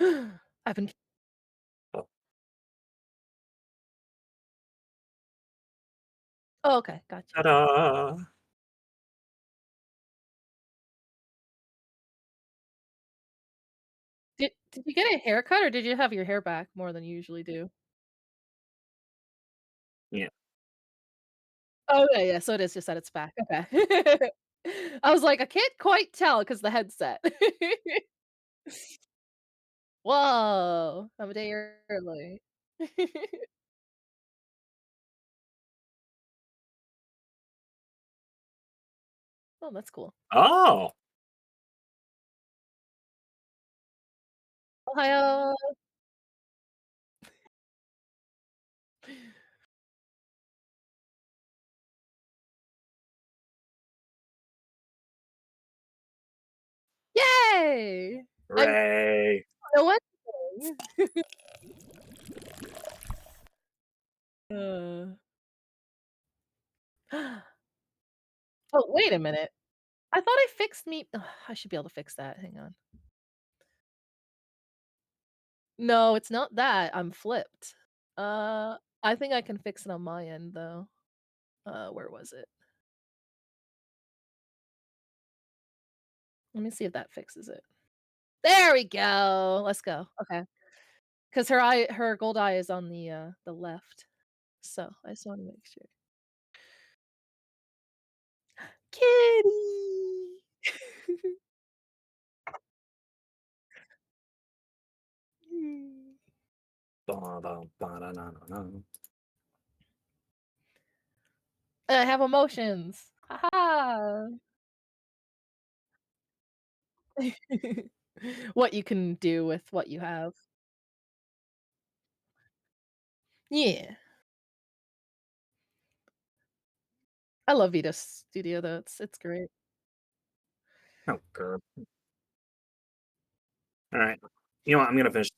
I've been Oh, Oh, okay, gotcha. ta-da! Did you get a haircut or did you have your hair back more than you usually do? Yeah. Oh, yeah, yeah, so it is just that it's back, okay. I was like, I can't quite tell because the headset. Whoa, I'm a day early. Oh, that's cool. Oh! Ohio. Yay! I Hooray! know anything. Uh. Oh, wait a minute. I thought I fixed me ugh, I should be able to fix that, hang on. No, it's not that, I'm flipped. I think I can fix it on my end, though. Where was it? Let me see if that fixes it. There we go! Let's go, okay. 'Cause her gold eye is on the left, so I just wanna make sure. Kitty! Mm. Ba-dum, ba-da-na-na-na. I have emotions. Ha ha. What you can do with what you have. Yeah. I love Vita Studio, though, it's great. Oh, girl. Alright. You know what? I'm gonna finish.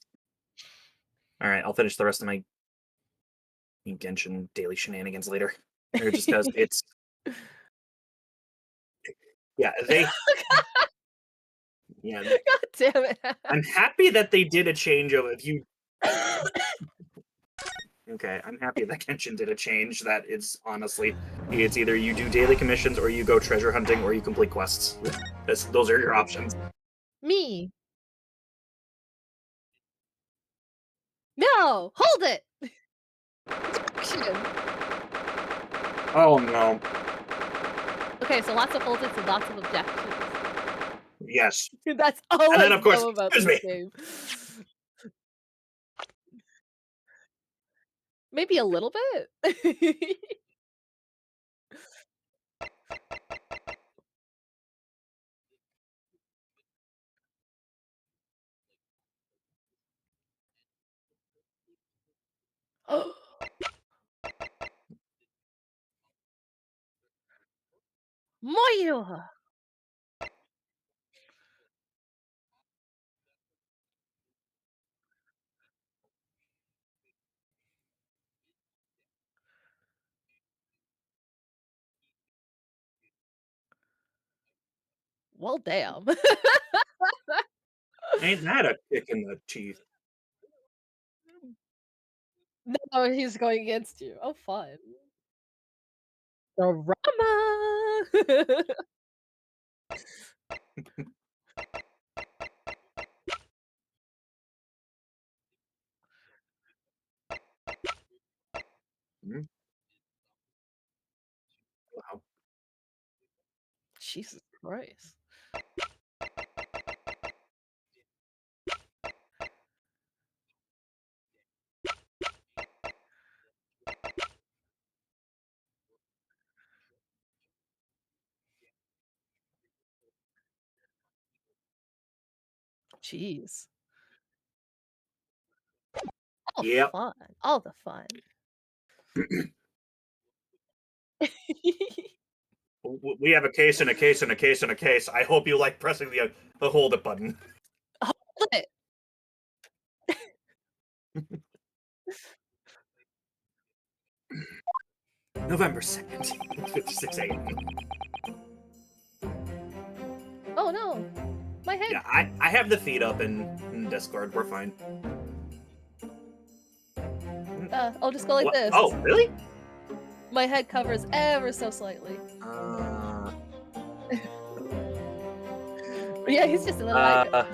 Alright, I'll finish the rest of my Genshin daily shenanigans later. Or just 'cause it's yeah, they yeah, God damn it. I'm happy that they did a change of if you okay, I'm happy that Genshin did a change that it's honestly it's either you do daily commissions or you go treasure hunting or you complete quests. Those are your options. Me. No, hold it. Action. Oh, no. Okay, so lots of hold its and lots of objections. Yes. That's all And I then, of course, know about "Excuse this me." game. Maybe a little bit? Moira! Well, damn. Ain't that a kick in the teeth? No, he's going against you. Oh, fun. Drama! Mhm. Wow. Jesus Christ. Jeez. All Yep. fun. All the fun. We have a case and a case and a case and a case. I hope you like pressing the hold it button. Hold it. November 2nd, 56 a.m. Oh, no. My Yeah, head. I have the feed up and Discord. We're fine. I'll just go like What? this. Oh, really? My head covers ever so slightly. Yeah, he's just a little like.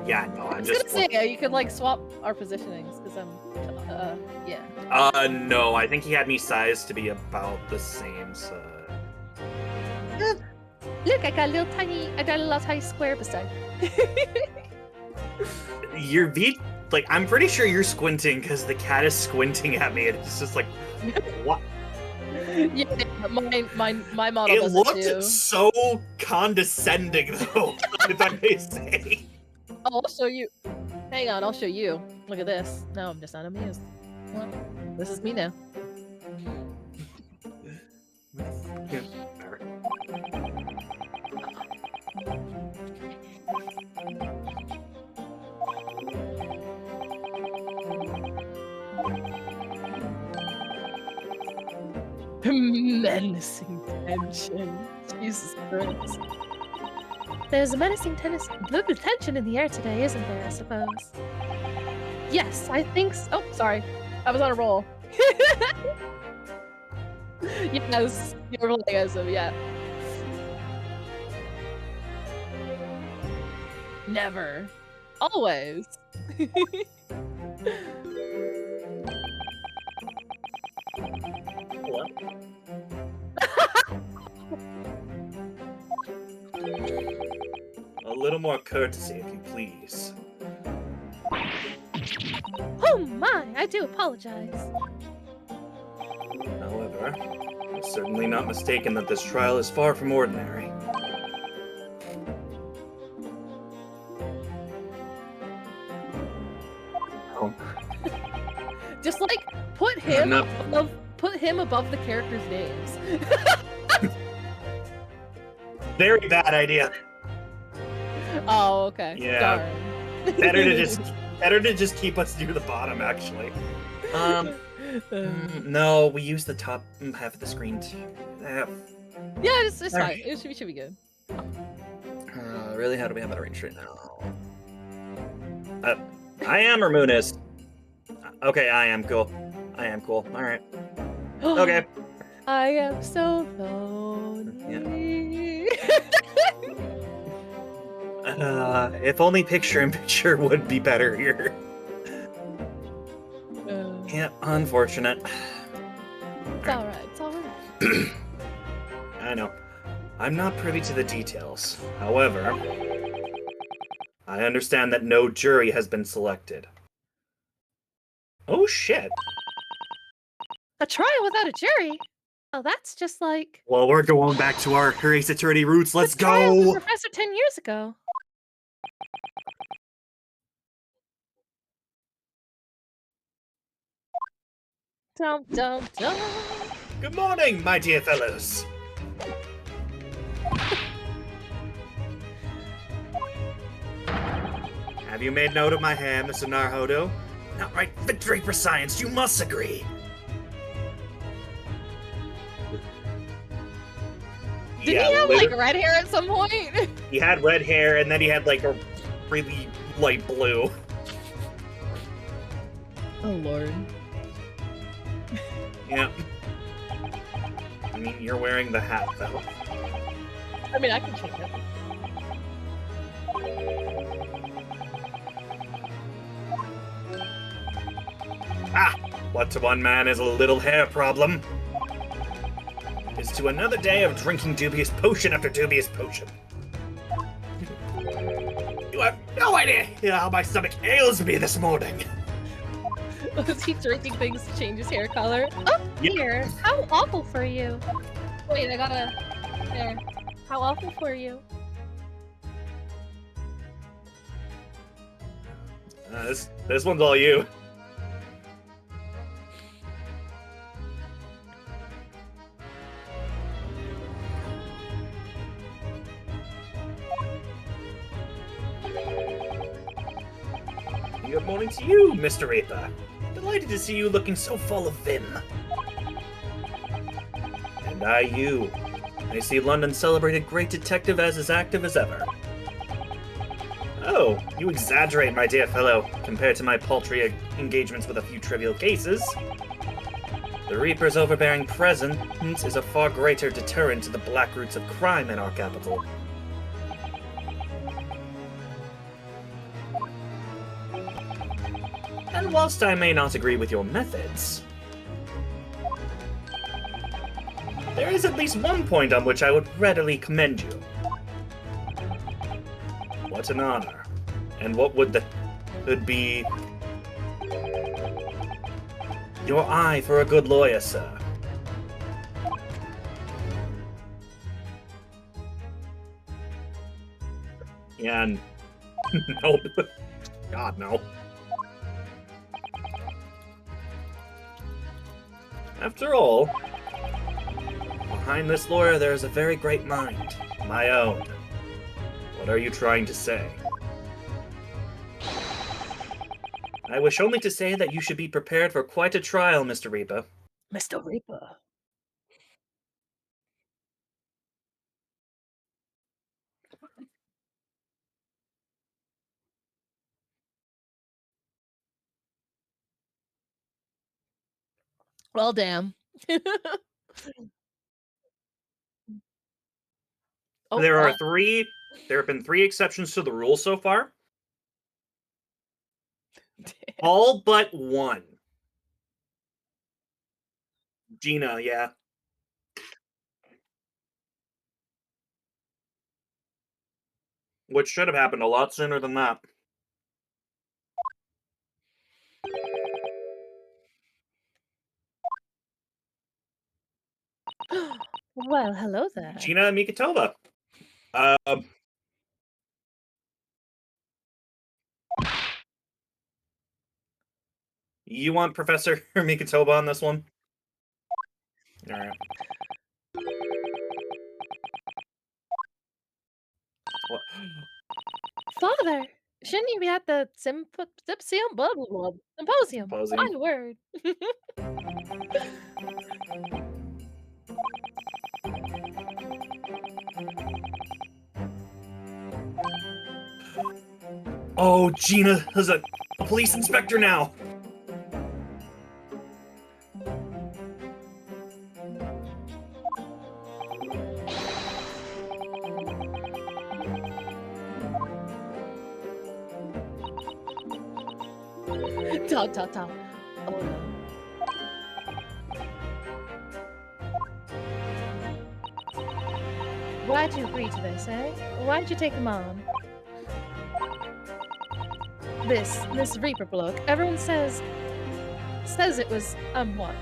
Yeah, no, I was gonna say you could like swap our positionings because I'm. Yeah. No, I think he had me sized to be about the same size. Look, I got a little tiny square beside. Your V, like, I'm pretty sure you're squinting because the cat is squinting at me, and it's just like, what? Yeah, my model It does looked it too. so condescending, though, if I may say. Oh, I'll show you. Hang on, I'll show you. Look at this. No, I'm just not amused. Well, this is me now. Menacing tension. Jesus Christ. There's a menacing tension in the air today, isn't there, I suppose? Yes, I think so. Oh, sorry. I was on a roll. Yes, you're rolling as of, yeah. Never. Always. What? A little more courtesy, if you please. Oh my, I do apologize. However, I'm certainly not mistaken that this trial is far from ordinary. Oh. Just like put him above the characters' names. Very bad idea. Oh, okay. Yeah. Darn. Better to just keep us near the bottom, actually. No, we use the top half of the screen too. Yeah, it's fine. It should be good. Really, how do we have that arranged right now? I am or Moon is? Okay, I am cool. I am cool. All right. Okay. I am so lonely. If only picture-in-picture would be better here. Yeah, unfortunate. It's alright, it's alright. I know. I'm not privy to the details. However, I understand that no jury has been selected. Oh, shit. A trial without a jury? Oh, that's just like... Well, we're going back to our Ace Attorney roots. Let's go! Trial with Professor 10 years ago. Dum, dum, dum. Good morning, my dear fellows. Have you made note of my hair, Mr. Narhodo? Outright victory for science, you must agree. Did he have, like, red hair at some point? He had red hair, and then he had, like, a really light blue. Oh, Lord. Yeah. I mean, you're wearing the hat, though. I mean, I can change it. Ah! What to one man is a little hair problem is to another day of drinking dubious potion after dubious potion. You have no idea how my stomach ails me this morning. Was he drinking things to change his hair color? Oh, dear. How awful for you. Wait, I gotta... There. How awful for you. This one's all you. Good morning to you, Mr. Reaper. Delighted to see you looking so full of vim. And you. I see London celebrated great detective as active as ever. Oh, you exaggerate, my dear fellow, compared to my paltry engagements with a few trivial cases. The Reaper's overbearing presence is a far greater deterrent to the black roots of crime in our capital. And whilst I may not agree with your methods, there is at least one point on which I would readily commend you. What an honor. And what would be your eye for a good lawyer, sir? And nope. God, no. After all, behind this lawyer there is a very great mind. My own. What are you trying to say? I wish only to say that you should be prepared for quite a trial, Mr. Reaper. Mr. Reaper. Well, damn. Oh, There are oh. three. There have been 3 exceptions to the rule so far. All but one. Gina, yeah. Which should have happened a lot sooner than that. Well, hello there. Gina Mikitova. Um, you want Professor Mikitova on this one? Alright. What? Father, shouldn't you be at the symposium? Blah, blah, blah. Symposium. Symposium. My word. Oh, Gina is a police inspector now. Talk, talk, talk. Oh, no. Why'd you agree to this, eh? Why'd you take him on? This Reaper bloke. Everyone says it was, what?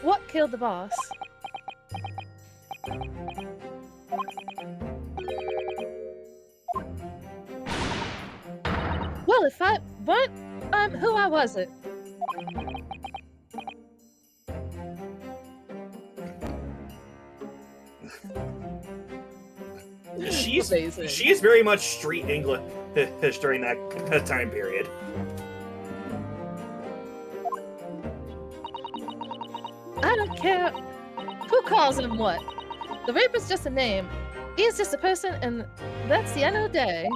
What killed the boss? Well, if I, what? Who was it? Amazing. She is very much street English during that time period. I don't care who calls him what. The Reaper's just a name. He's just a person, and that's the end of the day.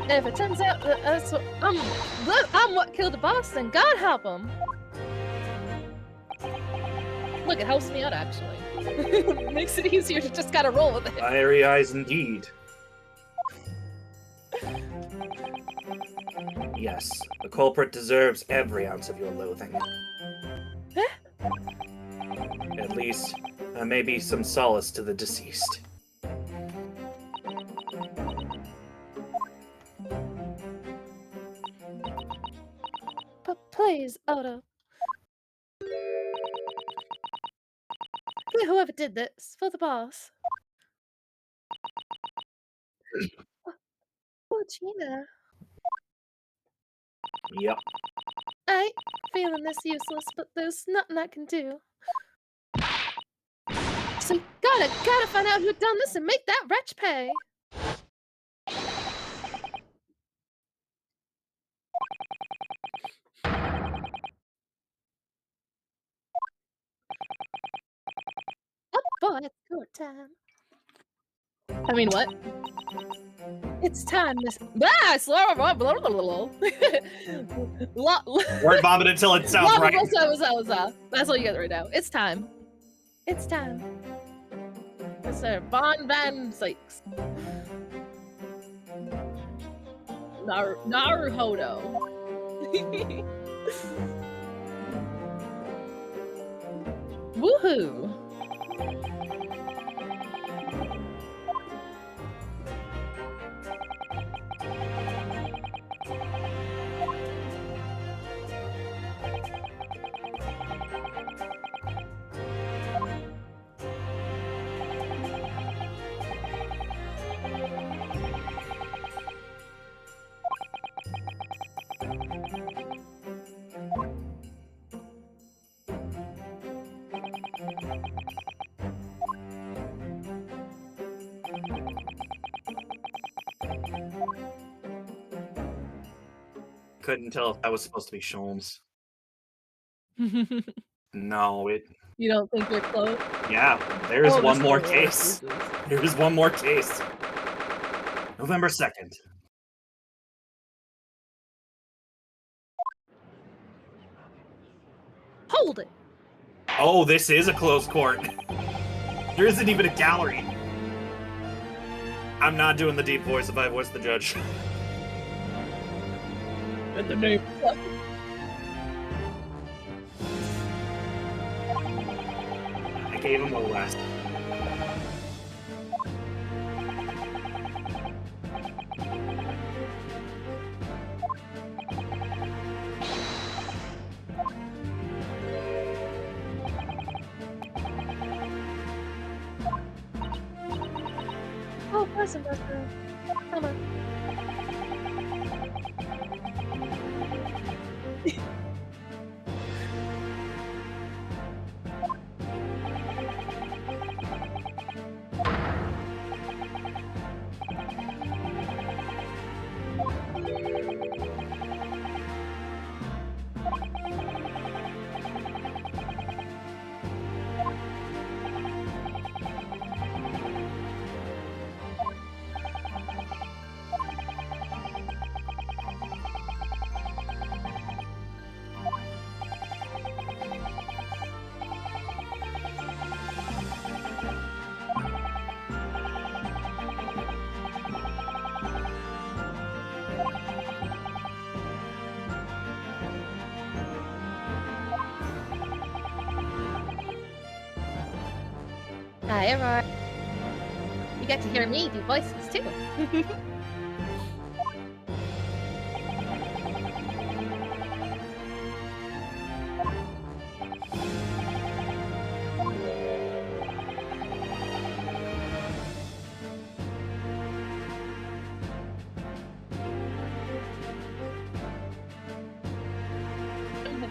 And if it turns out that I'm what killed the boss, then God help him. Look, it helps me out, actually. Makes it easier to just gotta roll with it. Fiery eyes indeed. Yes, the culprit deserves every ounce of your loathing. At least, may be some solace to the deceased. Please, Odo. Whoever did this, for the boss. Oh, Gina. Yep. I ain't feeling this useless, but there's nothing I can do. So gotta find out who done this and make that wretch pay. Oh boy, it's court time. I mean, what? It's time, Miss. Ah, slow. Blah, blah, blah, blah. Word vomit until it sounds right. That's all you get right now. It's time. It's time. Mr. Von Van Sykes. Naruhodo. Woohoo! Couldn't tell if that was supposed to be Sholmes. You No, it. don't think you're close? Yeah, there is Oh, one this more is- case. Jesus. There is one more case. November 2nd. Hold it! Oh, this is a closed court. There isn't even a gallery. I'm not doing the deep voice if I voice the judge. In the name. I gave him a less. Oh, person, Buster. Come on. Hi, everyone. You get to hear me do voices too.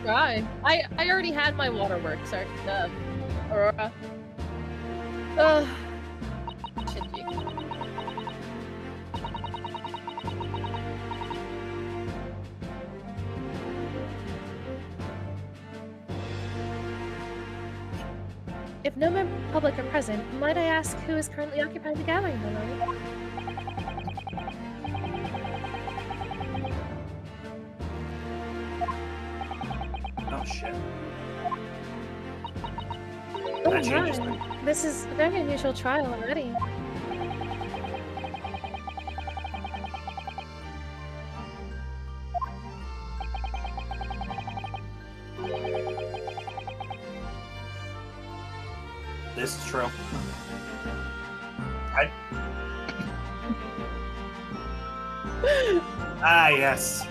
Right. I already had my waterworks, Aurora. Shinji. If no member of the public are present, might I ask who is currently occupying the gallery in the moment? Oh shit. Oh That changes my. things. This is a very unusual trial already. This is true. Ah, yes.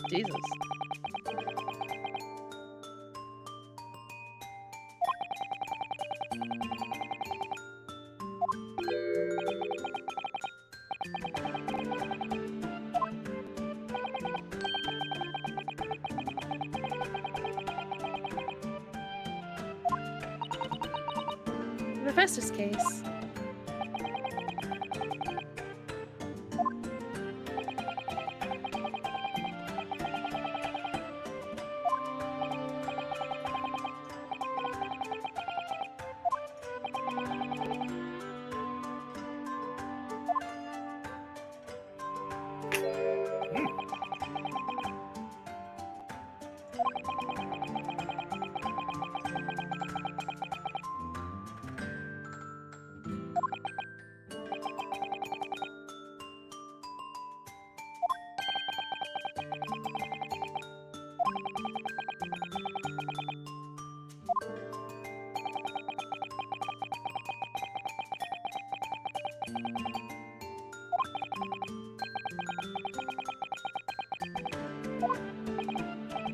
Jesus. asbestos case.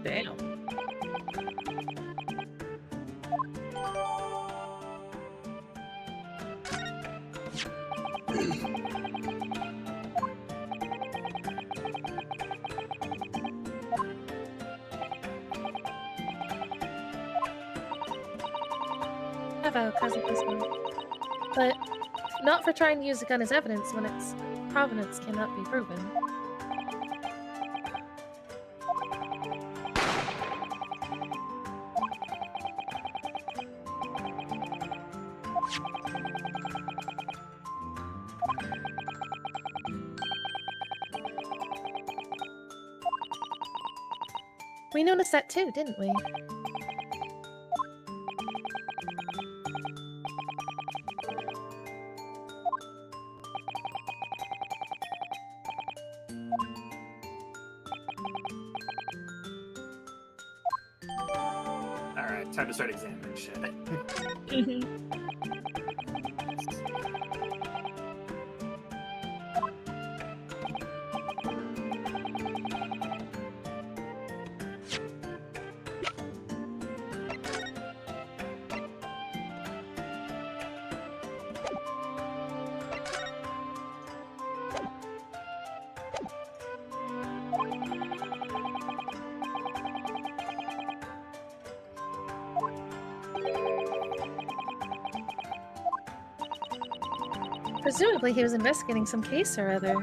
Damn. Bravo, Cousin Cosmo. But not for trying to use a gun as evidence when its provenance cannot be proven. We noticed that too, didn't we? Alright, time to start examining shit. Presumably he was investigating some case or other.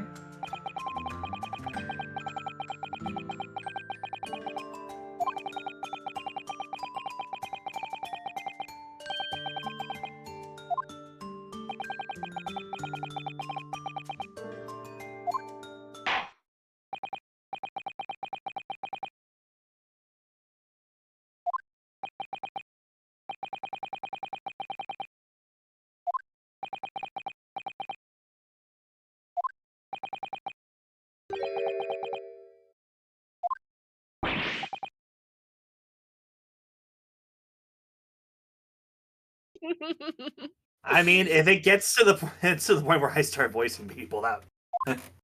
I mean, if it gets to the point where I start voicing people,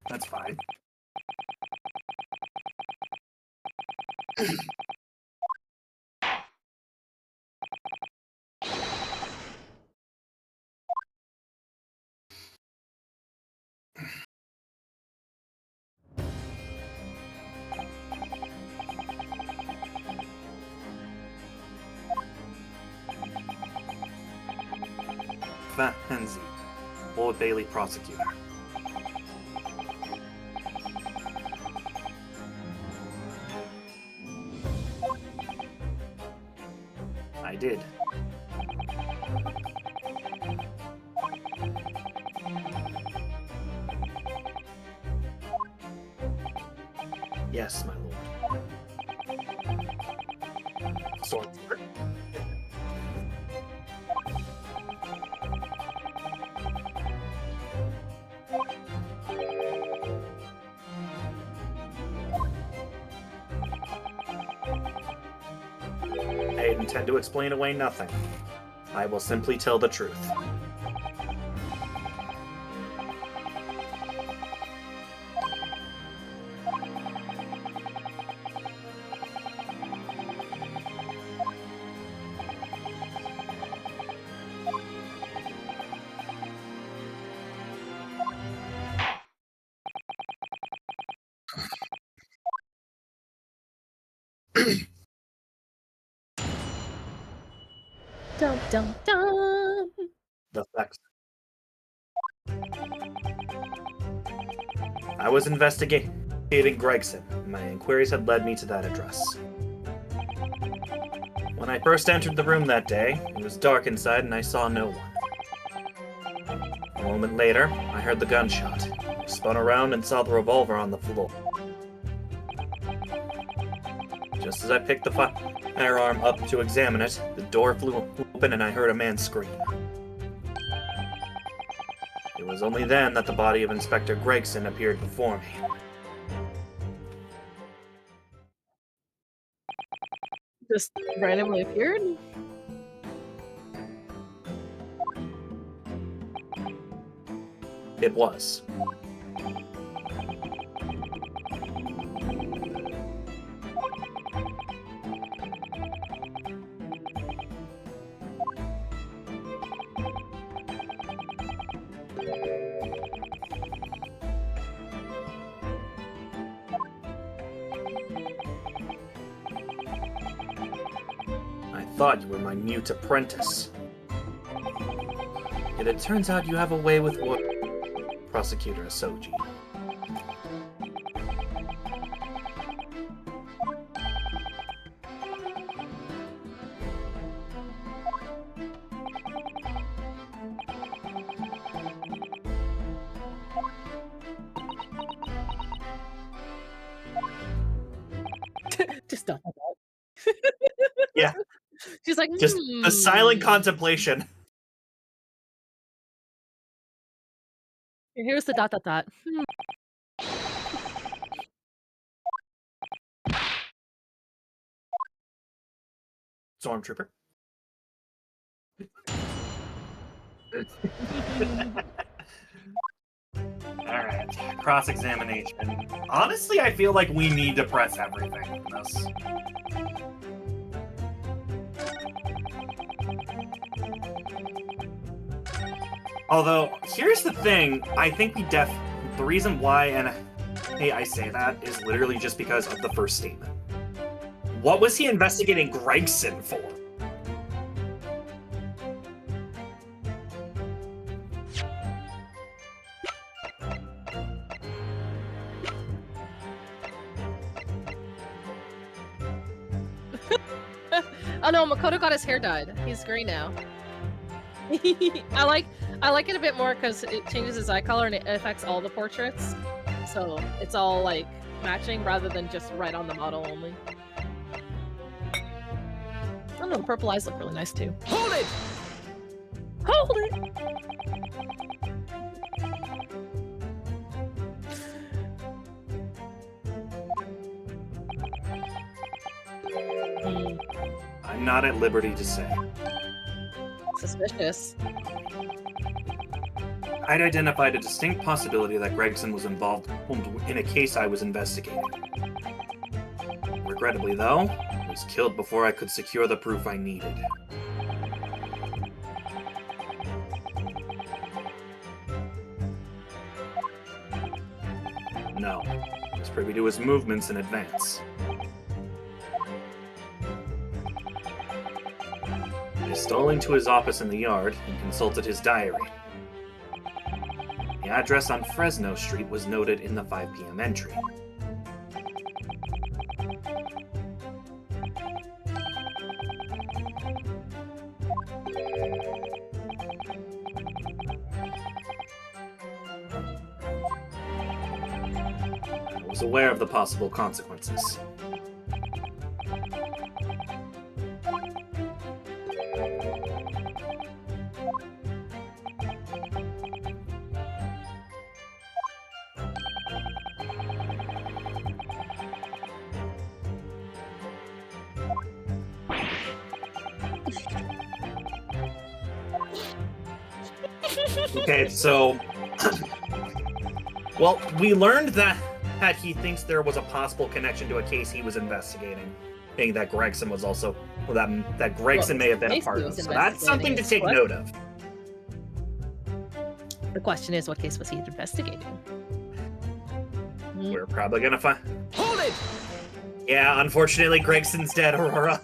that's fine. Fanzi, Old Bailey prosecutor. I did. Yes, my lord. Sword. I intend to explain away nothing. I will simply tell the truth. Dum dum dum. I was investigating Gregson. My inquiries had led me to that address. When I first entered the room that day, it was dark inside and I saw no one. A moment later, I heard the gunshot. I spun around and saw the revolver on the floor. Just as I picked the firearm up to examine it, the door flew open and I heard a man scream. It was only then that the body of Inspector Gregson appeared before me. Just randomly appeared? It was. I thought you were my mute apprentice. Yet it turns out you have a way with words, Prosecutor Asoji. Just don't. Yeah. She's like, Just a silent contemplation. Here's the ... Stormtrooper. Alright, cross-examination. Honestly, I feel like we need to press everything in this. Although, here's the thing, I think the reason why, and hey, I say that, is literally just because of the first statement. What was he investigating Gregson for? Oh no, Makoto got his hair dyed. He's green now. I like it a bit more because it changes his eye color and it affects all the portraits. So it's all like matching rather than just right on the model only. I don't know, the purple eyes look really nice too. Hold it! Hold it! I'm not at liberty to say. Suspicious. I'd identified a distinct possibility that Gregson was involved in a case I was investigating. Regrettably, though, he was killed before I could secure the proof I needed. No, I was privy to his movements in advance. I stole into his office in the yard and consulted his diary. The address on Fresno Street was noted in the 5 p.m. entry. I was aware of the possible consequences. Okay, so... well, we learned that he thinks there was a possible connection to a case he was investigating, being that Gregson was also... well, that Gregson may have been a part of. So that's something to take note of. The question is, what case was he investigating? We're probably gonna find... Hold it! Yeah, unfortunately, Gregson's dead, Aurora.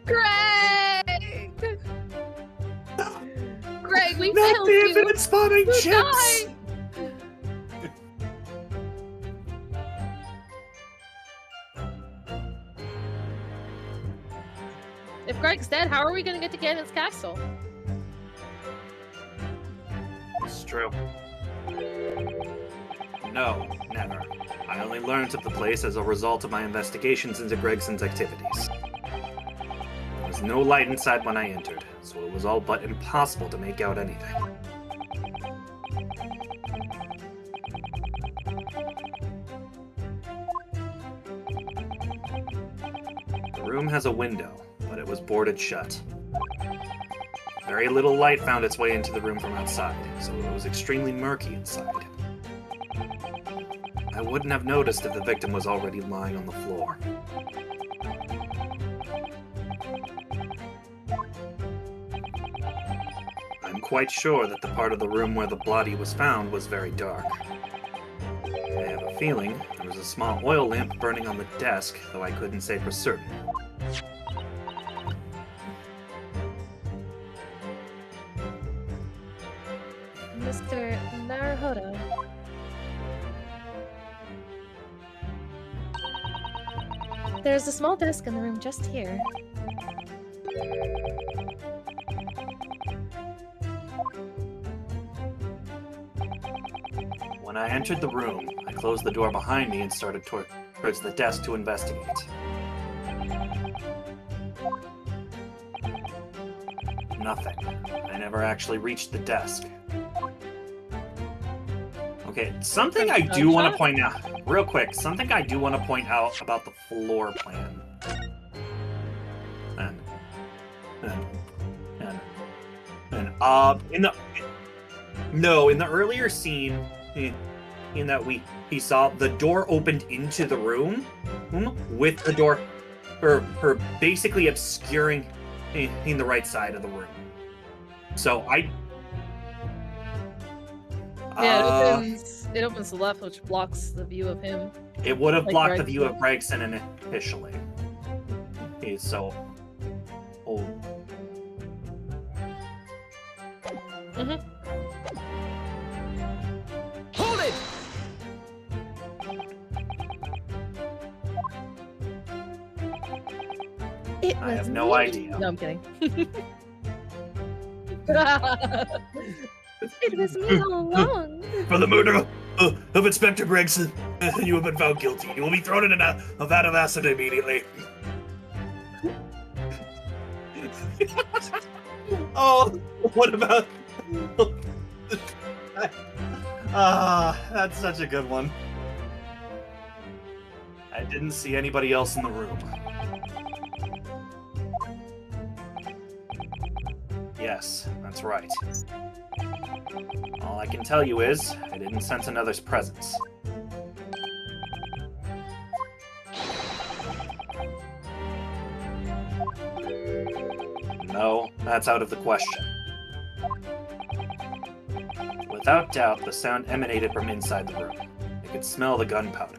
Greg! Greg, we Not failed the you. infinite spawning You chips! died. If Greg's dead, how are we gonna get to Ganon's castle? It's true. No, never. I only learned of the place as a result of my investigations into Gregson's activities. There was no light inside when I entered, so it was all but impossible to make out anything. The room has a window, but it was boarded shut. Very little light found its way into the room from outside, so it was extremely murky inside. I wouldn't have noticed if the victim was already lying on the floor. I'm quite sure that the part of the room where the body was found was very dark. I have a feeling there was a small oil lamp burning on the desk, though I couldn't say for certain. Mr. Naruhodo. There's a small desk in the room just here. When I entered the room, I closed the door behind me and started towards the desk to investigate. Nothing. I never actually reached the desk. Okay, something I do want to point out, real quick, something I do want to point out about the floor plan. In the earlier scene, in that he saw the door opened into the room, with the door, her basically obscuring in the right side of the room. So Yeah, it opens the left, which blocks the view of him. It would have Like blocked the Gregson. view of Gregson initially. He's so old. Hold it! It I was have no me. idea. No, I'm kidding. It was me all along. For the murder of Inspector Gregson, you have been found guilty. You will be thrown in a vat of acid immediately. Oh, what about... that's such a good one. I didn't see anybody else in the room. Yes, that's right. All I can tell you is, I didn't sense another's presence. No, that's out of the question. Without doubt, the sound emanated from inside the room. I could smell the gunpowder.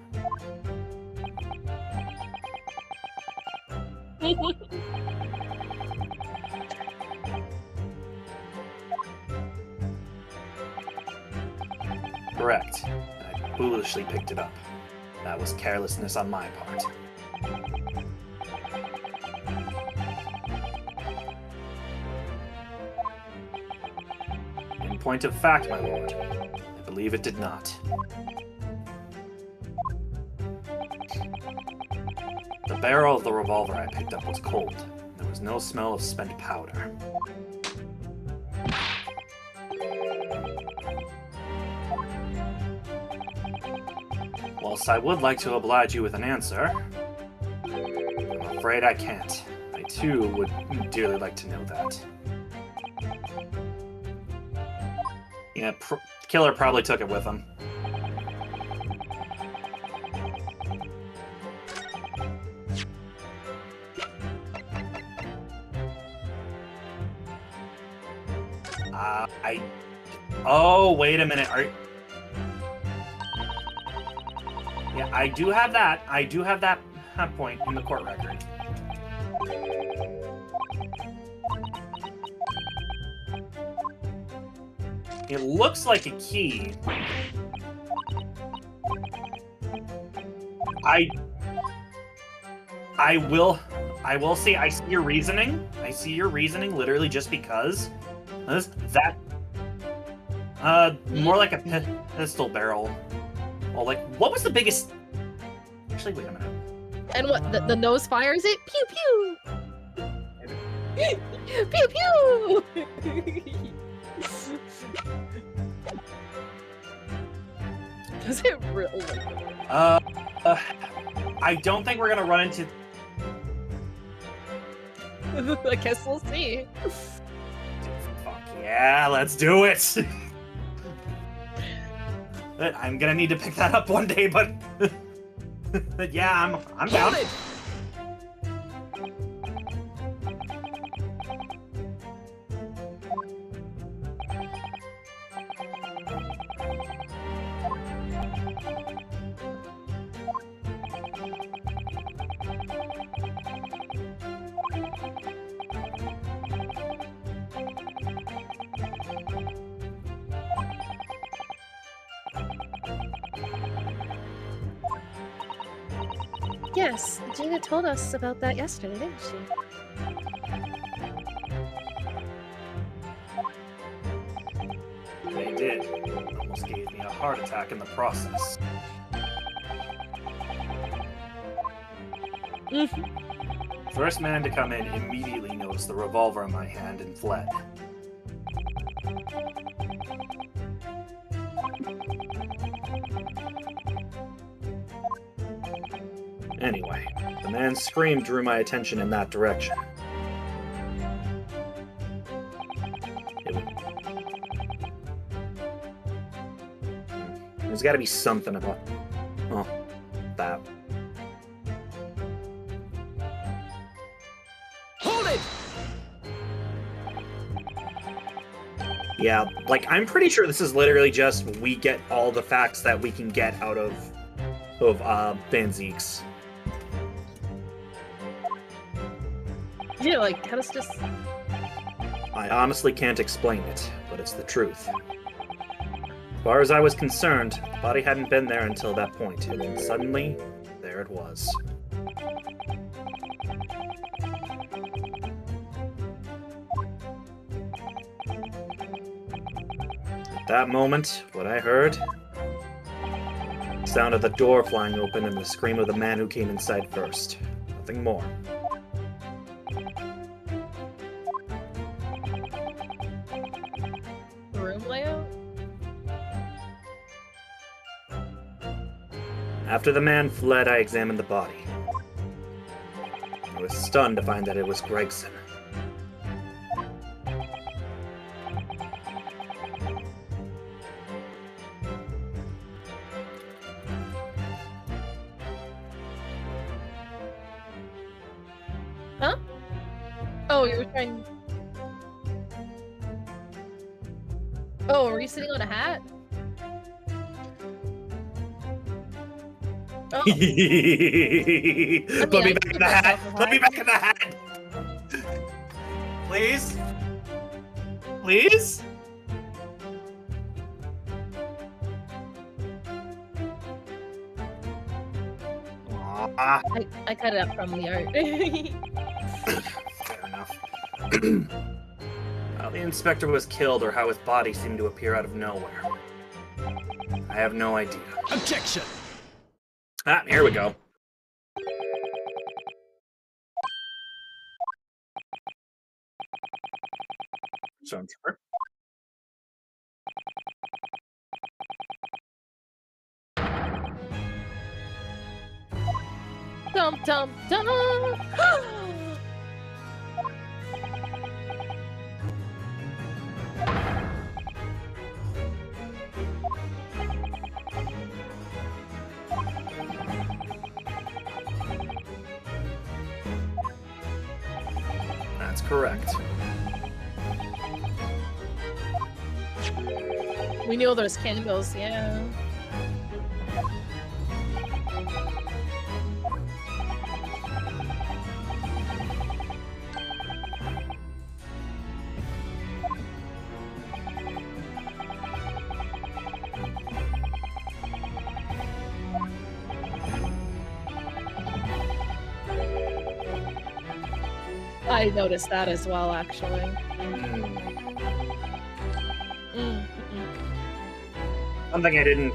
Correct. And I foolishly picked it up. That was carelessness on my part. In point of fact, my lord, I believe it did not. The barrel of the revolver I picked up was cold. There was no smell of spent powder. Whilst I would like to oblige you with an answer, I'm afraid I can't. I too would dearly like to know that. Yeah, Killer probably took it with him. Oh, wait a minute. Yeah, I do have that. I do have that point in the court record. It looks like a key. I will say I see your reasoning. I see your reasoning literally just because. That more like a pistol barrel. Well, like, what was the biggest... Actually, wait a minute. And what, the nose fires it? Pew pew! Pew pew! Does it really? I don't think we're gonna run into... I guess we'll see. Fuck yeah, let's do it! I'm gonna need to pick that up one day, but... yeah, I'm down. Yes, Gina told us about that yesterday, didn't she? They did. Almost gave me a heart attack in the process. First man to come in immediately noticed the revolver in my hand and fled. Anyway, the man's scream drew my attention in that direction. There's gotta be something about... Oh, that. Hold it! Yeah, like, I'm pretty sure this is literally just we get all the facts that we can get out of Van Zeeks. Yeah, like, how does just... I honestly can't explain it, but it's the truth. As far as I was concerned, the body hadn't been there until that point, and then suddenly, there it was. At that moment, what I heard... the sound of the door flying open and the scream of the man who came inside first. Nothing more. room layout? After the man fled, I examined the body. I was stunned to find that it was Gregson. Huh? Oh, you were trying... Oh, were you sitting on a hat? Oh. Put me back in the hat! Put me back in the hat! Please? Please? Aww. I cut it up from the art. Fair enough. How the inspector was killed or how his body seemed to appear out of nowhere. I have no idea. Objection! Ah, here we go. Sounds fair. Dum dum dum! That's correct. We knew those candles, yeah. I noticed that as well, actually. Hmm. Mm. Something I didn't.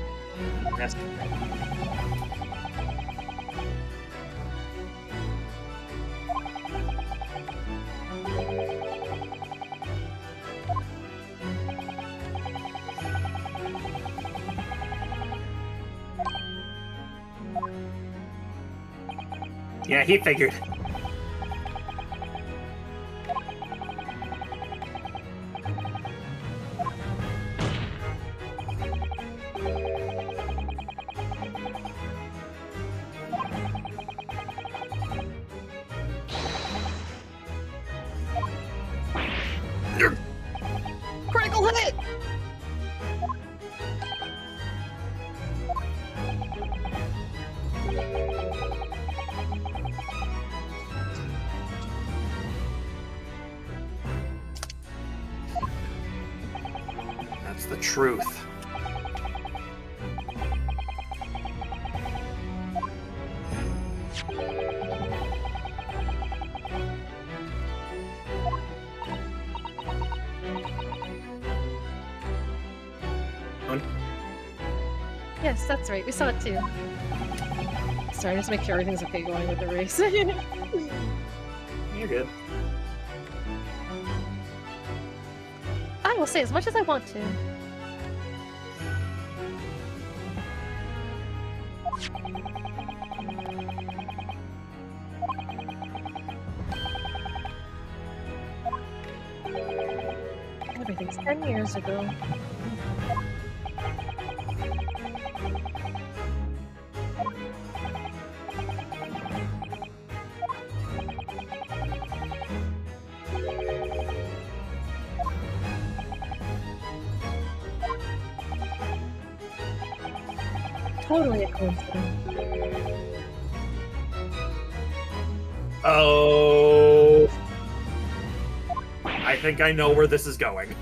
Yeah, he figured. Critical hit! That's the truth. Yes, that's right. We saw it too. Sorry, just make sure everything's okay going with the race. You're good. I will say as much as I want to. Everything's 10 years ago. Totally a coincidence. Oh. I think I know where this is going.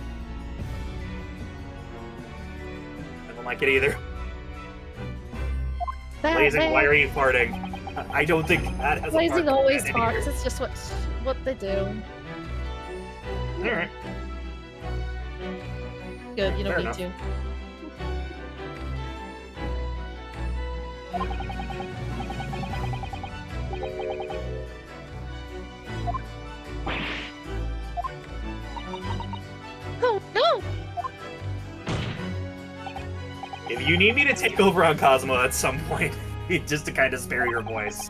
I don't like it either. Blazing, why are you farting? I don't think that has Blazing a part always in farts. here. It's just what they do. Alright. Good, you don't Fair need enough. to. Oh no! If you need me to take over on Cosmo at some point, just to kind of spare your voice.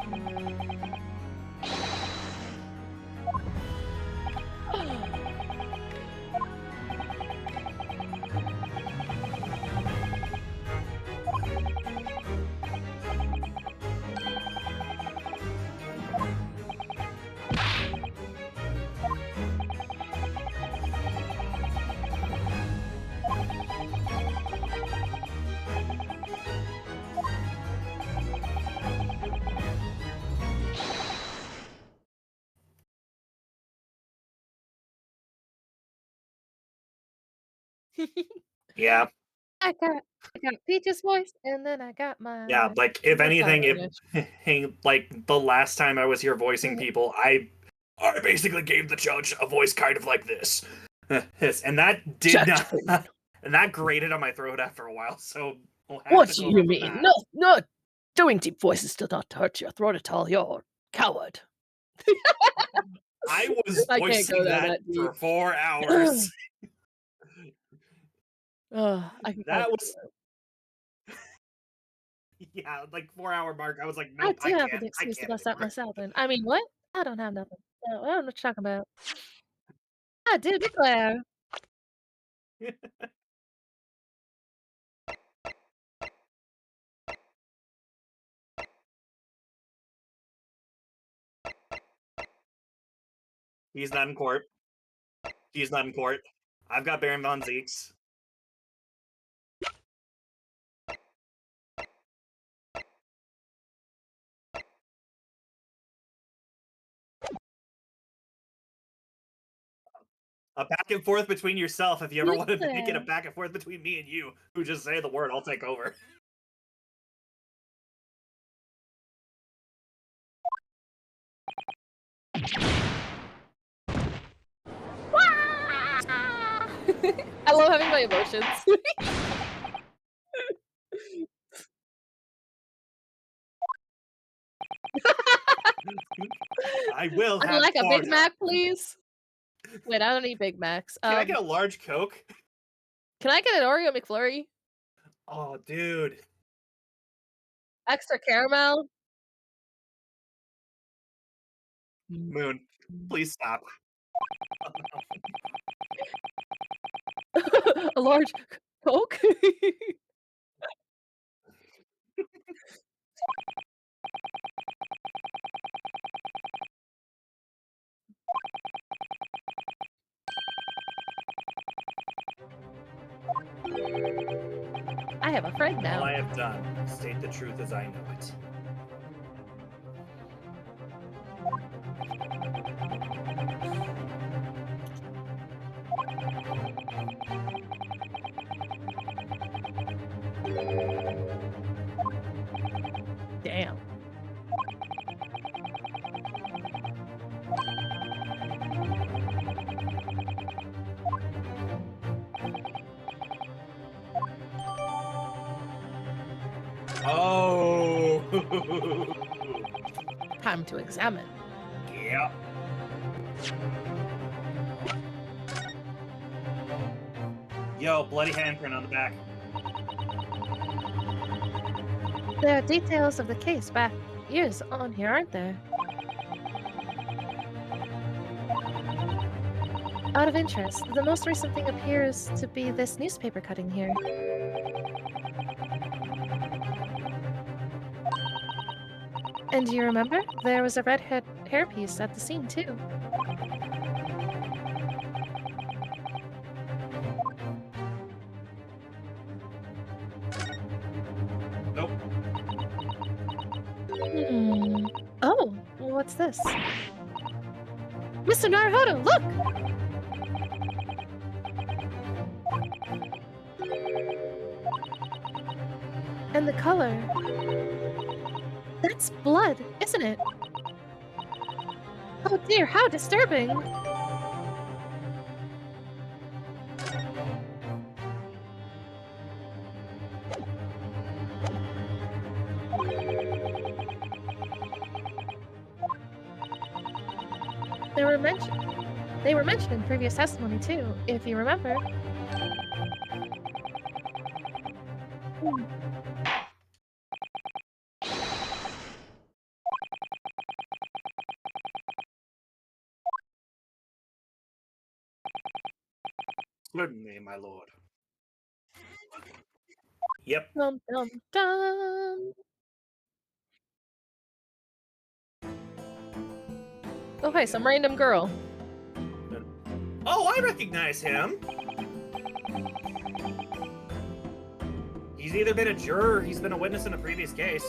Yeah. I got Peach's voice, and then I got Yeah, my like, if anything, Finish. like, the last time I was here voicing people, I basically gave the judge a voice kind of like this. Yes, and that did not, Judgment. and that grated on my throat after a while, so we'll have What to do go you over from mean? that. No, no, doing deep voices does not hurt your throat at all. You're a coward. I was I can't go voicing down that that deep. for 4 hours. I can That probably do was it. yeah, like 4-hour mark, I was like, I "Nope, do have an I excuse to can't bust out anymore." my salad then. I mean, what? I don't have nothing. So, I don't know what you're talking about. I do declare. He's not in court. He's not in court. I've got Baron von Zeeks. A back and forth between yourself. If you ever want to make it a Declare. back and forth between me and you, who just say the word, I'll take over. I love having my emotions. I will I'd have like a Big porn. Mac, please. Wait, I don't eat Big Macs. Can I get a large Coke? Can I get an Oreo McFlurry? Oh, dude. Extra caramel? Moon, please stop. A large Coke? I have a friend All now. I have done is state the truth as I know it. Damn. Oh. Time to examine. Yeah. Yo, bloody handprint on the back. There are details of the case back years on here, aren't there? Out of interest, the most recent thing appears to be this newspaper cutting here. And do you remember? There was a red hairpiece at the scene, too. Nope. Oh, what's this? Mr. Naruhodo, look! And the color. That's blood, isn't it? Oh dear, how disturbing! They were mentioned in previous testimony too, if you remember. Certainly, my lord. Yep. Dum dum dum. Okay, some random girl. Oh, I recognize him. He's either been a juror or he's been a witness in a previous case.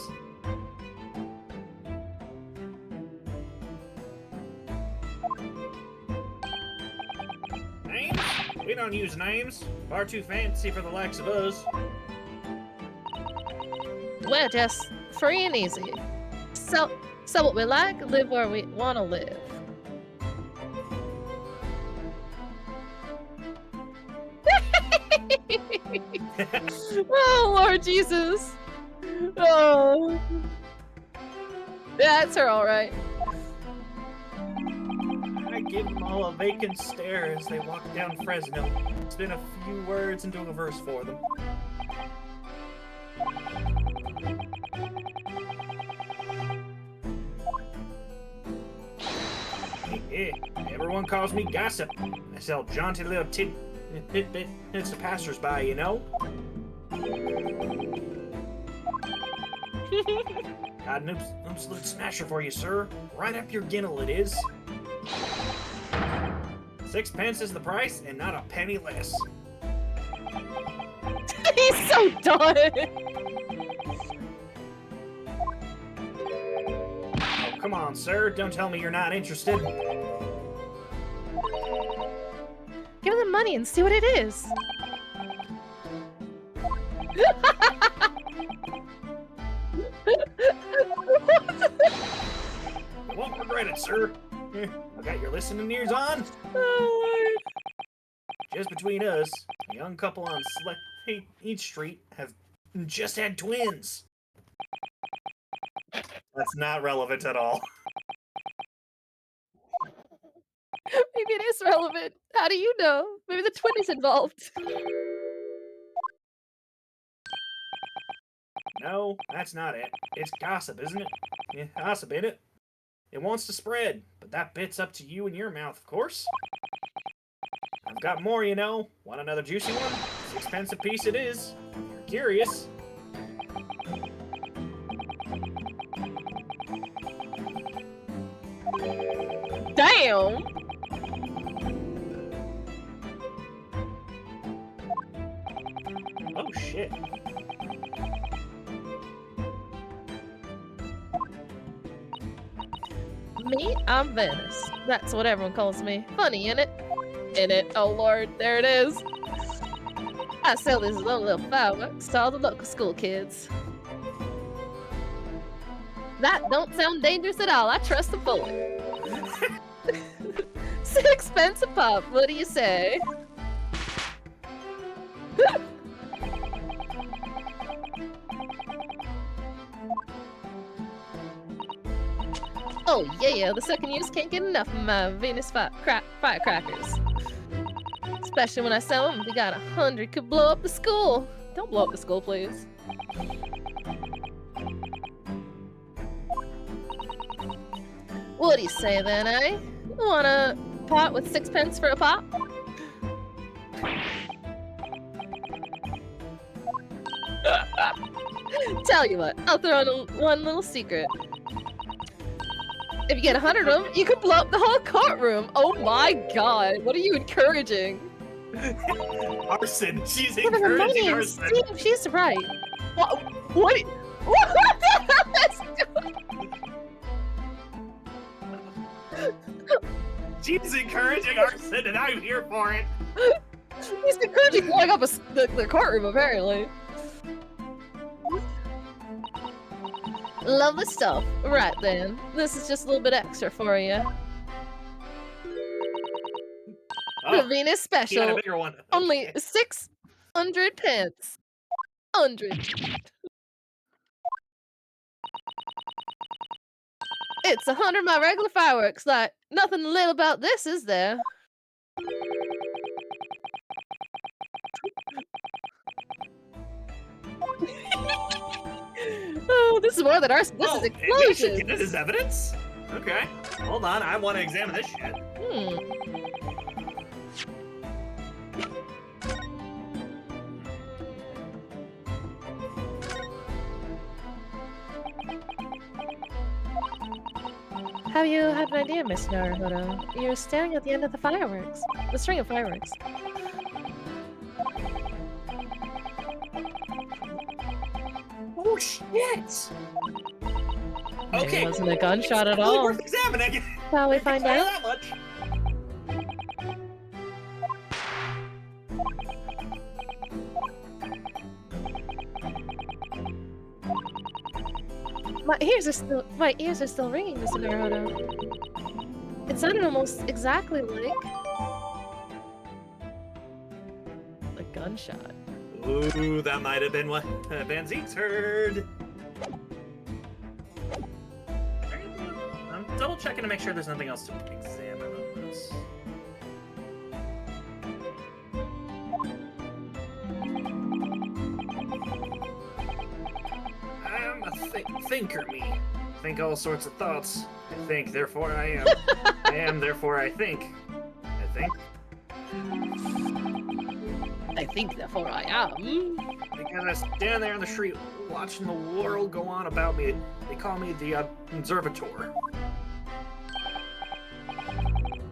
Names? We don't use names. Far too fancy for the likes of us. We're just free and easy. So what we like, live where we want to live. Oh, Lord Jesus. Oh. That's her, all right. I give them all a vacant stare as they walk down Fresno. Spin a few words into a verse for them. Everyone calls me gossip. I sell jaunty little tidbits to passersby, you know? Got an absolute smasher for you, sir. Right up your ginnel it is. 6 pence is the price, and not a penny less. He's so done. Oh, come on, sir. Don't tell me you're not interested. Give him the money and see what it is. You won't regret it, sir. I got your listening ears on. Oh, Lord. just between us, a young couple on Each Street have just had twins. That's not relevant at all. Maybe it is relevant. How do you know? Maybe the twin is involved. No, that's not it. It's gossip, isn't it? Yeah, gossip, ain't it? It wants to spread, but that bit's up to you and your mouth, of course. I've got more, you know. Want another juicy one? 6 pence a piece it is. If you're curious. Damn! Oh, shit. Me? I'm Venice. That's what everyone calls me. Funny, innit? Innit? Oh lord, there it is. I sell these little fireworks to all the local school kids. That don't sound dangerous at all. I trust the bullet. 6 pence a pop. What do you say? Oh yeah, the second use can't get enough of my Venus firecrackers. Especially when I sell them, we got 100 could blow up the school. Don't blow up the school, please. What do you say then, eh? You want a pot with 6 pence for a pop? Tell you what, I'll throw in one little secret. If you get 100 of them, you can blow up the whole courtroom. Oh my god, what are you encouraging? Arson. She's Give her the money encouraging and arson. see if she's right. What the hell is She's encouraging arson, and I'm here for it. He's encouraging blowing up the courtroom, apparently. Lovely stuff. Right then. This is just a little bit extra for you. Oh, The Venus he had a special. bigger one. Only Okay. 600 pence. 100. It's 100 my regular fireworks. Like, nothing little about this, is there? Oh, this is more than arson. This is Maybe I should explosions. get it as evidence? Okay. Hold on, I want to examine this shit. Have you had an idea, Miss Naruhodo? You're staring at the end of the fireworks. The string of fireworks. Oh shit! Okay. It wasn't a gunshot at Really all. worth examining. Shall we I can find tell you out? that much. My ears are still ringing, Mr. Naruhodo. It sounded almost exactly like a gunshot. Ooh, that might have been what Van Zeke's heard. I'm double checking to make sure there's nothing else to examine on this. I'm a thinker, me. Think all sorts of thoughts. I think, therefore I am. I am, therefore I think. I think. I think, therefore I am. Because I stand there on the street watching the world go on about me. They call me the observator.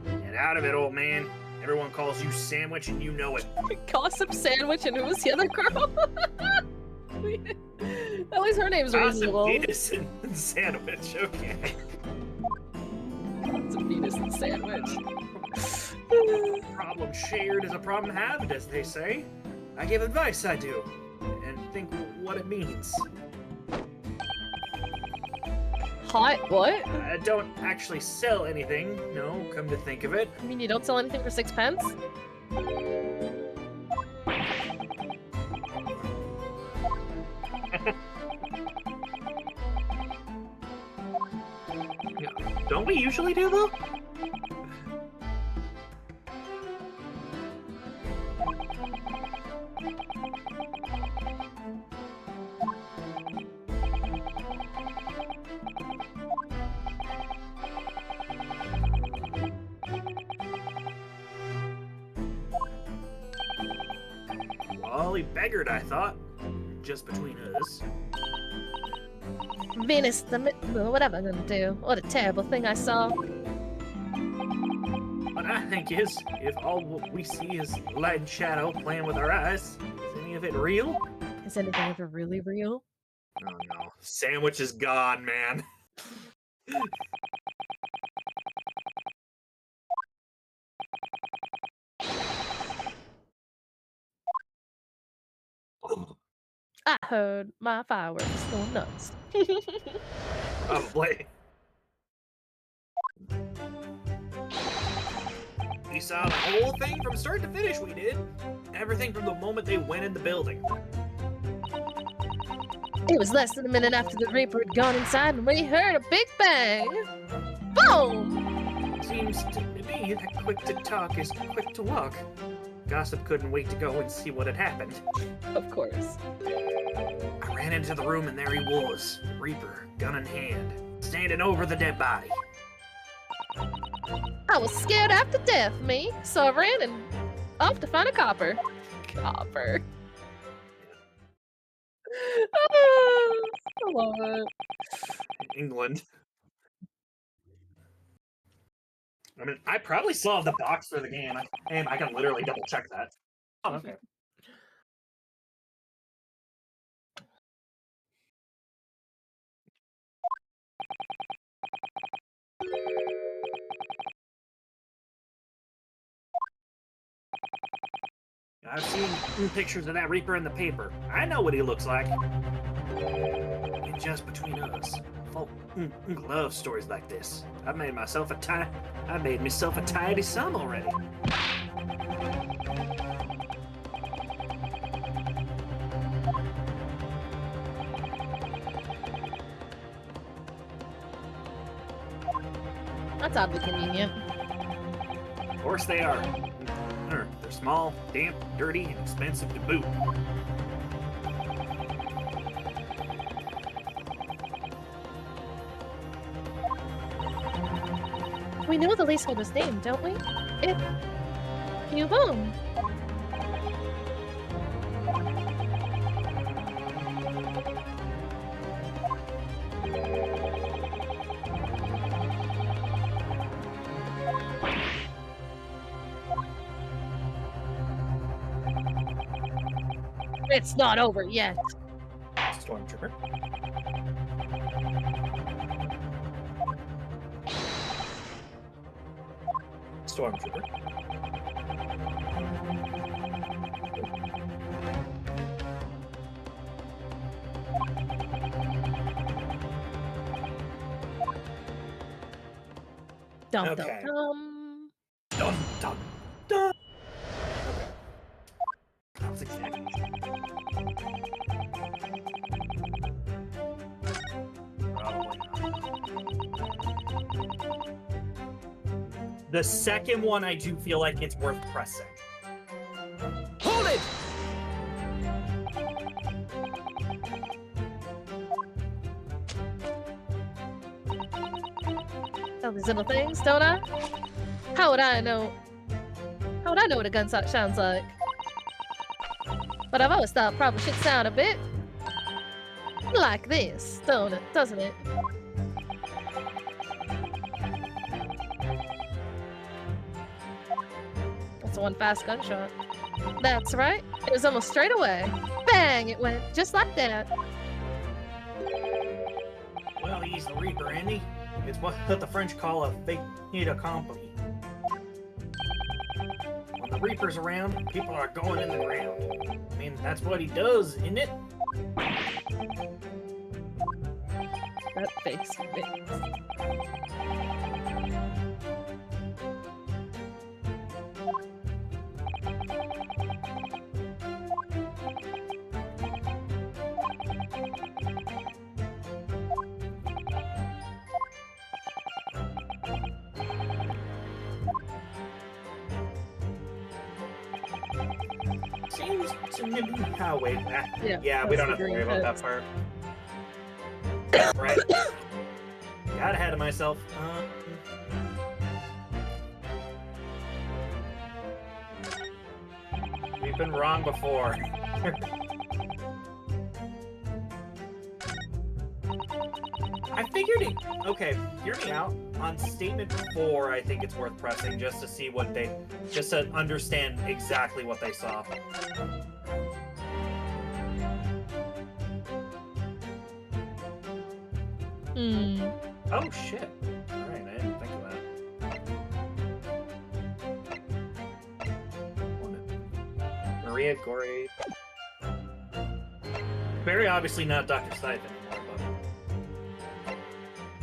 Get out of it, old man. Everyone calls you Sandwich and you know it. Gossip Sandwich, and who was the other girl? At least her name's reasonable. Gossip Venus and Sandwich, okay. It's a Venus and Sandwich. Problem shared is a problem halved, as they say. I give advice, I do, and think what it means. Hot? What? I don't actually sell anything, no, come to think of it. I mean, you don't sell anything for 6 pence? Don't we usually do, though? Well, he beggared, I thought. Just between us. Venus, what am I gonna do? What a terrible thing I saw. What I think is, if all we see is light and shadow playing with our eyes, is any of it real? Is anything ever really real? Oh no. Sandwich is gone, man. I heard my fireworks going nuts. Probably. We saw the whole thing from start to finish, we did. Everything from the moment they went in the building. It was less than a minute after the Reaper had gone inside and we heard a big bang. Boom! Seems to me that quick to talk is quick to walk. Gossip couldn't wait to go and see what had happened. Of course. I ran into the room and there he was, the Reaper, gun in hand, standing over the dead body. I was scared after death, me, so I ran and off to find a copper. Copper. I love it. England. I mean, I probably still have the box for the game, and I can literally double check that. Oh, okay. I've seen pictures of that Reaper in the paper. I know what he looks like. And just between us, folk love stories like this. I made myself a tidy sum already. That's oddly convenient. Of course they are. They're small, damp, dirty, and expensive to boot. We know the leaseholder's name, don't we? You won't. It's not over yet. Stormtrooper. Stormtrooper. Dum Okay. dum dum. Dun dun dun. Okay. That was exactly. Probably not. The second one, I do feel like it's worth pressing. Hold it! All these little things, don't I? How would I know? How would I know what a gunshot sounds like? But I've always thought probably should sound a bit like this, doesn't it? That's one fast gunshot. That's right. It was almost straight away. Bang! It went just like that. Well, he's the Reaper, Andy. It's what the French call a fait accompli. When the Reaper's around, people are going in the ground. I mean, that's what he does, isn't it? That face fits. seems to me. Oh, wait. Yeah, we that's don't have the to worry green about that part. Right. Got ahead of myself. We've been wrong before. I figured it. Okay, hear me out. On statement 4, I think it's worth pressing just to see what they. Just to understand exactly what they saw. Oh, shit. Alright, I didn't think of that. Maria Gorey. Very obviously not Dr. Scythe anymore,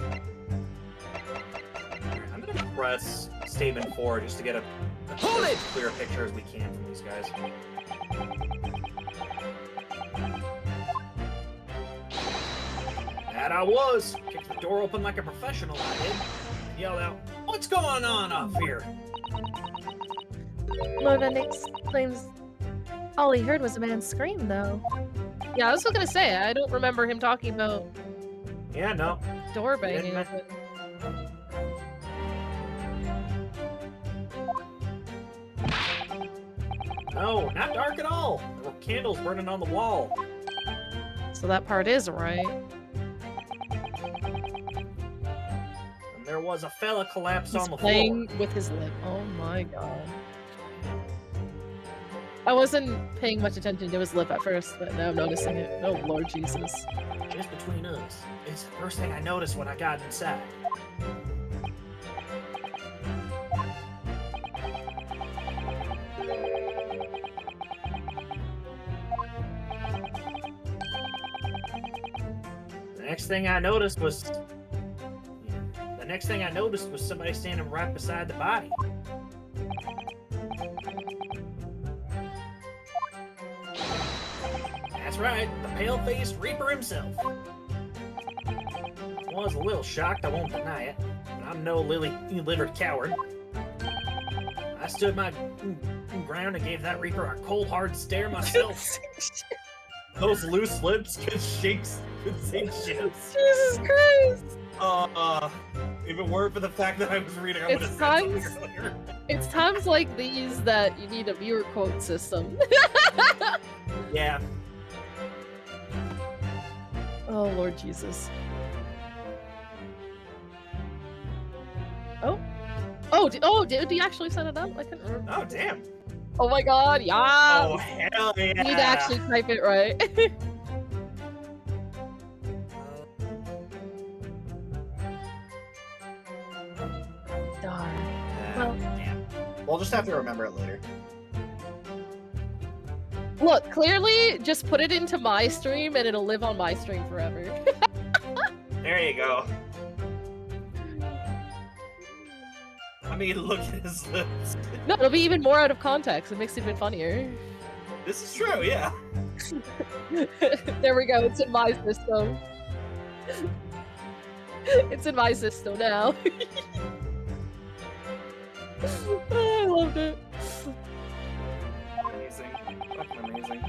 but... I'm gonna press statement 4 just to get a as clear picture as we can from these guys. That I was! Kicked the door open like a professional, I did. Yelled out, "What's going on off here?" Lord Endix claims all he heard was a man scream, though. Yeah, I was just gonna say, I don't remember him talking about Yeah, no. door banging Didn't open. No, not dark at all. There were candles burning on the wall. So that part is right. And there was a fella collapsed He's on the playing floor. with his lip. Oh my god. I wasn't paying much attention to his lip at first, but now I'm noticing it. Oh Lord Jesus. Just between us. It's the first thing I noticed when I got inside. The next thing I noticed was somebody standing right beside the body. That's right, the pale-faced Reaper himself. I was a little shocked, I won't deny it, but I'm no lily-livered coward. I stood my ground and gave that Reaper a cold, hard stare myself. Those loose lips could sink ships. Jesus Christ! If it weren't for the fact that I was reading, I would have It's said something times- earlier. It's times like these that you need a viewer quote system. Yeah. Oh Lord Jesus. Oh. Oh, did he actually set it up? I couldn't remember. Oh, damn. Oh my god, yeah! Oh, hell yeah. You need to actually type it right. Darn. Well- damn. We'll just have to remember it later. Look, clearly, just put it into my stream and it'll live on my stream forever. There you go. I mean, look at his lips. No, it'll be even more out of context. It makes it even funnier. This is true, yeah. There we go. It's in my system. It's in my system now. I loved it. Amazing. Fucking amazing.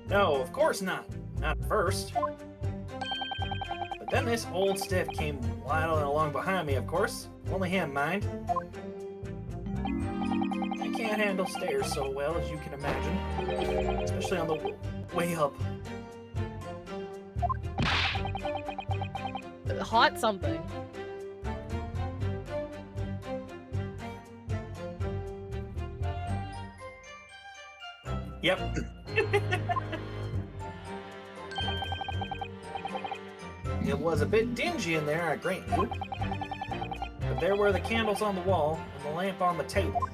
No, of course not. Not first. But then this old stiff came waddling along behind me, of course. Only him, mind. I can't handle stairs so well, as you can imagine. Especially on the way up. Hot something. Yep. It was a bit dingy in there, I grant you. But there were the candles on the wall and the lamp on the table.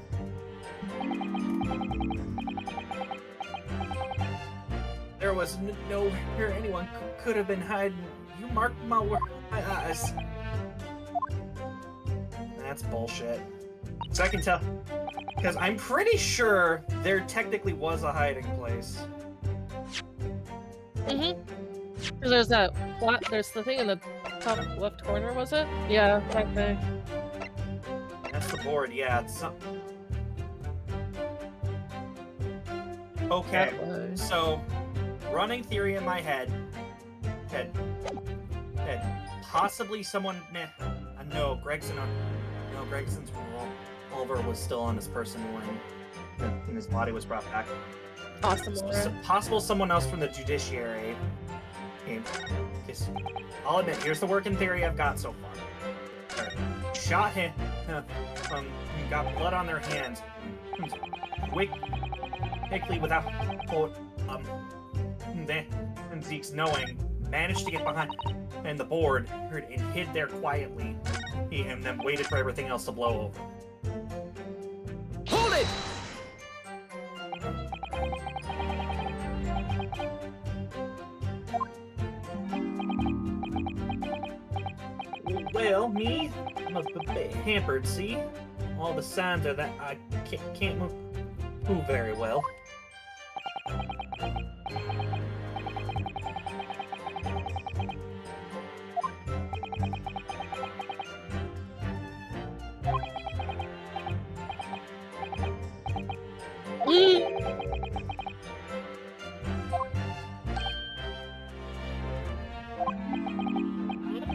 There was nowhere anyone could have been hiding. You marked my eyes. That's bullshit. So I can tell. Because I'm pretty sure there technically was a hiding place. Mm-hmm. There's that. What? There's the thing in the top left corner, was it? Yeah, right there. That's the board, yeah. It's some... Okay, That was. so running theory in my head that possibly someone. No, Gregson's revolver was still on this person when his body was brought back. Awesome, So Laura. possible someone else from the judiciary came. I'll admit, here's the working theory I've got so far. Shot him, got blood on their hands, quickly without and Zeke's knowing, managed to get behind and the board and hid there quietly, and then waited for everything else to blow over. Hold it! Well, me, I'm a bit hampered, see? All the signs are that I can't move very well.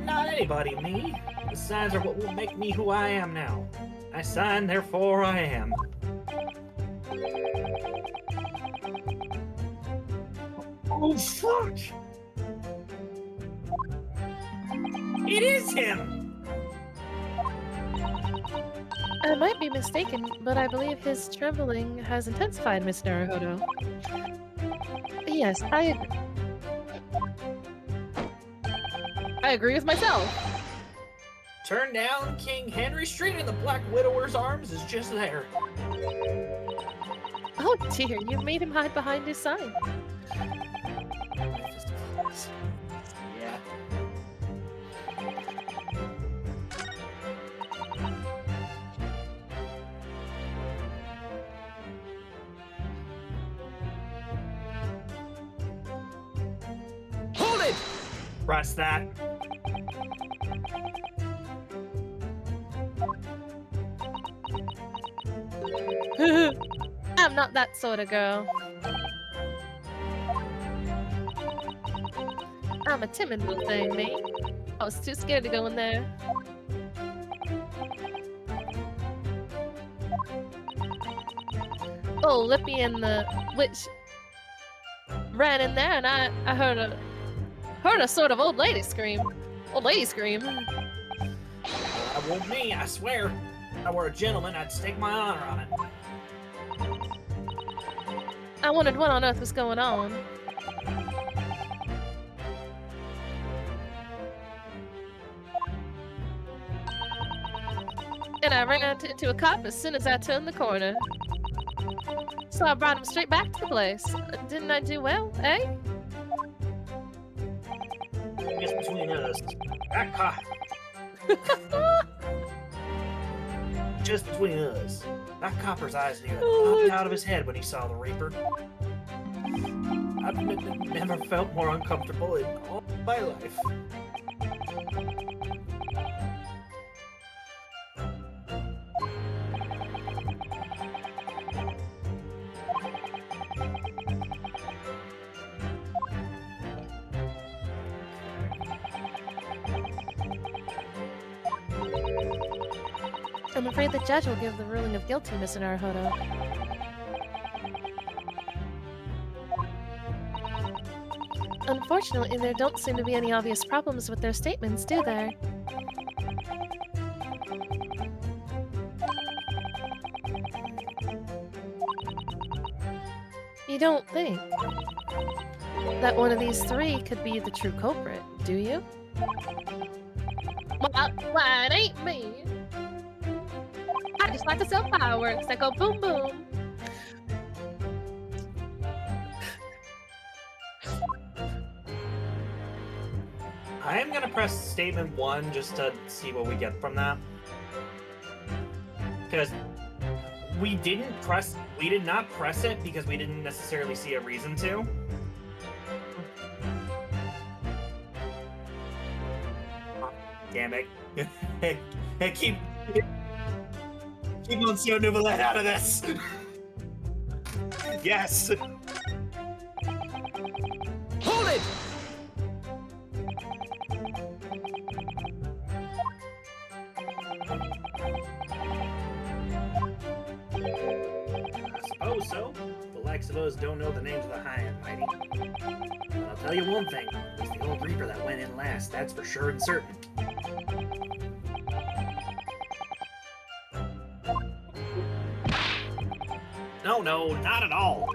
Not anybody, me. The signs are what will make me who I am now. I sign, therefore I am. Oh, fuck! It is him! I might be mistaken, but I believe his trembling has intensified, Miss Naruhodo. Yes, I agree with myself. Turn down King Henry Street and the Black Widower's arms is just there. Oh dear, you made him hide behind his sign. Yeah. Hold it! Press that. I'm not that sort of girl. I'm a timid little thing, me. I was too scared to go in there. Oh, Lippy and the witch ran in there, and I heard a sort of old lady scream. Old lady scream. That won't me, I swear. If I were a gentleman, I'd stake my honor on it. I wondered what on earth was going on. And I ran into a cop as soon as I turned the corner. So I brought him straight back to the place. Didn't I do well, eh? Just between us. That cop. Just between us. That copper's eyes nearly popped out of his head when he saw the Reaper. I've never felt more uncomfortable in all my life. I'm afraid the judge will give the ruling of guilty, Miss Naruhodo. Unfortunately, there don't seem to be any obvious problems with their statements, do there? You don't think that one of these three could be the true culprit, do you? Well, it ain't me. I just like to sell fireworks that go boom boom. I am gonna press statement 1 just to see what we get from that. Because we did not press it because we didn't necessarily see a reason to. Damn it. Hey, keep Monsieur Nouvelle out of this! Yes! it! I suppose so. The likes of us don't know the names of the high and mighty. But I'll tell you one thing. It's the old Reaper that went in last, that's for sure and certain. No, not at all.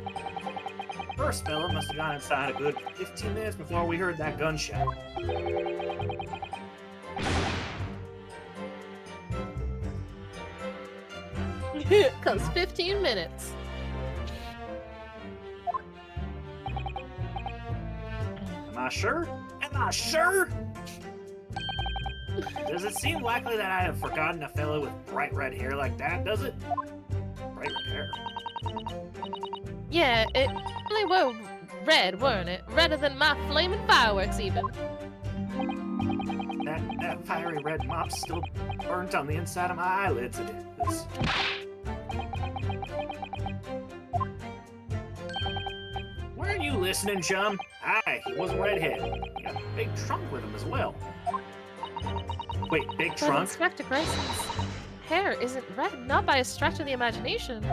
First fella must have gone inside a good 15 minutes before we heard that gunshot. Cause 15 minutes. Am I sure? Am I sure? Does it seem likely that I'd have forgotten a fellow with bright red hair like that, does it? Bright red hair? Yeah, it really were red, weren't it? Redder than my flaming fireworks, even. That fiery red mop's still burnt on the inside of my eyelids, it is. Weren't you listening, chum? Aye, he was a redhead. He got a big trunk with him as well. Wait, big But trunk? Inspector Grayson's hair isn't red, not by a stretch of the imagination.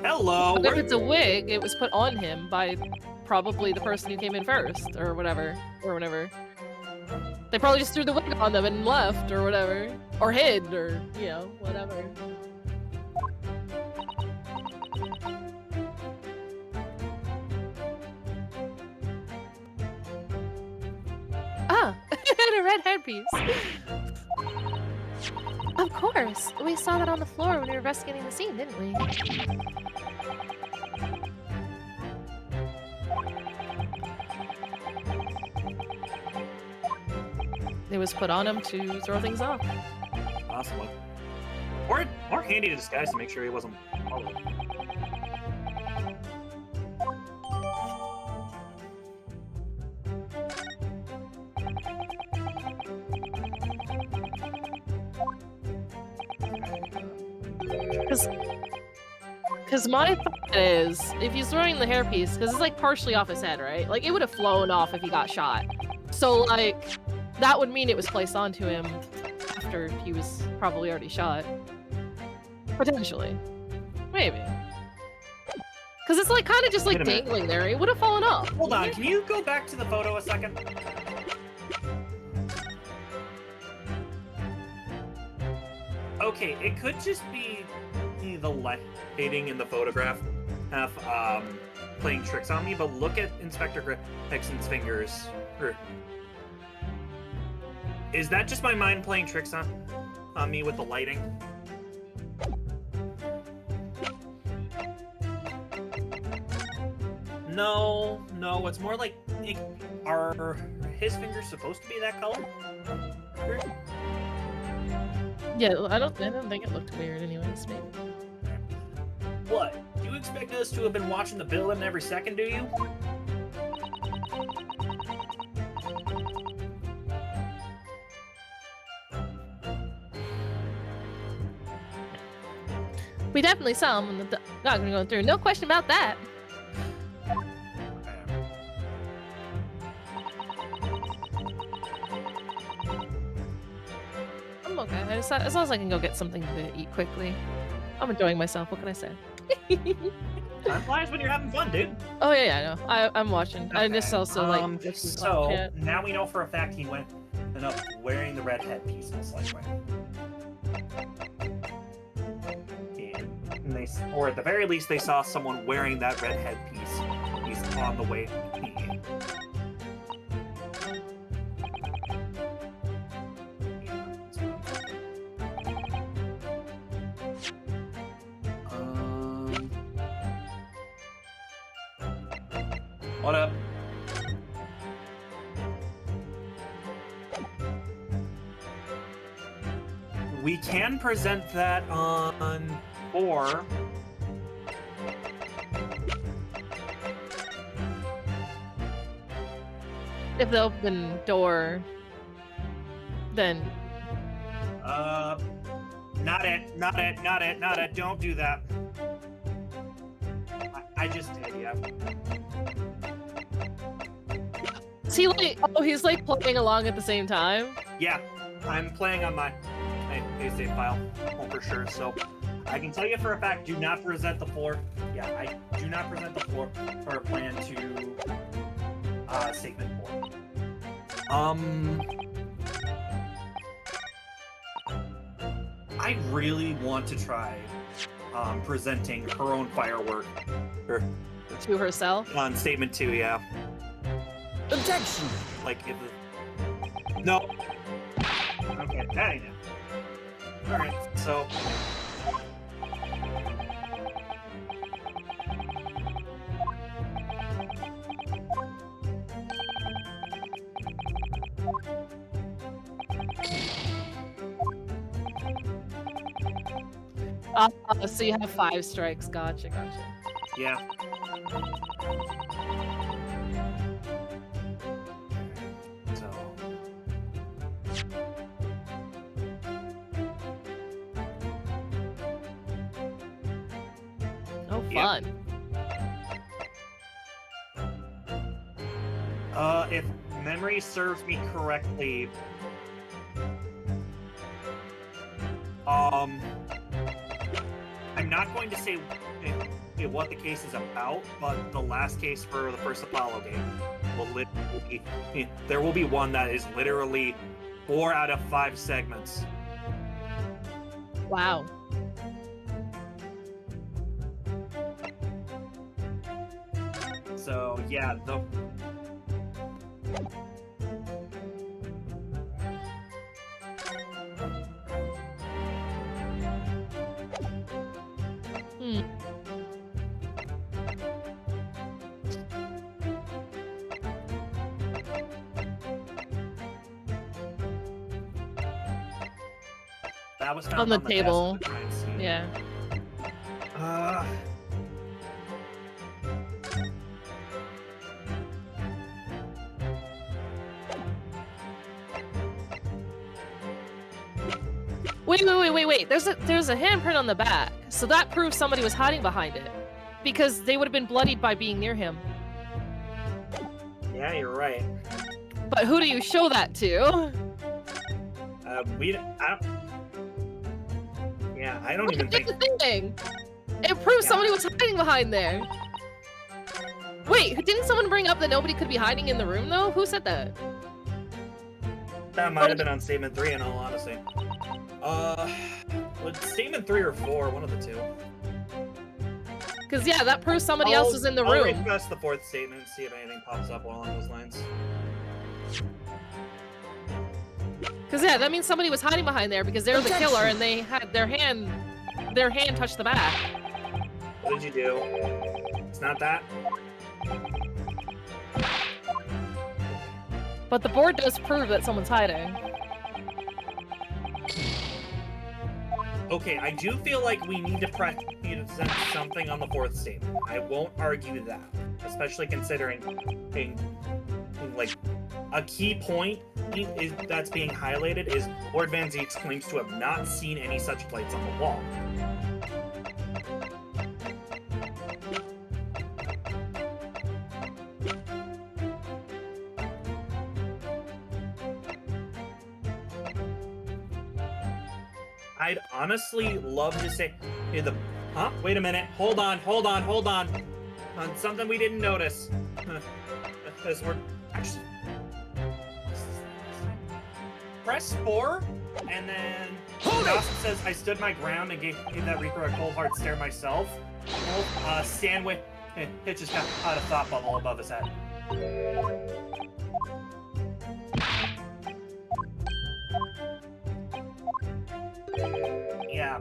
Hello, But if where- it's a wig, it was put on him by probably the person who came in first, or whatever, or whatever. They probably just threw the wig on them and left, or whatever. Or hid, or, you know, whatever. Ah! And a red headpiece! Of course! We saw that on the floor when we were investigating the scene, didn't we? It was put on him to throw things off. Possibly. Or handy to disguise to make sure he wasn't followed. Because my thought is, if he's throwing the hairpiece, because it's like partially off his head, right? Like, it would have flown off if he got shot. So, like, that would mean it was placed onto him after he was probably already shot. Potentially. Maybe. Because it's like kind of just like Wait a minute. dangling there. It would have fallen off. Hold on, can you go back to the photo a second? Okay, it could just be the lighting in the photograph playing tricks on me, but look at Inspector Greggson's fingers. Is that just my mind playing tricks on me with the lighting? No, it's more like, are his fingers supposed to be that color? Yeah, I don't think it looked weird anyways, maybe. What? Do you expect us to have been watching the villain every second, do you? We definitely saw him when the dog was going through. No question about that. I'm okay. As long as I can go get something to eat quickly. I'm enjoying myself. What can I say? Time flies when you're having fun, dude. Oh yeah, I know. I'm watching. I just also like. watching So chat. now we know for a fact he went up wearing the red headpiece, most likely. And they, or at the very least, they saw someone wearing that red headpiece. He's on the way. What up? We can present that on 4. If the open door, then Not it. Don't do that. I just did, yeah. is he like? Oh, he's like playing along at the same time. Yeah, I'm playing on my save file for sure. So I can tell you for a fact, do not present the floor. Yeah, I do not present the floor for plan to statement 4. I really want to try presenting her own firework To herself. on statement 2. Yeah, Objection! like if no. Okay, that ain't it. All right, so. So you have 5 strikes. Gotcha. Yeah. So. Oh, Yep. fun. If memory serves me correctly, I'm not going to say what the case is about, but the last case for the first Apollo game will literally there will be one that is literally 4 out of 5 segments. Wow. So yeah, the Hmm. that was found On the desk table. at the crime scene. Yeah. Wait. There's a handprint on the back, so that proves somebody was hiding behind it, because they would have been bloodied by being near him. Yeah, you're right. But who do you show that to? I don't even think. That's the thing. It proves Yeah. somebody was hiding behind there. Wait, didn't someone bring up that nobody could be hiding in the room though? Who said that? That might have been on statement 3, in all honesty. Statement 3 or 4, one of the two. Because yeah, that proves somebody else was in the I'll room. request the 4th statement, see if anything pops up along those lines. Because yeah, that means somebody was hiding behind there because they're the killer and they had their hand touched the back. What did you do? It's not that. But the board does prove that someone's hiding. Okay, I do feel like we need to present something on the 4th statement. I won't argue that, especially considering like a key point that's being highlighted is Lord Van Zieks claims to have not seen any such plates on the wall. I'd honestly love to say, huh? Wait a minute. Hold on. On something we didn't notice. Because we're actually press 4, and then Dawson says, I stood my ground and gave that Reaper a cold hard stare myself. Sandwich just got out of thought bubble above his head. Yeah.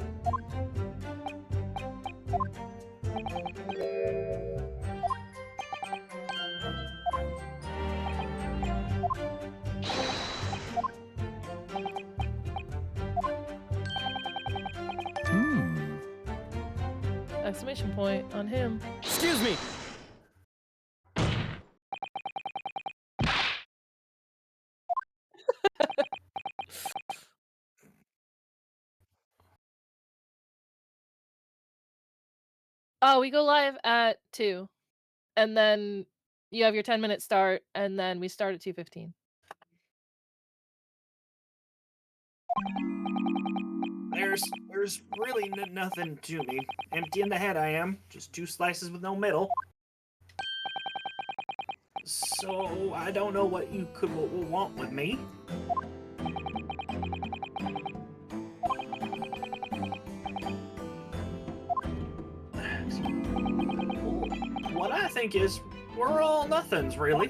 Exclamation point on him. Excuse me! Oh, we go live at 2, and then you have your 10-minute start, and then we start at 2:15. There's really nothing to me. Empty in the head I am. Just 2 slices with no middle. So I don't know what you could want with me. What I think is, we're all nothings, really.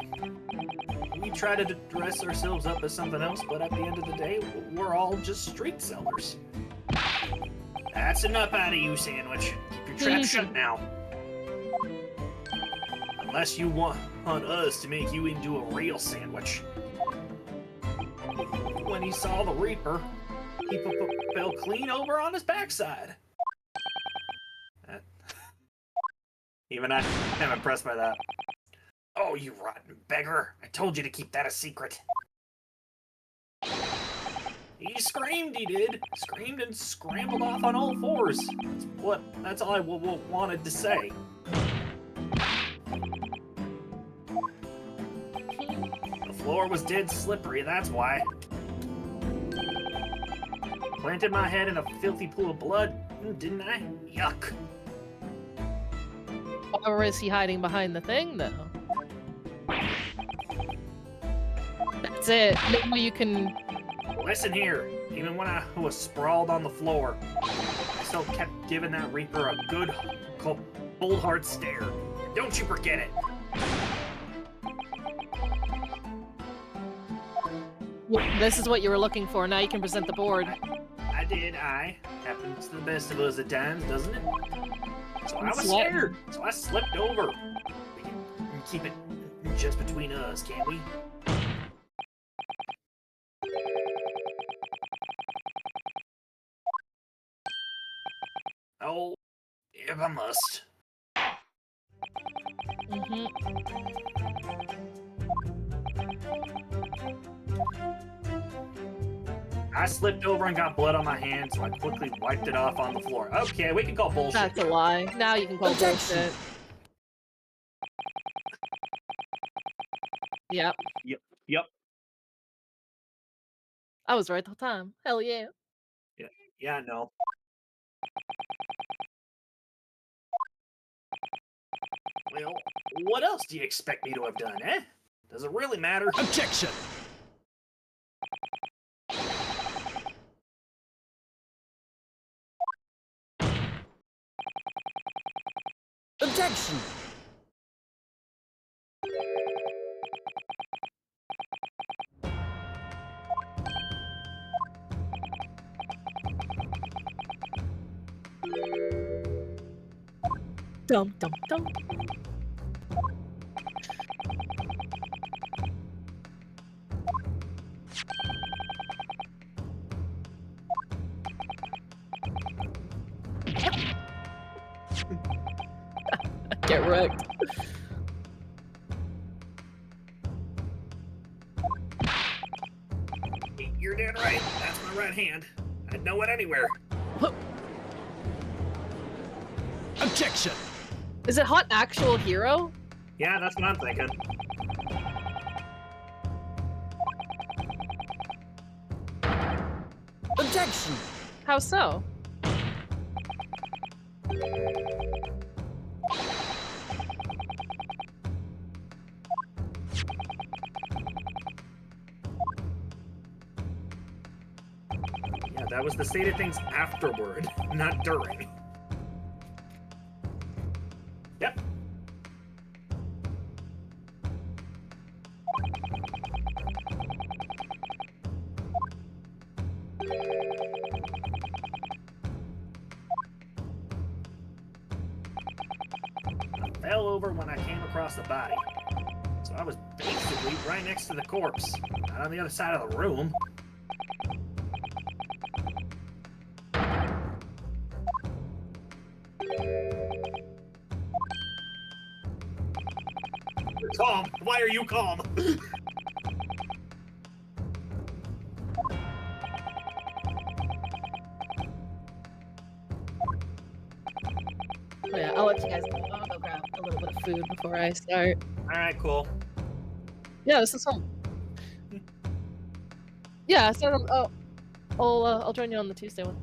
We try to dress ourselves up as something else, but at the end of the day, we're all just street sellers. That's enough out of you, Sandwich. Keep your trap shut now. Unless you want us to make you into a real sandwich. When he saw the Reaper, he fell clean over on his backside. Even I am impressed by that. Oh, you rotten beggar. I told you to keep that a secret. He screamed, he did. Screamed and scrambled off on all fours. That's all I wanted to say. The floor was dead slippery, that's why. Planted my head in a filthy pool of blood, didn't I? Yuck. Or is he hiding behind the thing, though? That's it. Now you can... Listen here. Even when I was sprawled on the floor, I still kept giving that Reaper a good, cold hard stare. Don't you forget it. This is what you were looking for. Now you can present the board. I did. Happens to the best of us at times, doesn't it? So I was Sweating. scared. So I slipped over. We can keep it just between us, can't we? Oh, if I must. I slipped over and got blood on my hand, so I quickly wiped it off on the floor. Okay, we can call bullshit. That's a lie. Now you can call bullshit. Yep. Yep. I was right the whole time. Hell yeah. Yeah, no. Well, what else do you expect me to have done, eh? Does it really matter? Objection! Objection! Dum dum dum. Get wrecked. You're dead right. That's my right hand. I'd know it anywhere. Objection! Is it Hot Actual Hero? Yeah, that's what I'm thinking. Objection! How so? Yeah, that was the state of things afterward, not during. Yep. I fell over when I came across the body. So I was basically right next to the corpse, not on the other side of the room. Calm. Why are you calm? Oh, yeah, I'll let you guys go. I'll go grab a little bit of food before I start. Alright, cool. Yeah, this is home. Yeah, so I'll join you on the Tuesday one.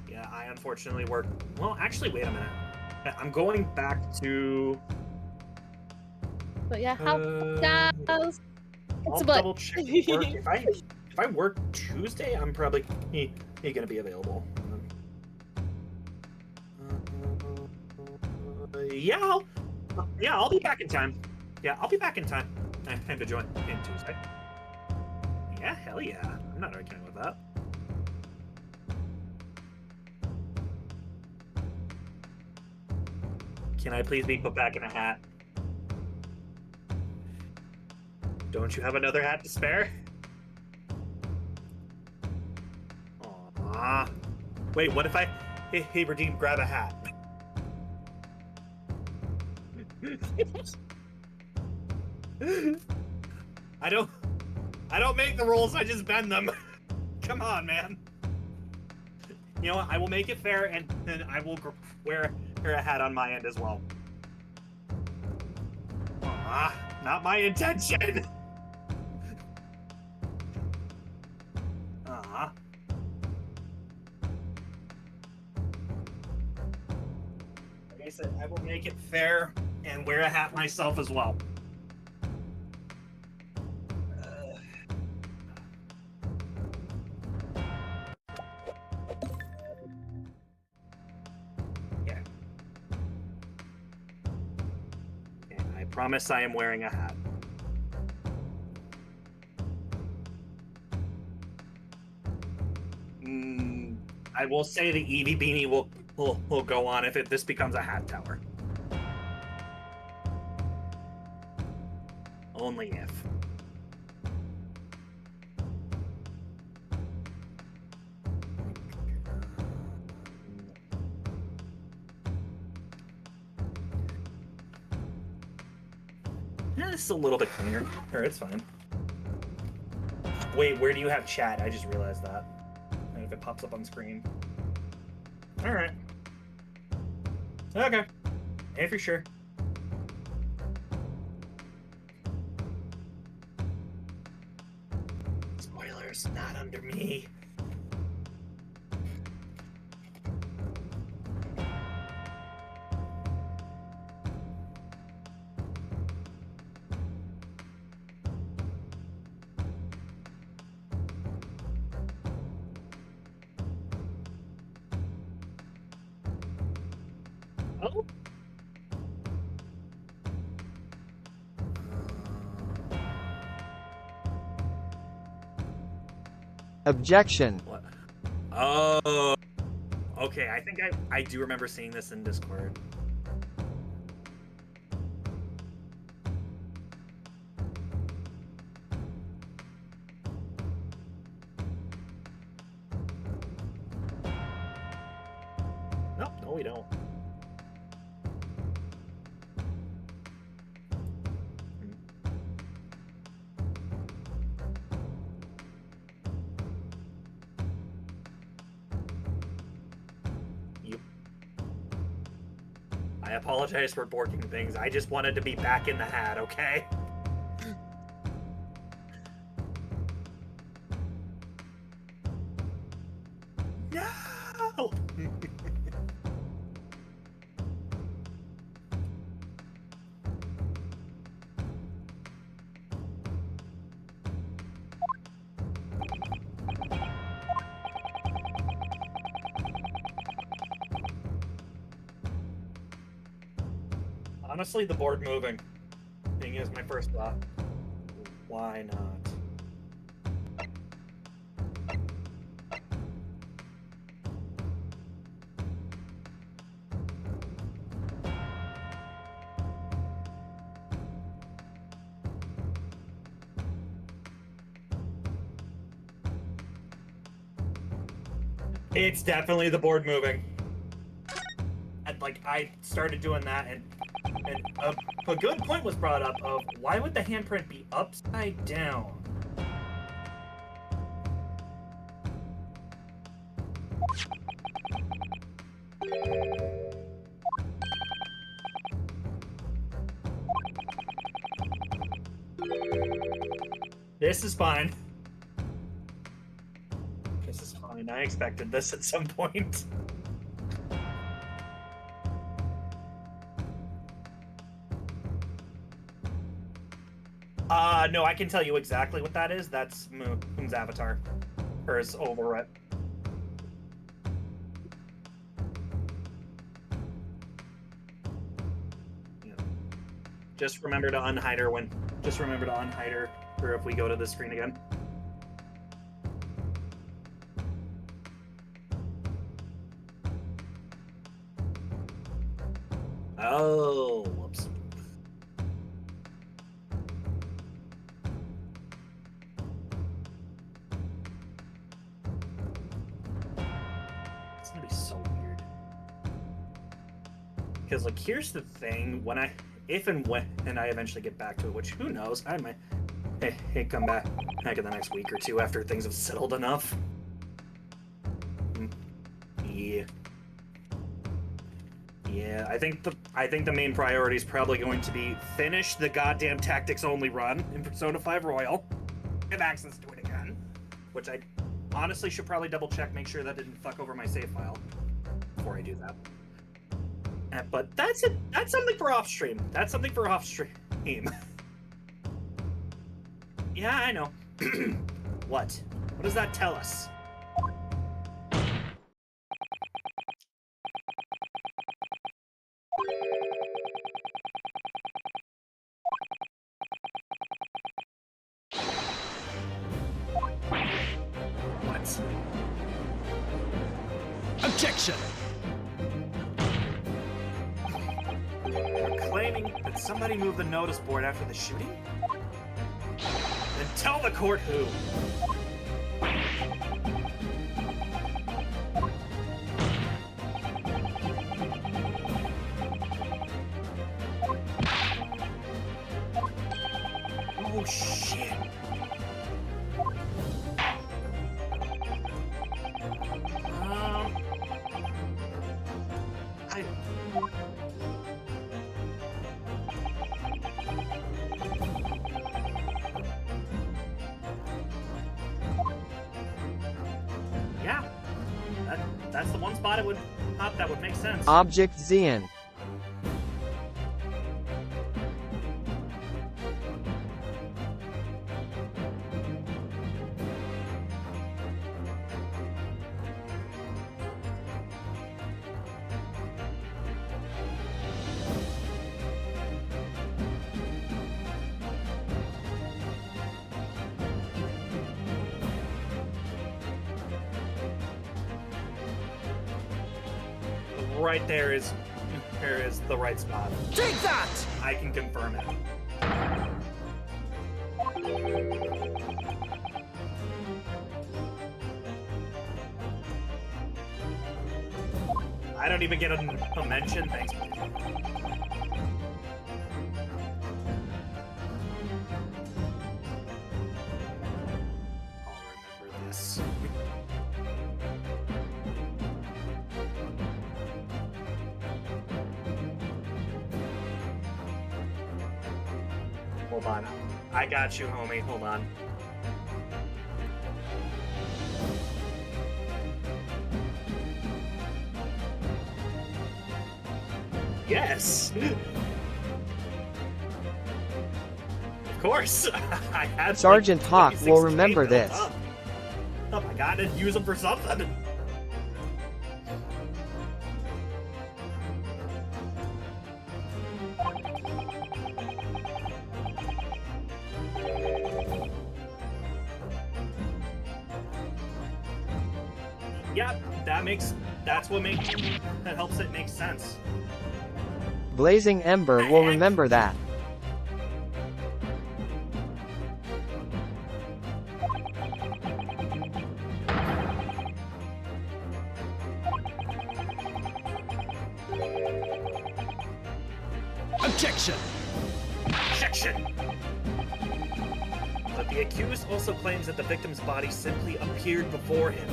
Yeah, I unfortunately work. Well, actually, wait a minute. I'm going back to. But yeah, how guys? It's I'll a butt. double check work. If I work Tuesday, I'm probably gonna be available. Yeah, I'll be back in time. Yeah, I'll be back in time. Time to join in Tuesday. Yeah, hell yeah. I'm not arguing with that. Can I please be put back in a hat? Don't you have another hat to spare? Aww. Wait, what if I... Hey, Redeem, grab a hat. I don't make the rules, I just bend them. Come on, man. You know what? I will make it fair, and then I will wear a hat on my end as well. Not my intention. Like I said, I will make it fair and wear a hat myself as well. Yeah. And I promise I am wearing a hat. I will say the Eevee beanie will go on if this becomes a hat tower. Only if. Yeah, this is a little bit cleaner. Or it's fine. Wait, where do you have chat? I just realized that. And if it pops up on screen. Alright. Okay. If you're sure. Spoilers, not under me. Oh. Objection. What? Oh. Okay, I think I do remember seeing this in Discord. Nope, no we don't. Yep. I apologize for borking things. I just wanted to be back in the hat, okay? No! Honestly, the board moving thing is my first thought. Why not? It's definitely the board moving. And, like, I started doing that, and a good point was brought up of why would the handprint be upside down? This is fine. This is fine. I expected this at some point. No, I can tell you exactly what that is. That's Moon's avatar. Hers over it. Yeah. Just remember to unhide her when. Just remember to unhide her, or if we go to the screen again. Oh, whoops. It's gonna be so weird. Because, like, here's the thing: if and when I eventually get back to it, which who knows, I might, hey, come back in the next week or two after things have settled enough. Yeah. Yeah, I think the main priority is probably going to be finish the goddamn tactics only run in Persona 5 Royal. Have access to it again, which I honestly should probably double check, make sure that didn't fuck over my save file before I do that. But that's it. That's something for off stream. That's something for off stream. Yeah, I know. What? What does that tell us? What? Objection! They're claiming that somebody moved the notice board after the shooting? Then tell the court who. Oh, shit. Yeah, that's the one spot that would make sense. Object Xian. Right there is the right spot. Take that! I can confirm it. I don't even get a mention. Thanks. I'll remember this. Hold on. I got you, homie. Hold on. Yes! Of course! I had Sergeant like Hawk 26 will remember K built this. up. Oh my god, I'd use them for something! Yeah, that helps it make sense. Blazing Ember will remember that. Objection! Objection! But the accused also claims that the victim's body simply appeared before him.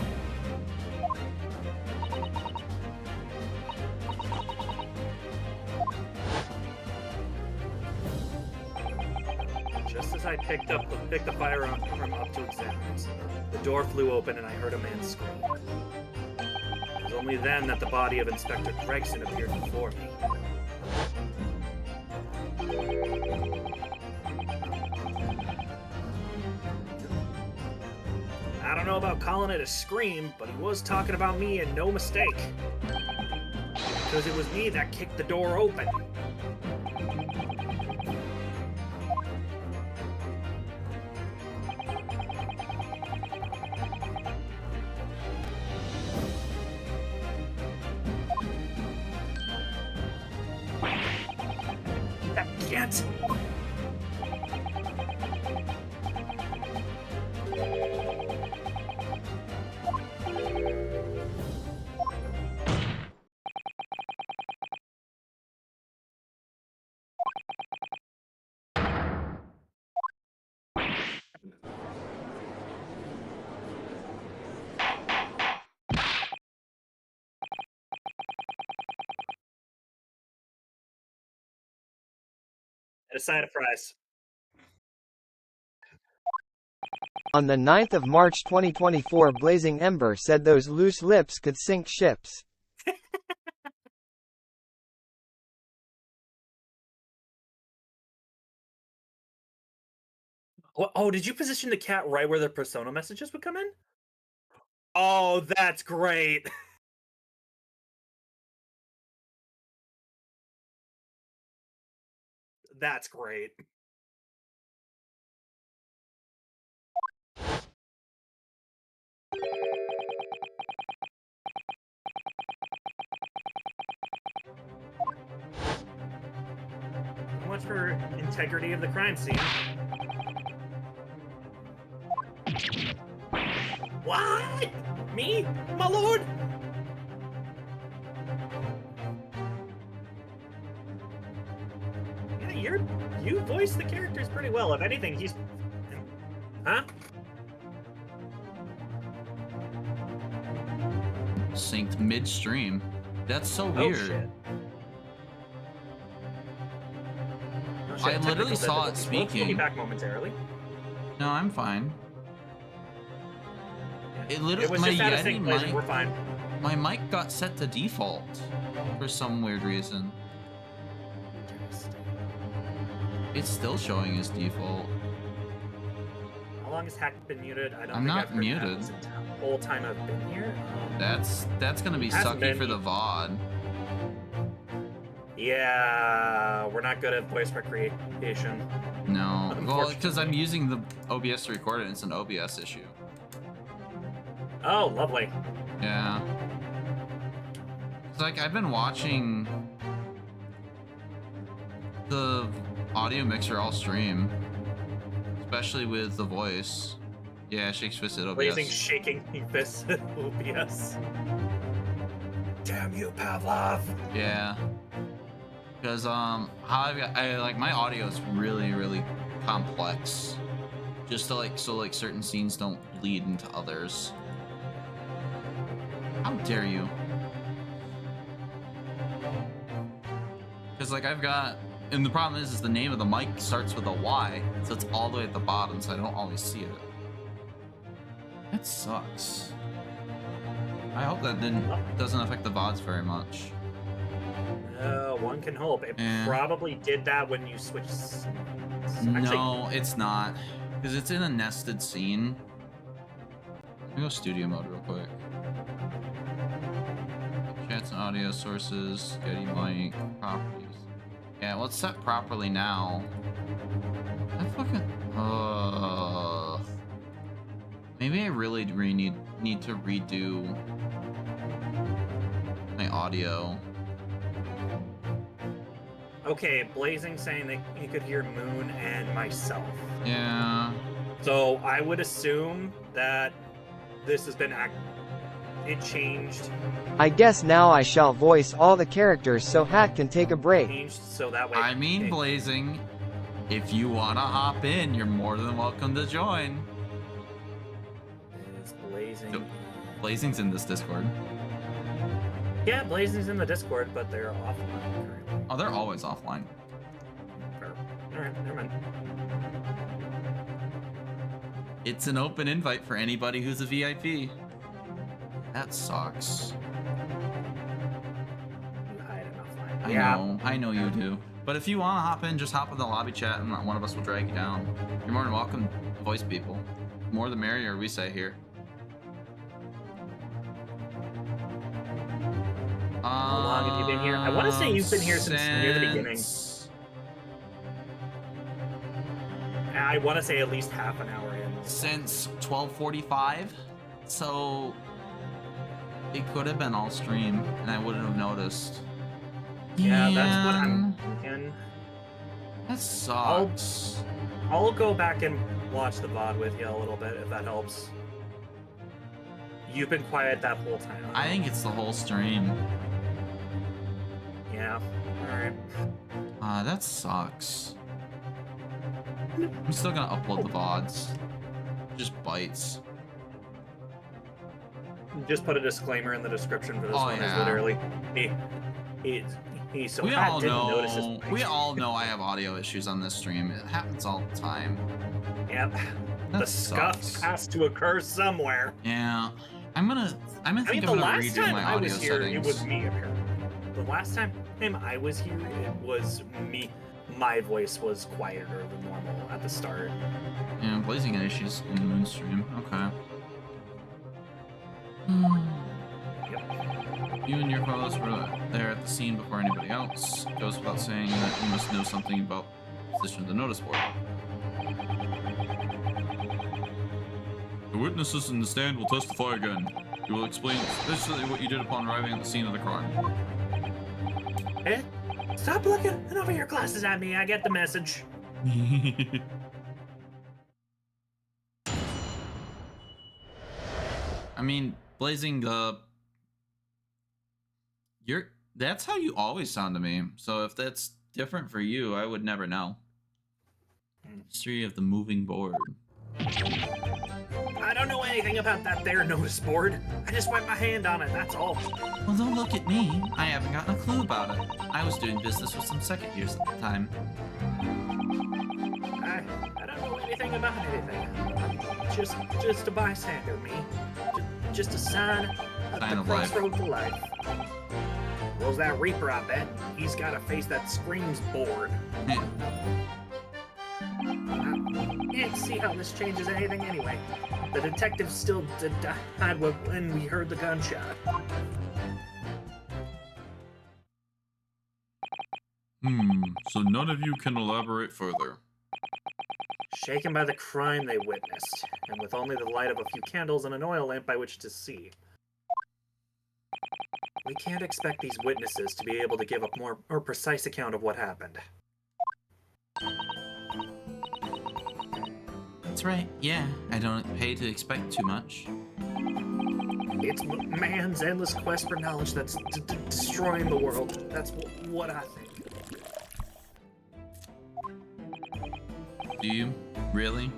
Just as I picked the firearm up to examine it, the door flew open and I heard a man scream. It was only then that the body of Inspector Gregson appeared before me. I don't know about calling it a scream, but he was talking about me and no mistake. Because it was me that kicked the door open. That can't. And a side of fries. On the 9th of March 2024, Blazing Ember said those loose lips could sink ships. Oh, did you position the cat right where the persona messages would come in? Oh, that's great. That's great. So much for integrity of the crime scene. What? Me? My lord? Yeah, you voiced the characters pretty well. If anything, he's... Huh? Synced midstream. That's so Oh, weird. shit. Oh, shit. I literally Technical saw it difficulties. We'll be speaking. back momentarily. No, I'm fine. It literally, It was my just out of Yeti sync, Blazing. mic, We're fine. my mic got set to default for some weird reason. It's still showing as default. How long has Hack been muted? I don't I'm think not I've heard muted. that the whole time I've been here. That's gonna be Hasn't sucky been. for the VOD. Yeah, we're not good at voice recreation. No, well, because I'm Unfortunately. using the OBS to record it. And it's an OBS issue. Oh, lovely. Yeah. It's like I've been watching the audio mixer all stream, especially with the voice. Yeah, shakes fist at OBS. Blazing, shaking fists at OBS. Damn you, Pavlov. Yeah. Because how I like my audio is really complex, just to like so like certain scenes don't bleed into others. How dare you? Because like I've got, and the problem is the name of the mic starts with a Y, so it's all the way at the bottom, so I don't always see it. That sucks. I hope that doesn't affect the VODs very much. One can hope. It Yeah. probably did that when you switched. No, it's not. Because it's in a nested scene. Let me go studio mode real quick. Chats and audio sources, Getty mic, properties. Yeah, well, it's set properly now. I fucking... Maybe I really need to redo my audio. Okay, Blazing saying that you could hear Moon and myself. Yeah. So I would assume that this has been it changed. I guess now I shall voice all the characters so Hat can take a break. Changed so that way. I mean, okay. Blazing, if you want to hop in, you're more than welcome to join. Is Blazing? So, Blazing's in this Discord. Yeah, Blazing's in the Discord, but they're offline currently. Oh, they're always offline. All right, never mind. It's an open invite for anybody who's a VIP. That sucks. You hide enough. I know you do. But if you want to hop in, just hop in the lobby chat and one of us will drag you down. You're more than welcome to voice people. More the merrier, we say here. How long have you been here? I want to say you've been here since near the beginning. I want to say at least half an hour in. Since 12:45, so it could have been all stream, and I wouldn't have noticed. Yeah, that's what I'm thinking. That sucks. I'll go back and watch the VOD with you a little bit if that helps. You've been quiet that whole time. I think it's the whole stream. Yeah. Alright. That sucks. I'm still gonna upload the VODs. Just bites. Just put a disclaimer in the description for this one. Yeah. Is literally he so We Pat all didn't notice know. his We all know I have audio issues on this stream. It happens all the time. Yep. That The sucks. scuff has to occur somewhere. Yeah. I'm gonna I mean, think the I'm gonna last redo time my I audio was here, settings. it was me apparently. The last time I was here, it was me. My voice was quieter than normal at the start. Yeah, blazing issues in the moon stream. Okay. You and your fellows were there at the scene before anybody else. It goes without saying that you must know something about the position of the notice board. The witnesses in the stand will testify again. You will explain specifically what you did upon arriving at the scene of the crime. Eh? Stop looking over your glasses at me. I get the message. I mean, blazing the... That's how you always sound to me. So if that's different for you, I would never know. History of the moving board. I don't know anything about that there notice board. I just wiped my hand on it, that's all. Well, don't look at me. I haven't gotten a clue about it. I was doing business with some second years at the time. I don't know anything about anything. I'm just a bystander, me. Just a sign at Sign the of life. crossroads of life. Well, that Reaper, I bet. He's got a face that screams bored. Yeah. I can't see how this changes anything anyway. The detective still died when we heard the gunshot. So none of you can elaborate further. Shaken by the crime they witnessed, and with only the light of a few candles and an oil lamp by which to see. We can't expect these witnesses to be able to give a more precise account of what happened. That's right. Yeah, I don't pay to expect too much. It's man's endless quest for knowledge that's destroying the world. That's what I think. Do you? Really?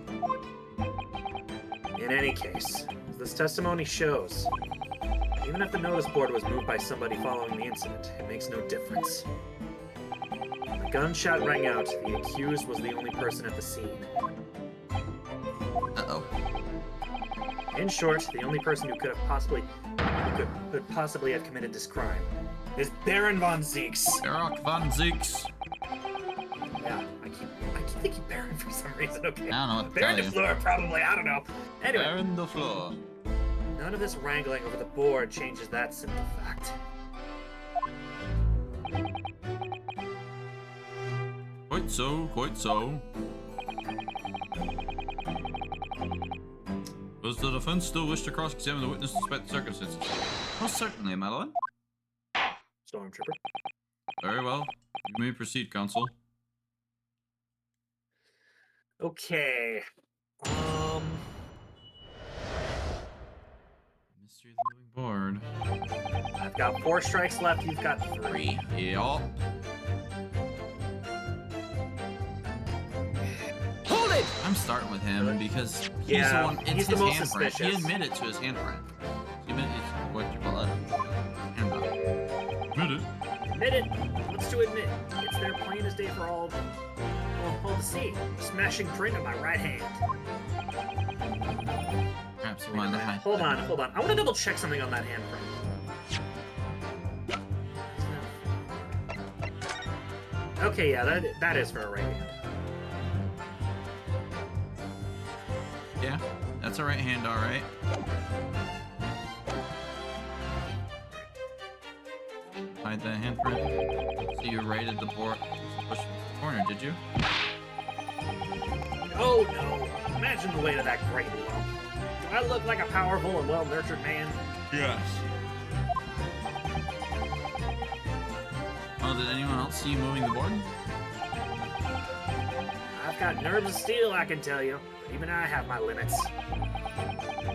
In any case, as this testimony shows, even if the notice board was moved by somebody following the incident, it makes no difference. The gunshot rang out. The accused was the only person at the scene. Uh-oh. In short, the only person who could possibly have committed this crime is Baron von Zieks. Baron von Zieks. Yeah, I keep thinking Baron for some reason. Okay. I don't know what to Baron tell de you. Fleur, probably. I don't know. Anyway, Baron de Fleur. none of this wrangling over the board changes that simple fact. Quite so, quite so. Does the defense still wish to cross-examine the witness despite the circumstances? Most certainly, Madeline. Stormtrooper. Very well. You may proceed, counsel. Okay. Mystery of the moving board. I've got 4 strikes left. You've got 3. Yup. Hold it! I'm starting with him because he's Yeah, the one. It's he's the his most handprint. He suspicious. admitted to his handprint. He admitted what you call it. Handprint. Admitted. Admit it. What's to admit? It's there plain as day for all to see. Smashing print on my right hand. Perhaps you Wait a wanted to minute. hide. Hold on. I want to double check something on that handprint. Okay, yeah, that is for a right hand. Yeah, that's a right hand, all right. Hide that handprint. So you raided the board, push it to the corner, did you? Oh no! Imagine the weight of that great lump. Do I look like a powerful and well-nurtured man? Yes. Oh, did anyone else see you moving the board? I've got nerves of steel, I can tell you. But even I have my limits.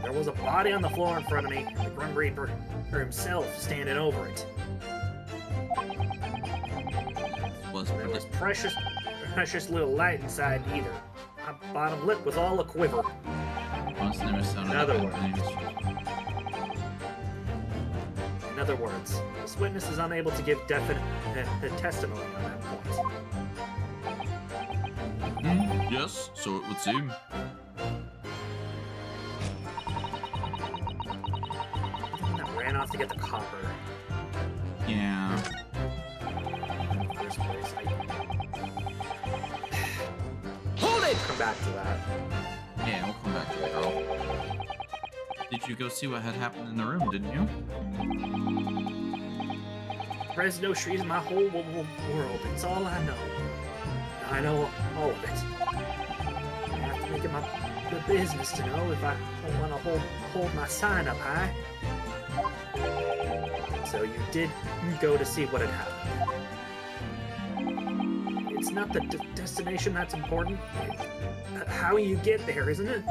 There was a body on the floor in front of me, and the Grim Reaper himself standing over it. There was precious little light inside either. My bottom lip was all a quiver. In other words, this witness is unable to give definite testimony on that point. Yes, so it would seem. The one that ran off to get the copper. Yeah. In the first place, Hold it! come back to that. Yeah, we'll come back to it, girl. Did you go see what had happened in the room, didn't you? Fresno Street is my whole world. It's all I know. I know all of it. I have to make it my business to know if I don't want to hold my sign up high. So you did go to see what had happened. It's not the destination that's important. How you get there, isn't it?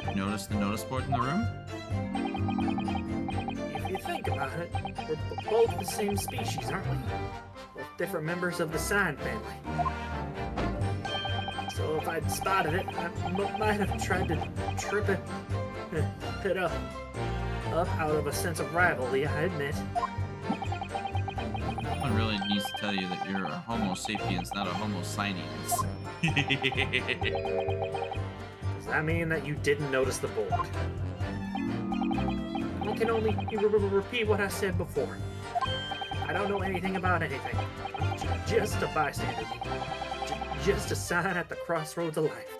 You noticed the notice board in the room? If you think about it, we're both the same species, aren't we? Both different members of the sign family. So if I'd spotted it, I might have tried to trip it up out of a sense of rivalry, I admit. Someone really needs to tell you that you're a Homo sapiens, not a Homo siniens. Does that mean that you didn't notice the board? I can only repeat what I said before. I don't know anything about anything. I'm just a bystander. Just a sign at the crossroads of life.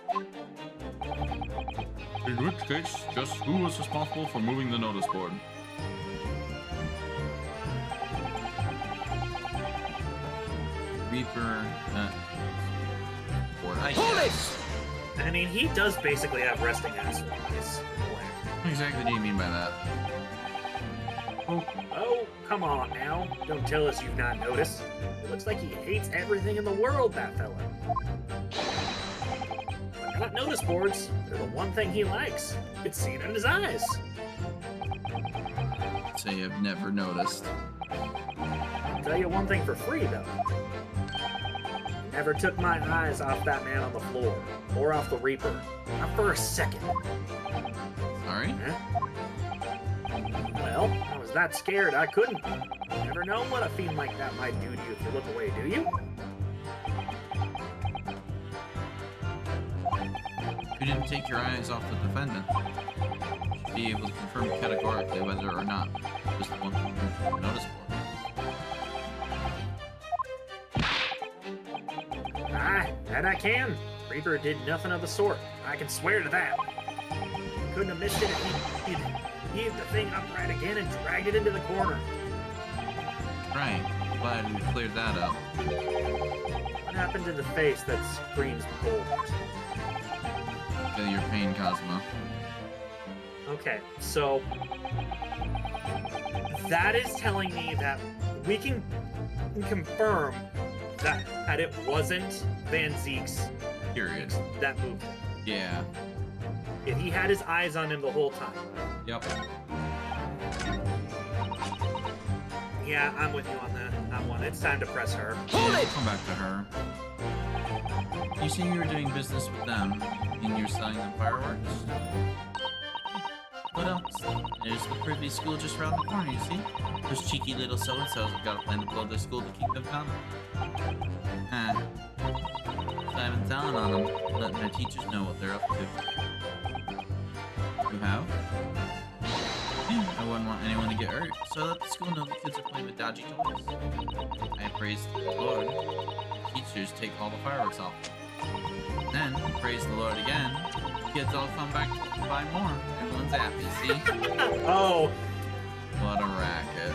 In which case, just who was responsible for moving the notice board? Reaper, board. Hold it! I mean, he does basically have resting ass on his plan. What exactly do you mean by that? Oh, come on now. Don't tell us you've not noticed. It looks like he hates everything in the world, that fella. But not notice boards. They're the one thing he likes. It's seen in his eyes. I'd say I've never noticed. I'll tell you one thing for free, though. Never took my eyes off that man on the floor, or off the Reaper. Not for a second. Sorry? Huh? Well, I was that scared I couldn't. Never know what a fiend like that might do to you if you look away, do you? You didn't take your eyes off the defendant. You should be able to confirm categorically whether or not it was the one who moved the notice board. That I can. Reaper did nothing of the sort. I can swear to that. Couldn't have missed it if he'd heaved the thing upright again and dragged it into the corner. Right. Glad we cleared that up. What happened to the face that screams bold? Feel your pain, Cosmo. Okay, so that is telling me that we can confirm that it wasn't Van Zeek's Period. that moved him. Yeah. If he had his eyes on him the whole time. Yep. Yeah, I'm with you on that one. It's time to press her. Hold it! Come back to her. You say you were doing business with them, and you're selling them fireworks? What else? There's the privy school just around the corner, you see? Those cheeky little so-and-sos have got a plan to blow their school to keep them coming. Huh. So I've been telling on them, letting their teachers know what they're up to. you have. I wouldn't want anyone to get hurt, so let the school know the kids are playing with dodgy toys. I praise the Lord. The teachers take all the fireworks off. Then, praise the Lord again. The kids all come back to buy more. Everyone's happy, see? Oh. What a racket.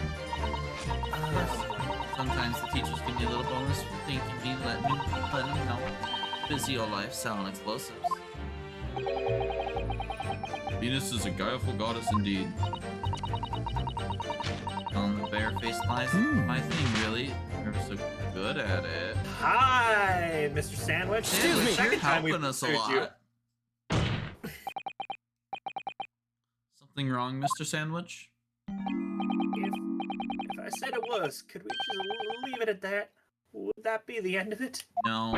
Sometimes the teachers give me a little bonus for thanking me, letting them know. Busy old life selling explosives. Venus is a guileful goddess indeed. Telling the bare-faced lies is my thing, really. You're so good at it. Hi, Mr. Sandwich. Excuse me, you're helping us a lot. Something wrong, Mr. Sandwich? If I said it was, could we just leave it at that? Would that be the end of it? No.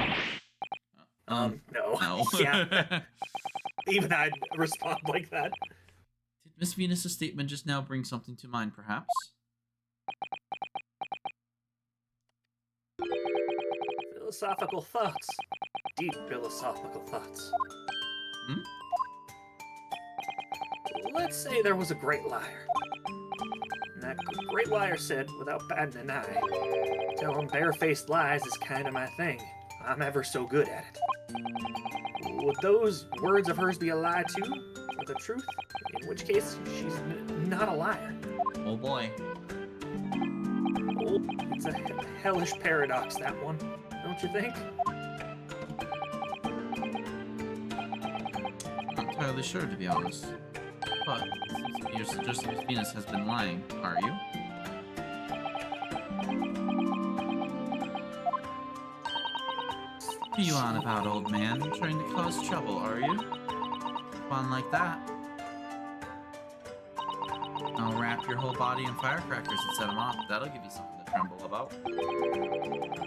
No. No. Yeah. Even I'd respond like that. Did Miss Venus's statement just now bring something to mind, perhaps? Philosophical thoughts. Deep philosophical thoughts. Hmm? Let's say there was a great liar. And that great liar said, without batting an eye, telling barefaced lies is kind of my thing. I'm ever so good at it. Would those words of hers be a lie too? Or the truth? In which case, she's not a liar. Oh boy. Oh, it's a hellish paradox, that one. Don't you think? I'm not entirely sure, to be honest. But you're suggesting Miss Venus has been lying, are you? What are you on about, old man? Trying to cause trouble, are you? Fun like that. I'll wrap your whole body in firecrackers and set them off. That'll give you something to tremble about.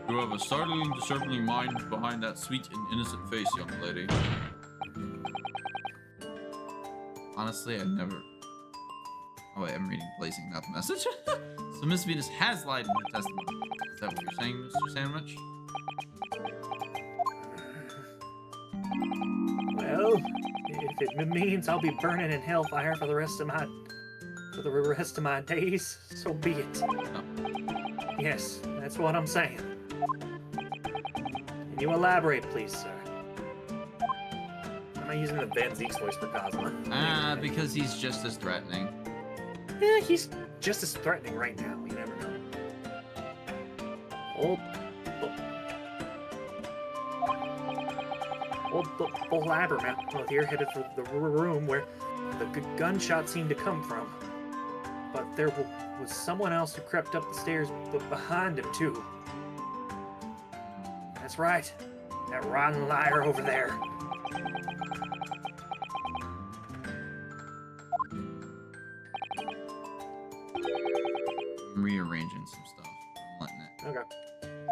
You have a startling, disturbing mind behind that sweet and innocent face, young lady. Honestly, I've never... Oh wait, I'm reading Blazing, not the message. So Miss Venus has lied in her testimony. Is that what you're saying, Mr. Sandwich? Well, if it means I'll be burning in hellfire for the rest of my days, so be it. Oh. Yes, that's what I'm saying. Can you elaborate, please, sir? Am I using the Van Zeke's voice for Cosmo? Because he's just as threatening. Yeah, he's just as threatening right now. You never know. Old Blabbermouth here headed for the room where the gunshot seemed to come from. But there was someone else who crept up the stairs behind him, too. That's right. That rotten liar over there. I'm rearranging some stuff. I'm letting it. Okay.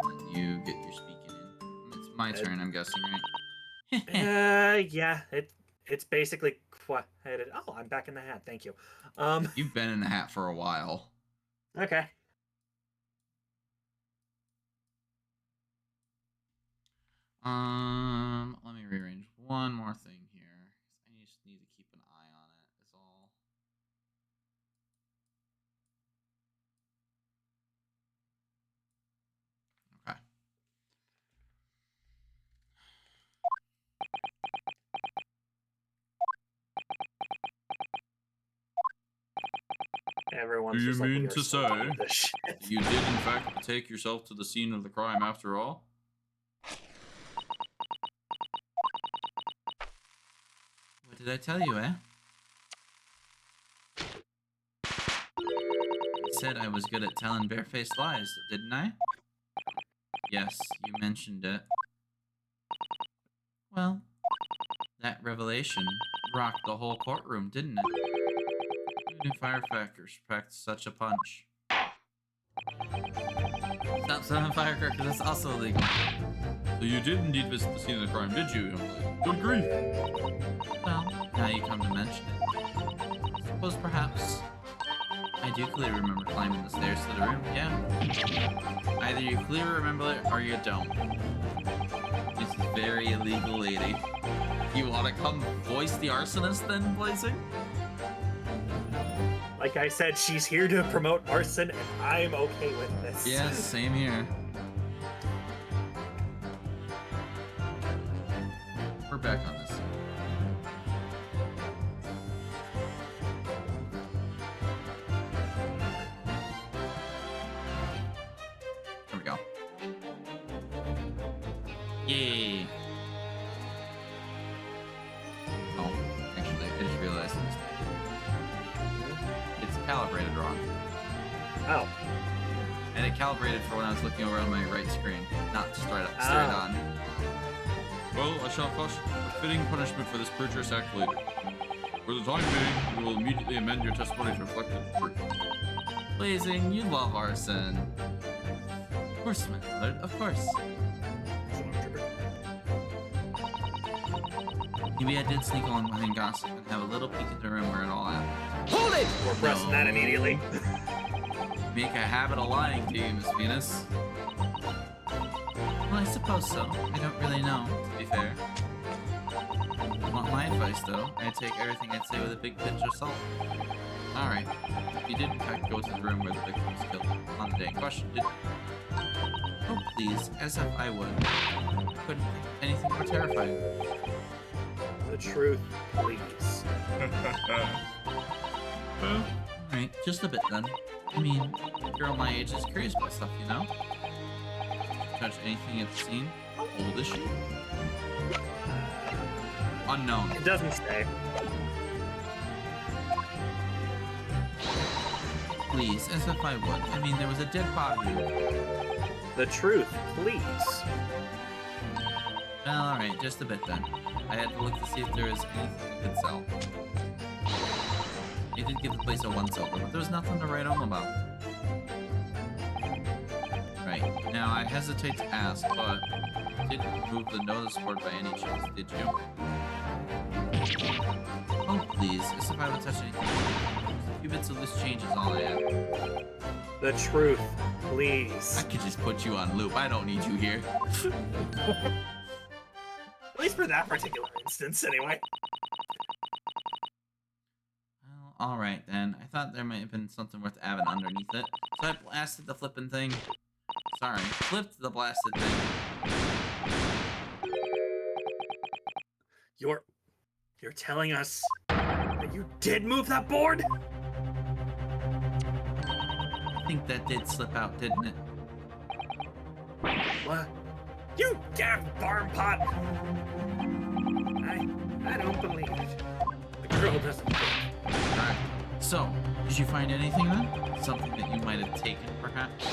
Letting you get your speaking in. It's my turn, I'm guessing, right? Yeah. It's basically quiet. Oh, I'm back in the hat. Thank you. You've been in the hat for a while. Okay. Let me rearrange one more thing here. I just need to keep an eye on it, is all. Okay. Everyone's Do you just like, mean "We are to so say done with this shit." You did, in fact, take yourself to the scene of the crime after all? What did I tell you, eh? I said I was good at telling barefaced lies, didn't I? Yes, you mentioned it. Well, that revelation rocked the whole courtroom, didn't it? Who knew firecrackers packed such a punch? Stop selling firecrackers, that's also illegal. So you did indeed visit the scene of the crime, did you, young lady? Good grief! Well, now you come to mention it. I suppose perhaps I do clearly remember climbing the stairs to the room, yeah. Either you clearly remember it or you don't. This is very illegal, lady. You want to come voice the arsonist then, Blazing? Like I said, she's here to promote arson, and I'm okay with this. Yeah, same here. We're back on this. There we go. Yay! Oh, actually, I just realized it's calibrated wrong. Oh. And it calibrated for when I was looking over on my right screen, not straight on. Well, I shall cost a fitting punishment for this perjurious act later. For the time being, we will immediately amend your testimony to reflect the truth. Blazing, you love arson. Of course, my lord, of course. Maybe I did sneak along behind gossip and have a little peek at the room where it all happened. Hold it! We're pressing that immediately. Make a habit of lying to you, Miss Venus. Well, I suppose so. I don't really know, to be fair. If you want my advice, though, I'd take everything I'd say with a big pinch of salt. Alright. You did, in fact, go to the room where the victim was killed on the day in question, didn't you? Oh, please, as if I would. I couldn't think of anything more terrifying. The truth, please. Alright, just a bit then. I mean, a girl my age is curious about stuff, you know? Touch anything at the scene? How old is she? Unknown. It doesn't say. Please, as if I would. I mean, there was a dead body. The truth, please. Well, alright, just a bit then. I had to look to see if there was anything I could sell. I did give the place a 1 silver, but there was nothing to write home about. Right, now I hesitate to ask, but you didn't move the notice board by any chance, did you? Oh, please, as if I would touch anything. Just a few bits of loose change is all I have. The truth, please. I could just put you on loop. I don't need you here. At least for that particular instance, anyway. Well, alright then. I thought there might have been something worth having underneath it. So I blasted the flippin' thing. Sorry, flipped the blasted thing. You're telling us that you did move that board? I think that did slip out, didn't it? What? You damn barn pot! I don't believe it. The girl doesn't think. Correct. So, did you find anything then? Something that you might have taken, perhaps?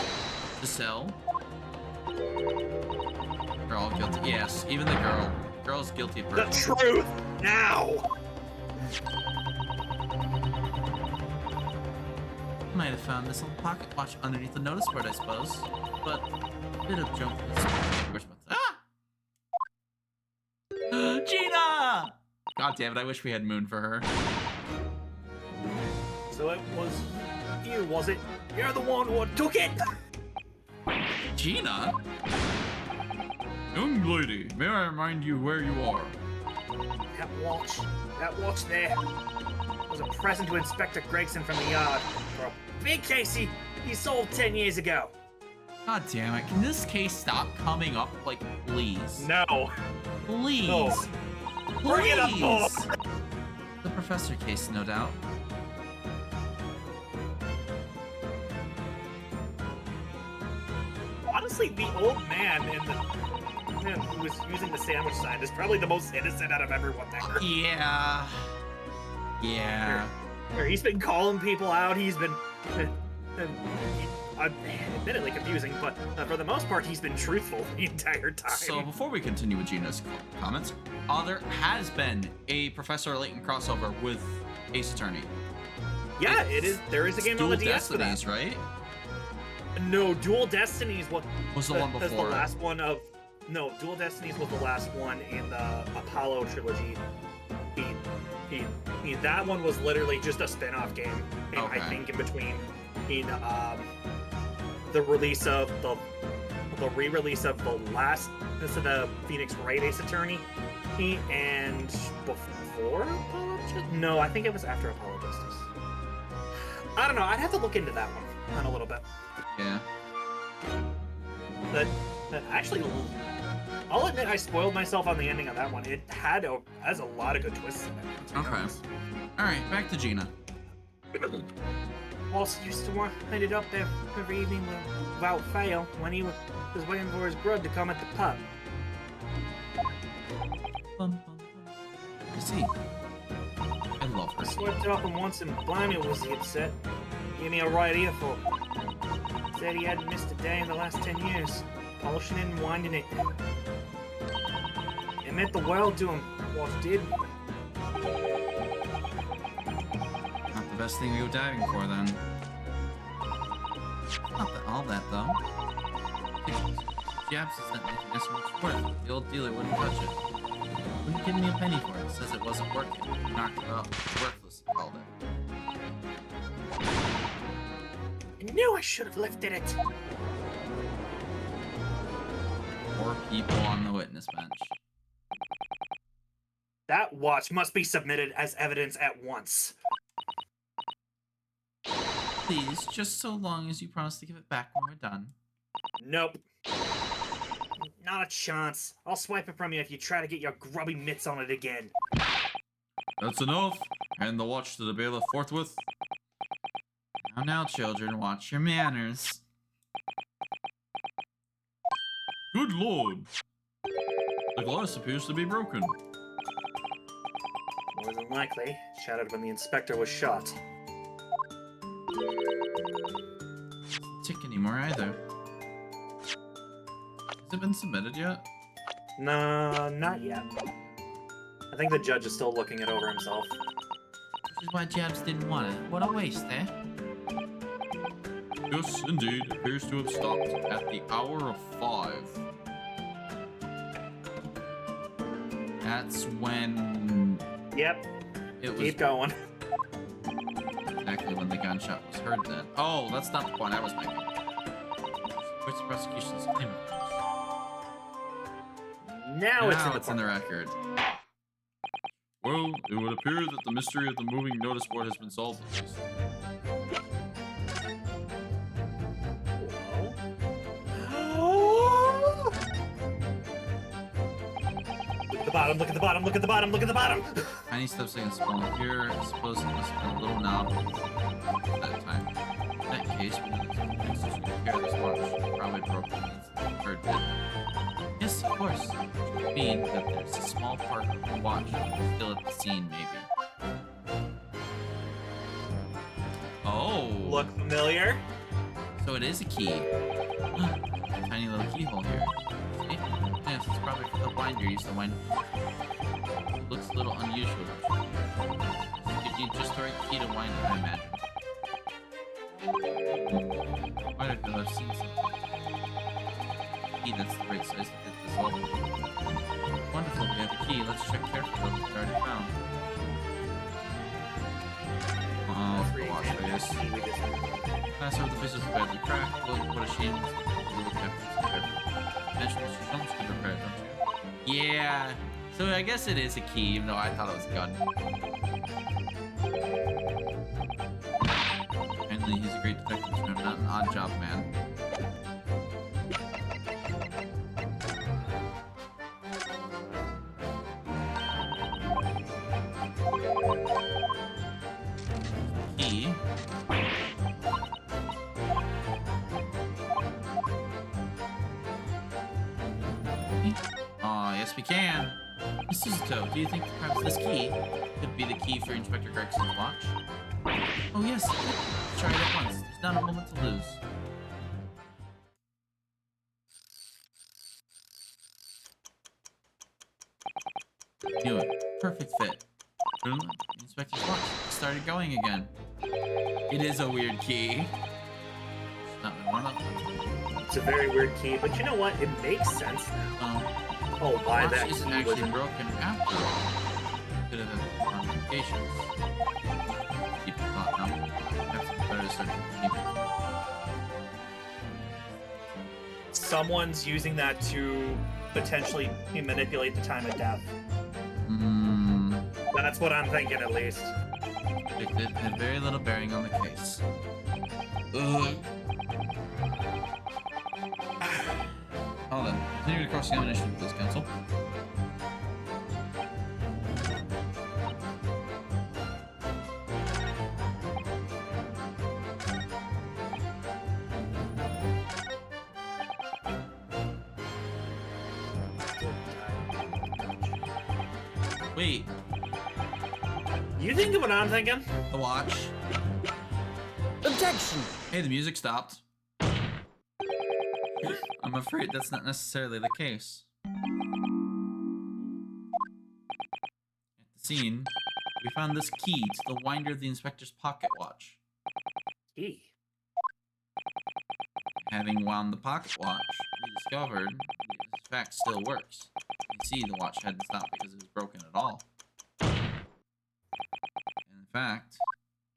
To sell? Girl guilty. Yes, even the girl. Girl's guilty of The perjury. truth! Now! Might have found this little pocket watch underneath the notice board, I suppose. But a bit of junk. Ah! Gina! God damn it, I wish we had Moon for her. So it was you, was it? You're the one who took it! Gina? Young lady, may I remind you where you are? That watch there, was a present to Inspector Gregson from the yard for a big case he sold 10 years ago. God damn it, can this case stop coming up, like, please? No. Please! No. Bring it up, Paul. The professor case, no doubt. Honestly, the old man who was using the sandwich sign is probably the most innocent out of everyone there. Yeah. Yeah. Where he's been calling people out, he's been admittedly confusing, but for the most part, he's been truthful the entire time. So before we continue with Gina's comments, there has been a Professor Layton crossover with Ace Attorney. Yeah, there is a game on the Dual DS for that. Destinies, right? No, Dual Destinies Was the one that's before. the last one of... No, Dual Destinies was the last one in the Apollo trilogy. That one was literally just a spin-off game. And Okay. I think in between the release of the re-release of the Phoenix Wright Ace Attorney and before Apollo Justice? No, I think it was after Apollo Justice. I don't know. I'd have to look into that one a little bit. Yeah. But actually, I'll admit I spoiled myself on the ending on that one. It has a lot of good twists in it. to be Okay. honest. All right, back to Gina. Waltz used to wind it up every evening without fail when he was waiting for his grub to come at the pub. I see. I love her. I swept it up and once and blimey was he upset. Gave me a right earful. Said he hadn't missed a day in the last 10 years. Polishing it and winding it. It meant the world to him, Waltz did. Not the best thing to go diving for, then. Not that, all that, though. Jab says that making this much worth. The old dealer wouldn't touch it. Wouldn't give me a penny for it. Says it wasn't working. Knocked it off. Worthless, he called it. I knew I should have lifted it. 4 people on the witness bench. That watch must be submitted as evidence at once. Please, just so long as you promise to give it back when we're done. Nope. Not a chance. I'll swipe it from you if you try to get your grubby mitts on it again. That's enough. Hand the watch to the bailiff forthwith. Now, children, watch your manners. Good lord. The glass appears to be broken. More than likely, shattered when the inspector was shot. Tick anymore either. Has it been submitted yet? No, not yet. I think the judge is still looking it over himself. Which is why Jabs didn't want it. What a waste, eh? Yes, indeed. Appears to have stopped at the hour of 5. That's when Yep, it was keep going. exactly when the gunshot was heard then. Oh, that's not the point I was making. What's the prosecution's claim? Now it's in the It's in the record. Well, it would appear that the mystery of the moving notice board has been solved at least. Look at the bottom, look at the bottom, look at the bottom, look at the bottom! Tiny steps against the wall here. I suppose it must have been a little knob at that time. In that case, we know there's no careless watch. Probably broken as heard did. Yes, of course. Which would mean that there's a small part of the watch still at the scene, maybe. Oh! Look familiar? So it is a key. Tiny little keyhole here. See? Yes, it's probably for the winder used to wind. Looks a little unusual. You'd need just the right key to wind it, I imagine. Why did I have seen something? Key that's the right size to fit this hole. Wonderful, we have the key. Let's check carefully what we've already found. Oh, the watch face. Last of the face was badly cracked. Look, what a shame. Mention Mr. Jones could repair it, don't you? Yeah. So I guess it is a key, even though I thought it was a gun. Apparently he's a great detective, so I'm not an odd job man. Key. Yes we can. Mr. Zuto, do you think perhaps this key could be the key for Inspector Gregson's watch? Oh yes, let's try it at once. There's not a moment to lose. Knew it. Perfect fit. Boom. The Inspector's watch started going again. It is a weird key. It's not been one of them. It's a very weird key, but you know what? It makes sense now. Oh, why watch that isn't key actually was broken after all. Could have had complications. Keep the thought now. Perhaps it's better to start to keep it. someone's using that to potentially manipulate the time of death. Hmm. That's what I'm thinking, at least. Predicted had very little bearing on the case. Ugh. Hold on. Continue to cross-examination, please, counsel. Wait, You think of what I'm thinking? the watch. Objection! Hey, the music stopped. I'm afraid that's not necessarily the case. At the scene, we found this key to the winder of the inspector's pocket watch. Key. Having wound the pocket watch, we discovered this fact still works. You see, the watch hadn't stopped because it was broken at all. And in fact,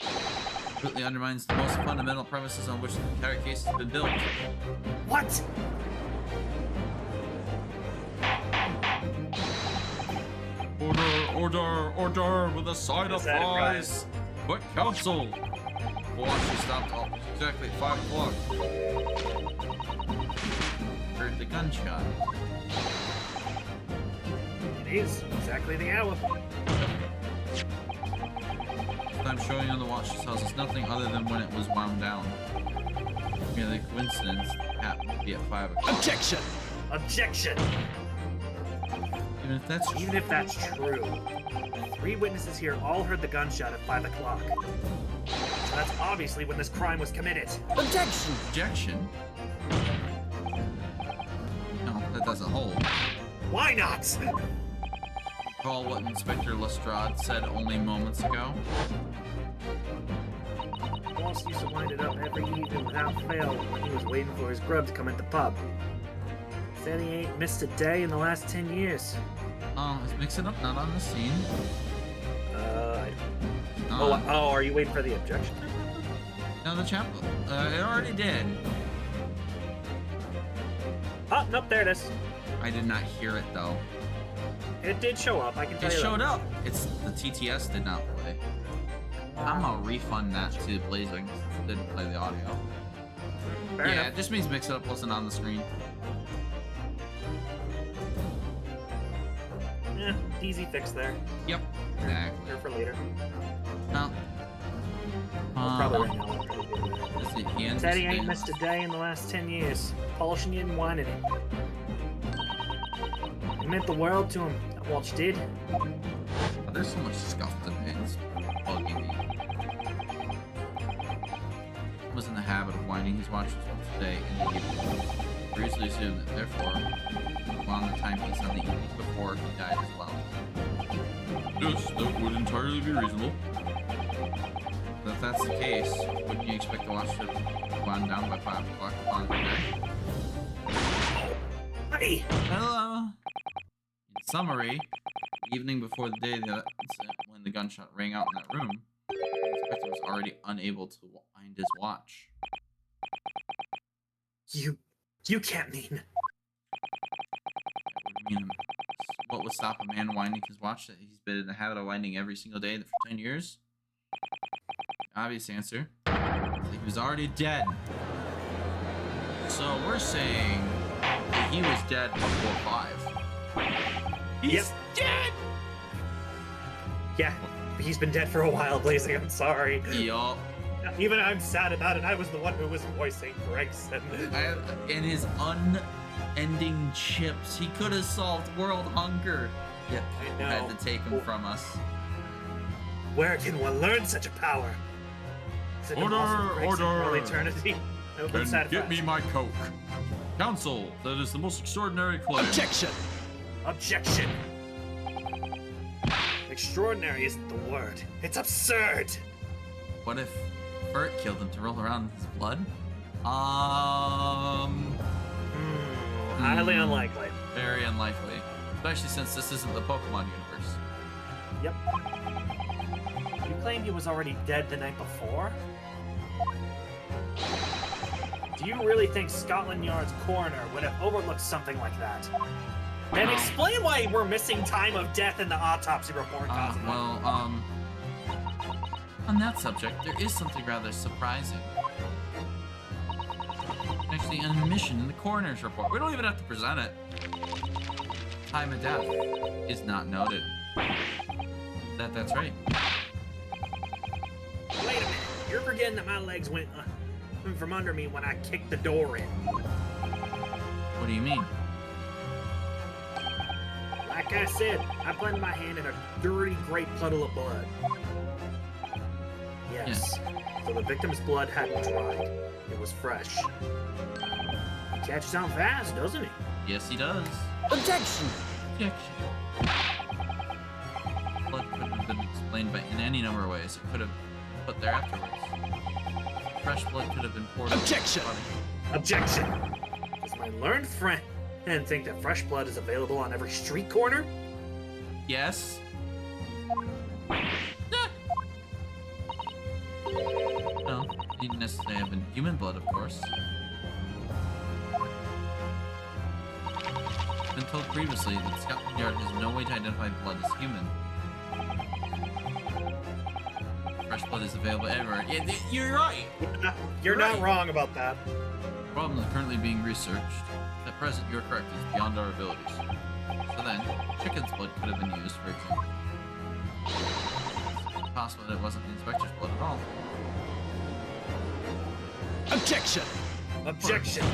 completely undermines the most fundamental premises on which the entire case has been built. What? Order, with a side of Is that fries. But counsel, the watch was stopped off exactly at 5 o'clock. Heard the gunshot. It is exactly the hour. The time showing on the watch tells us nothing other than when it was wound down. Merely coincidence that it happened to be at 5 o'clock. Objection! Objection! Even if that's true, 3 witnesses here all heard the gunshot at 5 o'clock. So that's obviously when this crime was committed. Objection! objection. No, that doesn't hold. Why not? Recall what Inspector Lestrade said only moments ago. Boss used to wind it up every evening without fail when he was waiting for his grub to come at the pub. Said he ain't missed a day in the last 10 years. Oh, is Mix It Up not on the scene? Oh, are you waiting for the objection? No, the chapel. It already did. Oh, nope, there it is. I did not hear it though. It did show up, I can tell It you showed that. up. It's the TTS did not play. I'm gonna refund that to Blazing since it didn't play the audio. Fair Yeah, enough. it just means Mix It Up wasn't on the screen. Yeah, easy fix there. Yep. Exactly. Here for later. No. Probably right now. Is it he ends Said he his ain't day- missed a day in the last 10 years. Polishing it and winding it. It meant the world to him, that watch did. Oh, there's so much scuff in it. It's bugging me. He was in the habit of winding his watches once a day in the evening. We easily assume that, therefore, he wound the timepiece on the evening before he died as well. Yes, that would entirely be reasonable. But if that's the case, wouldn't you expect the watch to be wound down by 5 o'clock on the day? Hey! Hello. In summary, the evening before the day of the incident, when the gunshot rang out in that room, the inspector was already unable to wind his watch. You can't mean. That would mean what would stop a man winding his watch that he's been in the habit of winding every single day for 10 years? The obvious answer is that he was already dead. So we're saying that he was dead before 5. He's dead! Yeah, he's been dead for a while, Blazing, I'm sorry. Yup. Even I'm sad about it, I was the one who was voicing Gregson. And his unending chips. He could have solved world hunger. Yet I people had know. to take him from us. Where can one learn such a power? Is it Order, impossible for Gregson for all order. eternity? I hope I'm And satisfied. get me my Coke. Counsel, that is the most extraordinary claim. Objection! Objection! Extraordinary isn't the word. It's absurd! What if Bert killed him to roll around in his blood? Highly unlikely. Very unlikely. Especially since this isn't the Pokemon universe. Yep. You claimed he was already dead the night before? Do you really think Scotland Yard's coroner would have overlooked something like that? And explain why we're missing time of death in the autopsy report, Cosmo. On that subject, there is something rather surprising. Actually, an omission in the coroner's report. We don't even have to present it. Time of death is not noted. That's right. Wait a minute. You're forgetting that my legs went from under me when I kicked the door in. What do you mean? Like I said, I planted my hand in a dirty, gray puddle of blood. Yes. So the victim's blood hadn't dried. It was fresh. He catches on fast, doesn't he? Yes, he does. Objection! Objection. Blood could have been explained in any number of ways. It could have put there afterwards. Fresh blood could have been poured. Objection! Objection! Does my learned friend think that fresh blood is available on every street corner? Yes. No, needn't necessarily have been human blood, of course. Been told previously that Scotland Yard has no way to identify blood as human. Fresh blood is available everywhere. Yeah, you're right. You're not wrong about that. The problem is currently being researched. At present, you're correct. It's beyond our abilities. So then, chicken's blood could have been used, for example. It's possible that it wasn't the inspector's blood at all. Objection! Objection!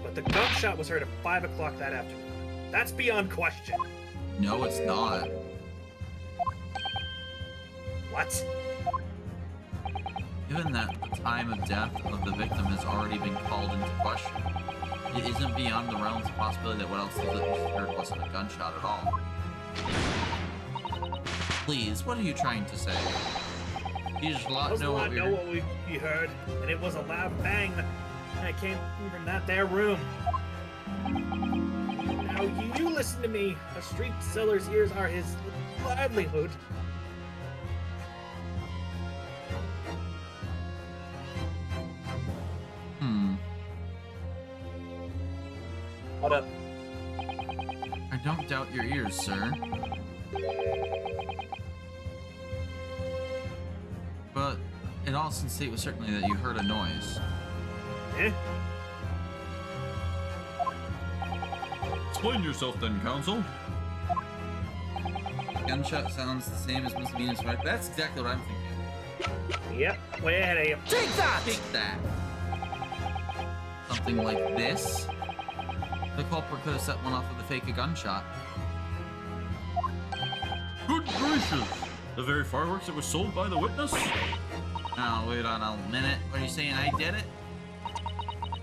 But the gunshot was heard at 5 o'clock that afternoon. That's beyond question. No, it's not. What? Given that the time of death of the victim has already been called into question, it isn't beyond the realms of possibility that what else the witness heard wasn't a gunshot at all. Please, what are you trying to say? You just know what we heard, and it was a loud bang that came from that there room. Now you listen to me. A street seller's ears are his livelihood. What up? I don't doubt your ears, sir. But in all sincerity, it was certainly that you heard a noise. Eh? Explain yourself then, counsel. Gunshot sounds the same as misdemeanors, right? That's exactly what I'm thinking. Yep, way ahead of you. Take that! Take that. Something like this. The culprit could have set one off with a fake gunshot. Good gracious! The very fireworks that were sold by the witness? Now, wait on a minute. What are you saying? I did it?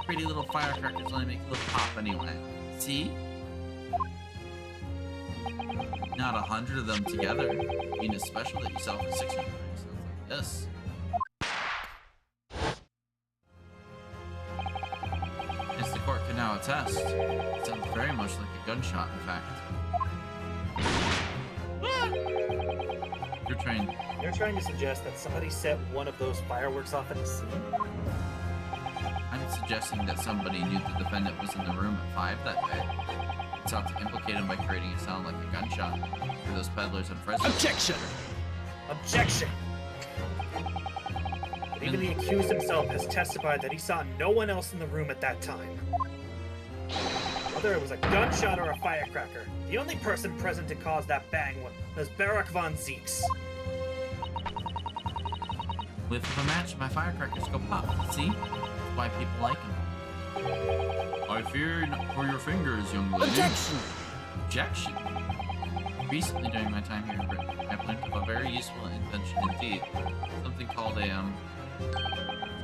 Pretty little firecrackers only make a little pop anyway. See? Not 100 of them together. You need a special that you sell for 600. Sounds like this. As the court can now attest, it sounds very much like a gunshot, in fact. You're trying to suggest that somebody set one of those fireworks off at the scene? I'm suggesting that somebody knew the defendant was in the room at 5 that day. And sought to implicate him by creating a sound like a gunshot for those peddlers in Fresno. Objection! Objection! But even the accused himself has testified that he saw no one else in the room at that time. Whether it was a gunshot or a firecracker, the only person present to cause that bang was Barak von Zeeks. Whiff of a match, my firecrackers go pop. See? That's why people like them. I fear for your fingers, young lady. Objection! Objection? Recently, during my time here in Britain, I learned of a very useful invention indeed. Something called a,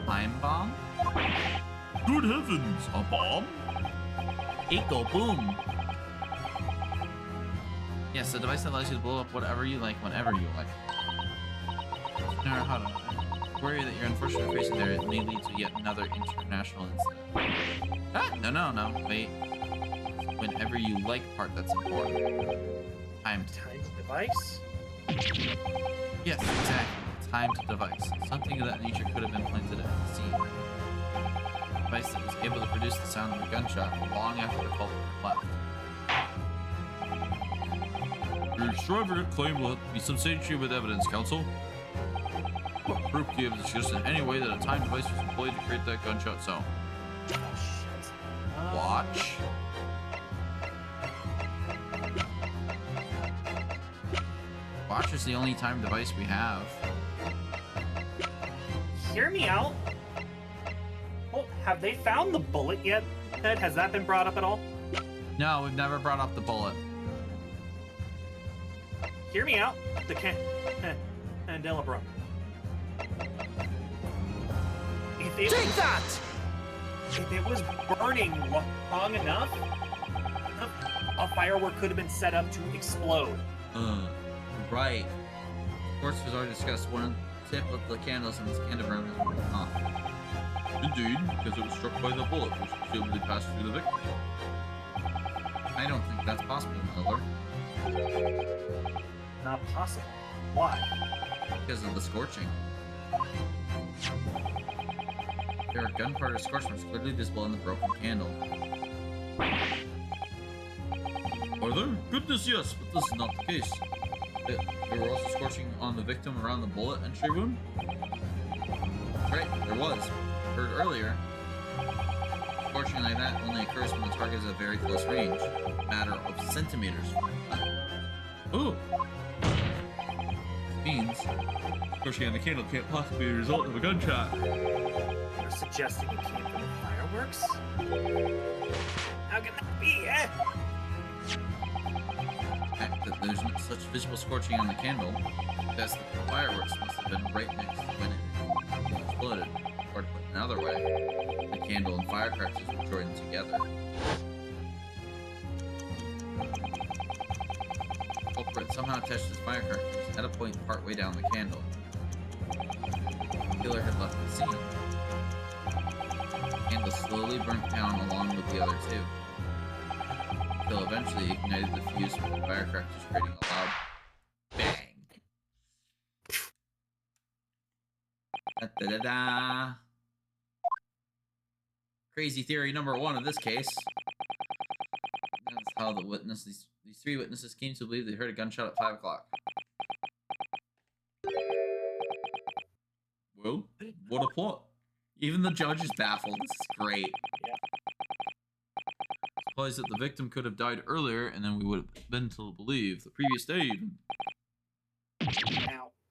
time bomb? Good heavens, a bomb? Eco boom! Yes, a device that allows you to blow up whatever you like, whenever you like. No, hold on. Worry that your unfortunate facing there may lead to yet another international incident. Ah, no, wait. Whenever you like part that's important. Timed device? Yes, exactly. Timed device. Something of that nature could have been planted at the scene. A device that was able to produce the sound of a gunshot long after the culprit left. Your extravagant claim will have to be substantiated with evidence, counsel. What proof do you have to suggest in any way that a time device was employed to create that gunshot sound? Oh, shit. Watch. Watch is the only time device we have. Hear me out. Well, have they found the bullet yet, Ted? Has that been brought up at all? No, we've never brought up the bullet. Hear me out. The candelabrum. Take that! If it was burning long enough, a firework could have been set up to explode. Right. Of course, we've already discussed one tip of the candles in this candelabrum is working off. Indeed, because it was struck by the bullet, which presumably passed through the victim. I don't think that's possible, Miller. Not possible. Why? Because of the scorching. There are gunpowder scorch marks clearly visible in the broken candle. Are there? Goodness, yes, but this is not the case. There were also scorching on the victim around the bullet entry wound? Right, there was. Heard earlier. Scorching like that only occurs when the target is at very close range, a matter of centimeters. Ooh! This means scorching on the candle can't possibly be a result of a gunshot. You're suggesting it came from the fireworks? How can that be, eh? The fact that there's no such visible scorching on the candle suggests that the fireworks must have been right next to when it exploded. Or to put it another way, the candle and firecrackers were joined together. The culprit somehow attached his firecrackers at a point partway down the candle. The killer had left the scene. The candle slowly burnt down along with the other two, until eventually ignited the fuse with the firecrackers, creating a loud bang. Da-da-da-da. Crazy theory number one of this case. That's how these three witnesses came to believe they heard a gunshot at 5 o'clock. Well, what a plot. Even the judge is baffled. This is great. Implies that the victim could have died earlier, and then we would have been to believe the previous day even.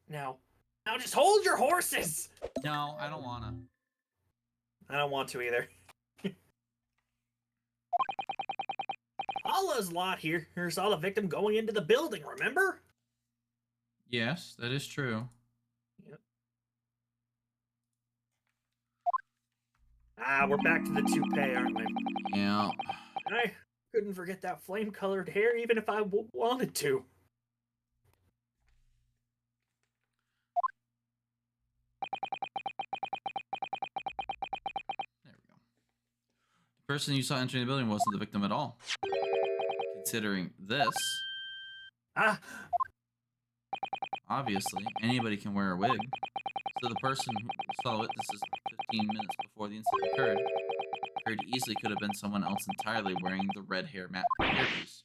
Now just hold your horses! No, I don't wanna. I don't want to either. Allah's lot here saw the victim going into the building, remember? Yes, that is true. Yep. We're back to the toupee, aren't we? Yeah. I couldn't forget that flame-colored hair even if I wanted to. There we go. The person you saw entering the building wasn't the victim at all. Considering this, obviously, anybody can wear a wig. So the person who saw witnesses 15 minutes before the incident occurred easily could have been someone else entirely wearing the red hairpiece.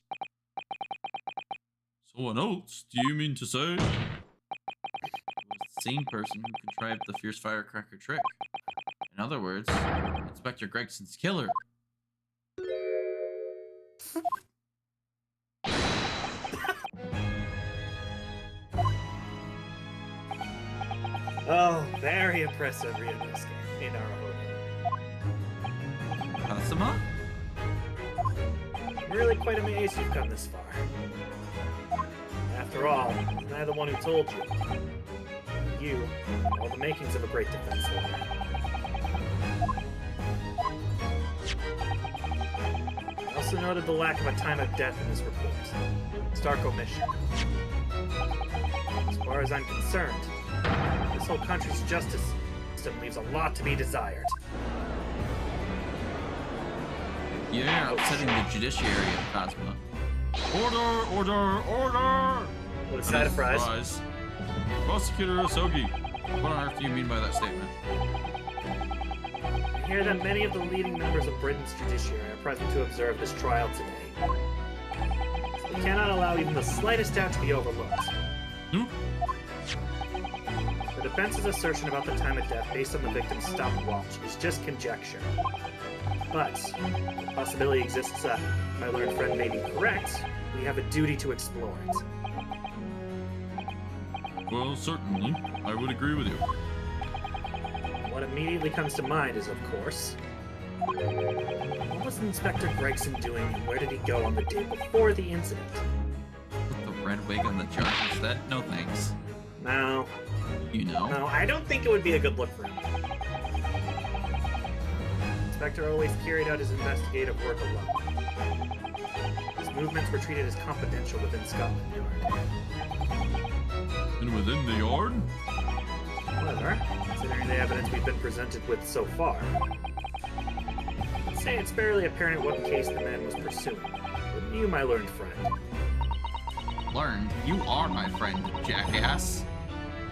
Someone else? Do you mean to say? It was the same person who contrived the fierce firecracker trick. In other words, Inspector Gregson's killer. Oh, very impressive realistic in our hope. Kasama? I'm really quite amazed you've come this far. After all, I'm the one who told you. You, all the makings of a great defense lawyer. I also noted the lack of a time of death in this report. Stark omission. As far as I'm concerned, this whole country's justice system leaves a lot to be desired. You're upsetting the judiciary of Cosmo. Order! Order! Order! What a side of fries. Prosecutor Osogi, what on earth do you mean by that statement? I hear that many of the leading members of Britain's judiciary are present to observe this trial today. It's We cannot allow even the slightest doubt to be overlooked. Nope. The defense's assertion about the time of death based on the victim's stopwatch is just conjecture. But, the possibility exists that my learned friend may be correct. We have a duty to explore it. Well, certainly. I would agree with you. What immediately comes to mind is, of course, what was Inspector Gregson doing and where did he go on the day before the incident? Put the red wig on the judge instead? No thanks. No. You know? No, I don't think it would be a good look for him. Inspector always carried out his investigative work alone. His movements were treated as confidential within Scotland Yard. And within the yard? However, considering the evidence we've been presented with so far, I'd say it's fairly apparent what case the man was pursuing. Wouldn't you, my learned friend? Learned? You are my friend, jackass.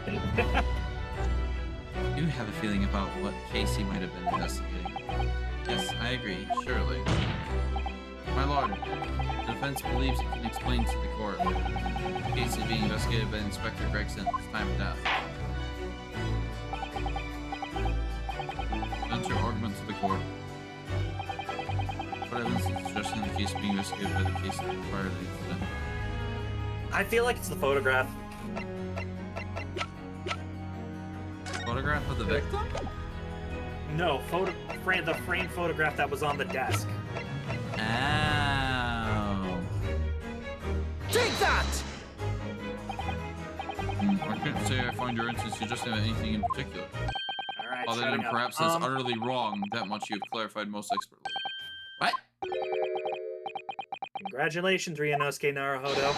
I do have a feeling about what case he might have been investigating. Yes, I agree, surely. My lord, the defense believes it can explain to the court. The case is being investigated by Inspector Gregson at the time of death. Present your argument to the court. What evidence is suggesting the case being investigated by the case prior to the incident? I feel like it's the photograph. Photograph of the victim? No, the framed photograph that was on the desk. Oh. Take that! I can't say I find your instance suggesting anything in particular. Alright, Other than perhaps it's utterly wrong, that much you've clarified most expertly. What? Congratulations, Ryunosuke Naruhodo.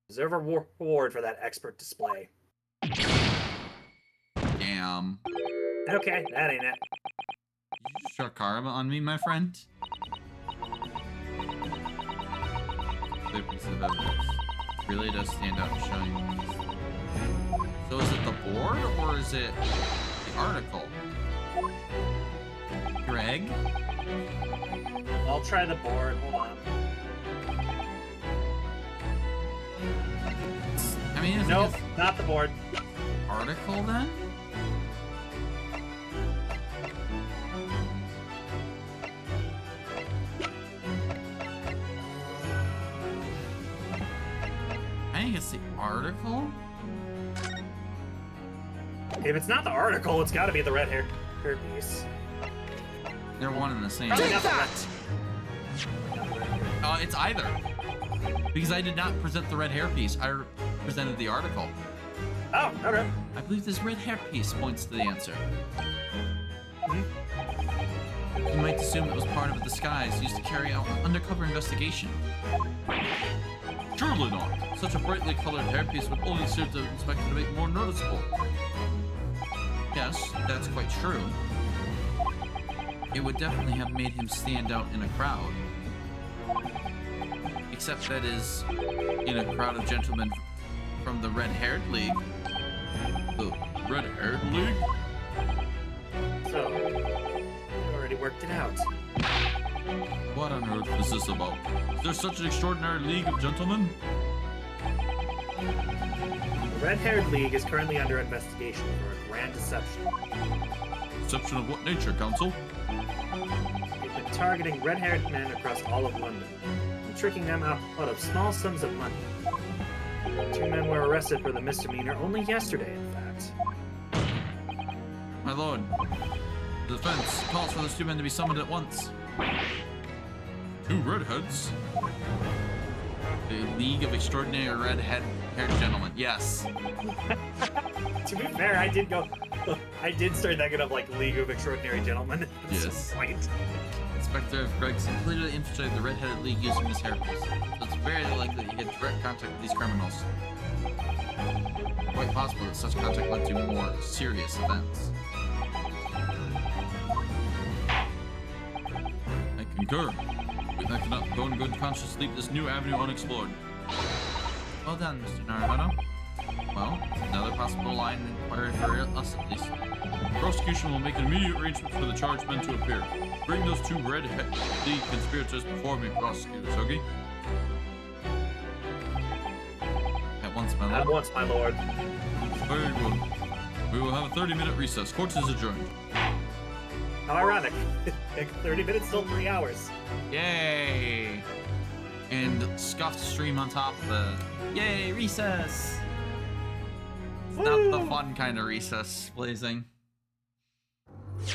Deserve a reward for that expert display. Damn. Okay, that ain't it. You just struck karma on me, my friend? Clear piece of evidence. Really does stand out and shine. So is it the board or is it the article? Greg? I'll try the board. Hold on. I mean, Nope, not the board. Article then? I think it's the article? If it's not the article, it's gotta be the red hair piece. They're one and the same. Probably Take not the that! It's either. Because I did not present the red hair piece. I presented the article. Oh, okay. I believe this red hair piece points to the answer. You might assume it was part of a disguise used to carry out an undercover investigation. Surely not. Such a brightly colored hairpiece would only serve the inspector to make more noticeable. Yes, that's quite true. It would definitely have made him stand out in a crowd. Except that is, in a crowd of gentlemen from the Red-Haired League. The Red-Haired League? So, you already worked it out. What on earth is this about? Is there such an extraordinary league of gentlemen? The Red-Haired League is currently under investigation for a grand deception. Deception of what nature, Counsel? They've been targeting red-haired men across all of London, and tricking them out of small sums of money. 2 men were arrested for the misdemeanor only yesterday, in fact. My lord, the defense calls for those 2 men to be summoned at once. 2 redheads? The League of Extraordinary Red-Haired Gentlemen. Yes. To be fair, I did start thinking of like League of Extraordinary Gentlemen at Yes. some point. Inspector Gregson clearly infiltrated the Red-Headed League using his hairpiece, so it's very likely he had direct contact with these criminals. Quite possible that such contact led to more serious events. I concur. I cannot go in good conscience leave this new avenue unexplored. Well done, Mr. Naruhodo. Well, another possible line of inquiry for us at least. The prosecution will make an immediate arrangement for the charged men to appear. Bring those 2 Red League conspirators before me, prosecutors, okay? my At lord. once, my lord. Very good. We will have a 30-minute recess. Court is adjourned. How ironic. 30 minutes, still 3 hours. Yay! And scuffed stream on top of the yay recess. It's not the fun kind of recess, Blazing.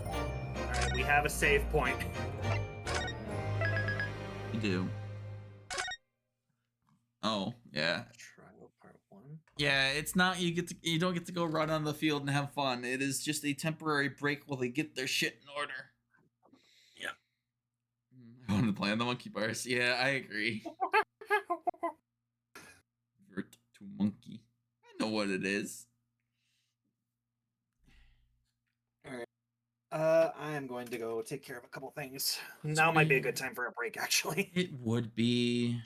Alright, we have a save point. You do. Oh yeah, Trial part 1. yeah. It's not you don't get to go run on the field and have fun. It is just a temporary break while they get their shit in order. Yeah. I wanted to play on the monkey bars. Yeah, I agree. Vert to monkey. I know what it is. I am going to go take care of a couple things. Now might be a good time for a break, actually. It would be.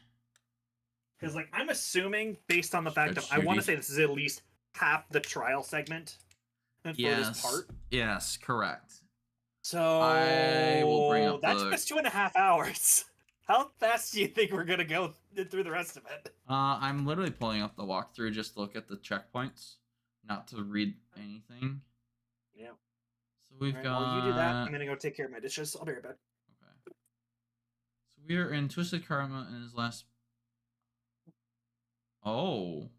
Because, like, I'm assuming, based on the fact of, Stretch I want to duty. say this is at least half the trial segment for this part. Yes, correct. So I will bring up that's the- just 2.5 hours. How fast do you think we're gonna go through the rest of it? I'm literally pulling up the walkthrough just to look at the checkpoints, not to read anything. Yeah. So we've Alright, got. while you do that, I'm gonna go take care of my dishes. I'll be right back. Okay. So we are in Twisted Karma in his last. Oh.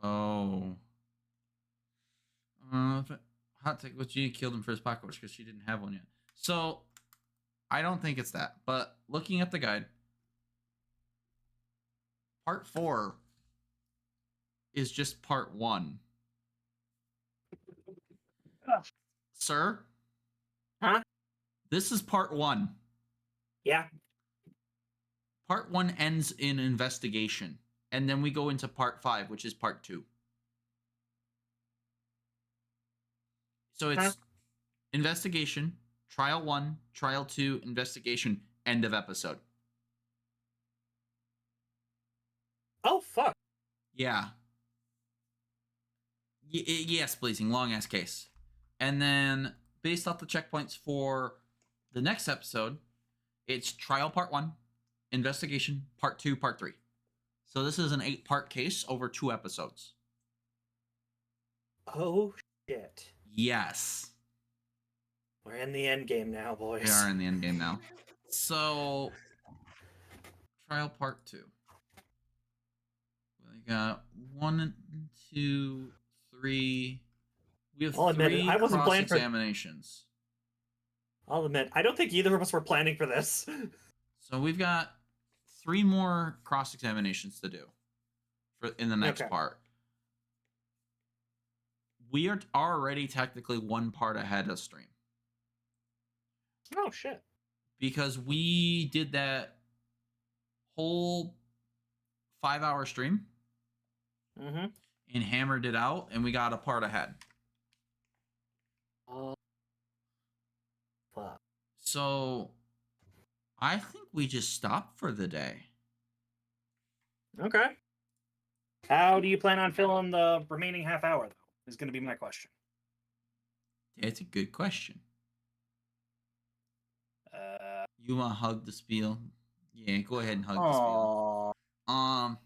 Oh. Hot take. What Gina killed him for his pocket watch because she didn't have one yet. So, I don't think it's that. But looking at the guide, part 4 is just part 1. Sir? Huh? This is part 1. Yeah. Part 1 ends in investigation. And then we go into part 5, which is part 2. So it's Huh? investigation, trial 1, trial 2, investigation, end of episode. Oh fuck. Yeah. Yes, Blazing, long ass case. And then based off the checkpoints for the next episode, it's trial part 1, investigation part 2, part 3. So this is an 8-part case over 2 episodes. Oh shit. Yes. We're in the end game now, boys. We are in the end game now. So trial part 2. We got 1, 2, 3. We have I'll admit it, 3 I wasn't playing for- cross-examinations. I'll admit, I don't think either of us were planning for this. So we've got 3 more cross-examinations to do in the next Okay. part. We are already technically 1 part ahead of stream Oh shit. because we did that whole 5-hour stream Mm-hmm. and hammered it out, and we got a part ahead. Oh fuck. So I think we just stop for the day. Okay. How do you plan on filling the remaining half hour, though? Is going to be my question. It's a good question. Uh, You want to hug the spiel? Yeah, go ahead and hug the spiel. oh,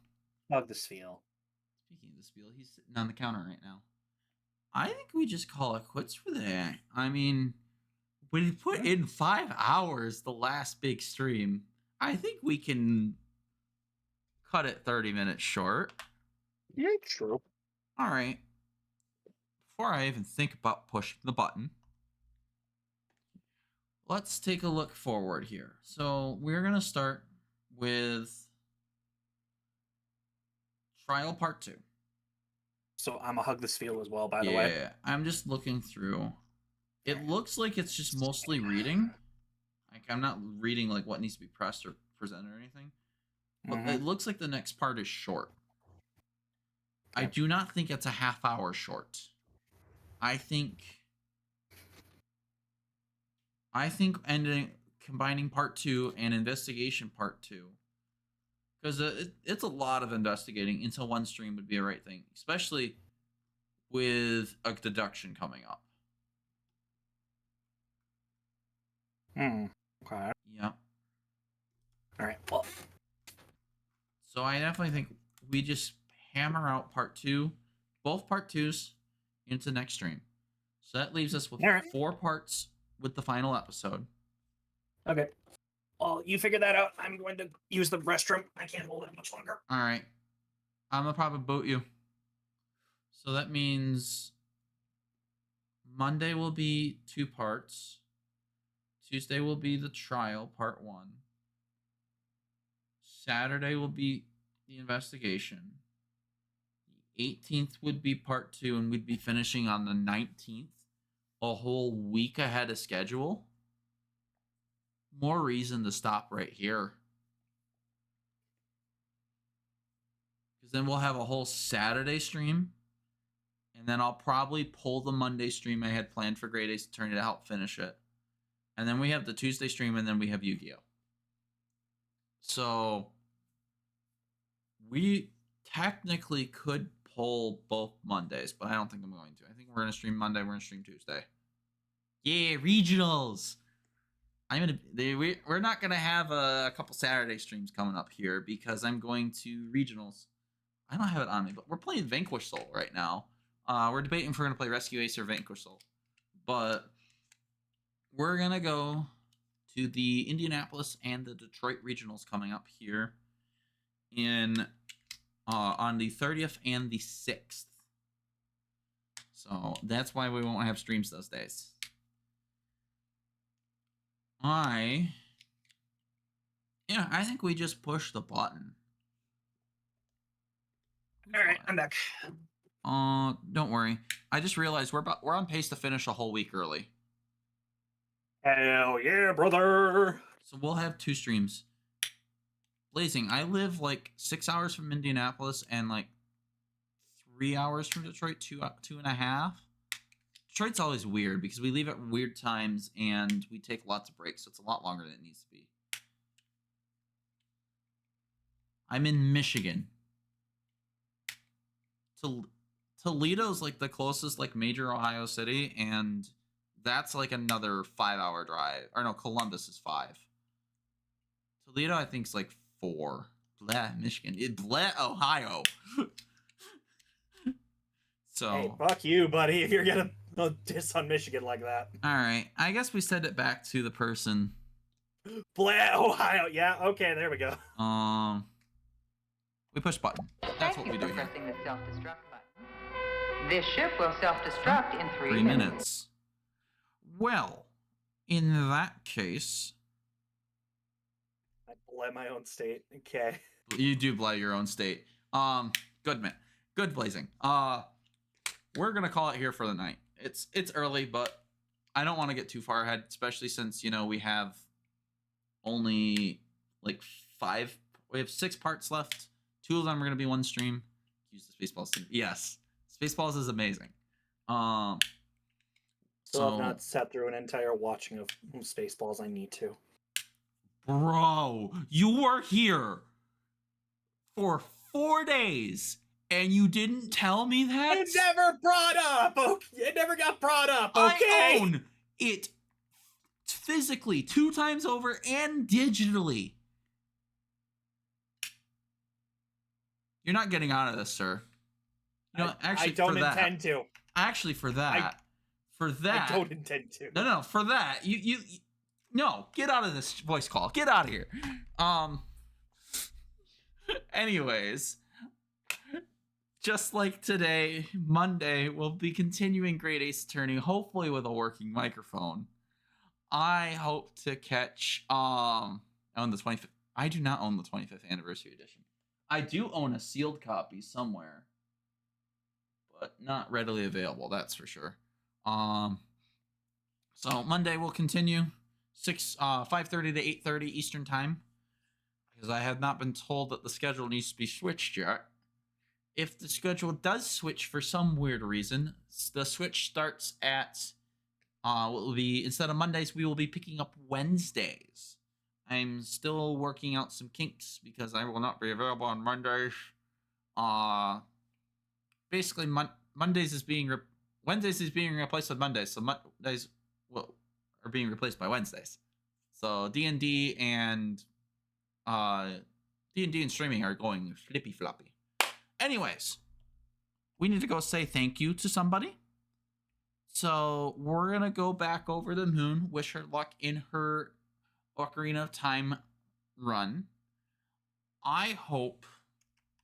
hug the spiel. Speaking of the spiel, he's sitting on the counter right now. I think we just call it quits for the day. I mean, we put in 5 hours the last big stream. I think we can cut it 30 minutes short. Yeah, true. All right. Before I even think about pushing the button, let's take a look forward here. So we're going to start with trial part 2. So I'm a hug the spiel as well, by the Yeah, way. I'm just looking through. It looks like it's just mostly reading. Like, I'm not reading like what needs to be pressed or presented or anything. But Mhm. it looks like the next part is short. I Okay. do not think it's a half hour short. I think combining part 2 and investigation part 2, because it's a lot of investigating into one stream would be a right thing, especially with a deduction coming up. Okay. Yeah. All right. Well, So I definitely think we just hammer out part 2, both part 2s, into next stream. So that leaves us with All right. 4 parts with the final episode. okay. Well, you figure that out. I'm going to use the restroom. I can't hold it much longer. All right. I'm gonna probably boot you. So that means Monday will be 2 parts. Tuesday will be the trial, part 1. Saturday will be the investigation. The 18th would be part 2, and we'd be finishing on the 19th, a whole week ahead of schedule. More reason to stop right here. Because then we'll have a whole Saturday stream, and then I'll probably pull the Monday stream I had planned for Great Ace Attorney to help finish it. And then we have the Tuesday stream, and then we have Yu-Gi-Oh! So we technically could pull both Mondays, but I don't think I'm going to. I think we're going to stream Monday, we're going to stream Tuesday. Yeah, regionals. We're not going to have a couple Saturday streams coming up here because I'm going to regionals. I don't have it on me, but we're playing Vanquish Soul right now. We're debating if we're going to play Rescue Ace or Vanquish Soul. But we're going to go to the Indianapolis and the Detroit regionals coming up here in on the 30th and the 6th. So that's why we won't have streams those days. I think we just push the button. All right, I'm back. Don't worry. I just realized we're on pace to finish a whole week early. Hell yeah, brother! So we'll have 2 streams. Blazing, I live like 6 hours from Indianapolis and like 3 hours from Detroit, 2.5. Detroit's always weird because we leave at weird times and we take lots of breaks, so it's a lot longer than it needs to be. I'm in Michigan. Toledo's like the closest like major Ohio city, and that's like another 5-hour drive. Or no, Columbus is 5. Toledo, I think, is like 4. Blah, Michigan. Blah, Ohio. So. Hey, fuck you, buddy, if you're gonna diss on Michigan like that. Alright, I guess we send it back to the person. Blah, Ohio. Yeah, okay, there we go. We push button. That's what we do here. Pressing the self-destruct button. This ship will self-destruct in 3 minutes. Well, in that case, I blame my own state. Okay. you do blame your own state. Good man. Good Blazing. We're gonna call it here for the night. It's early, but I don't want to get too far ahead, especially since we have only like 5. We have 6 parts left. 2 of them are gonna be one stream. Use the Spaceballs stream. Yes, Spaceballs is amazing. So I've not sat through an entire watching of Spaceballs. I need to. Bro, you were here for 4 days and you didn't tell me that? It never brought up. Okay, it never got brought up. Okay. I own it physically 2 times over and digitally. You're not getting out of this, sir. I don't intend to. Actually, for that, I don't intend to. No, for that, no, get out of this voice call. Get out of here. Anyways, just like today, Monday, we'll be continuing Great Ace Attorney, hopefully with a working microphone. I hope to catch on the 25th. I do not own the 25th anniversary edition. I do own a sealed copy somewhere, but not readily available, that's for sure. So Monday we'll continue. 5:30 to 8:30 Eastern time, because I have not been told that the schedule needs to be switched yet. If the schedule does switch for some weird reason, the switch starts at will be, instead of Mondays, we will be picking up Wednesdays. I'm still working out some kinks because I will not be available on Mondays. Basically, Mondays is being Wednesdays is being replaced with Mondays, so Mondays are being replaced by Wednesdays. So D&D and streaming are going flippy floppy. Anyways, we need to go say thank you to somebody. So we're gonna go back over the moon, wish her luck in her Ocarina of Time run. I hope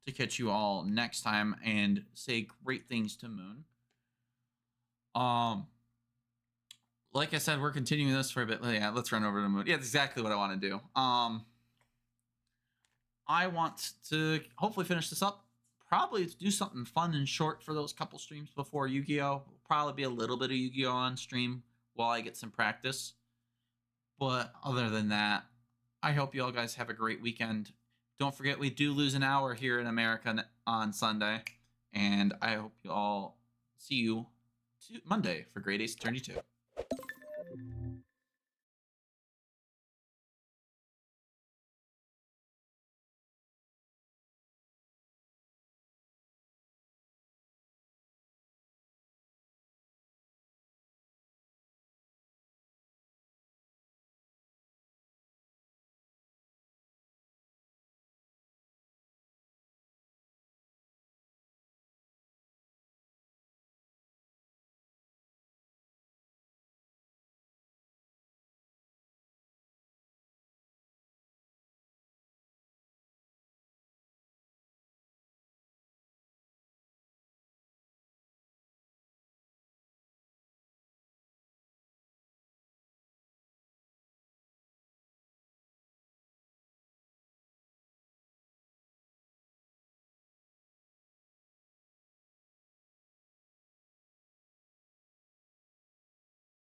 to catch you all next time and say great things to Moon. Like I said, we're continuing this for a bit. Yeah, let's run over to Moon. Yeah, that's exactly what I want to do. I want to hopefully finish this up. Probably do something fun and short for those couple streams before Yu-Gi-Oh! Probably be a little bit of Yu-Gi-Oh! On stream while I get some practice. But other than that, I hope you all guys have a great weekend. Don't forget, we do lose an hour here in America on Sunday. And I hope you all see you Monday for Great Ace Attorney 2.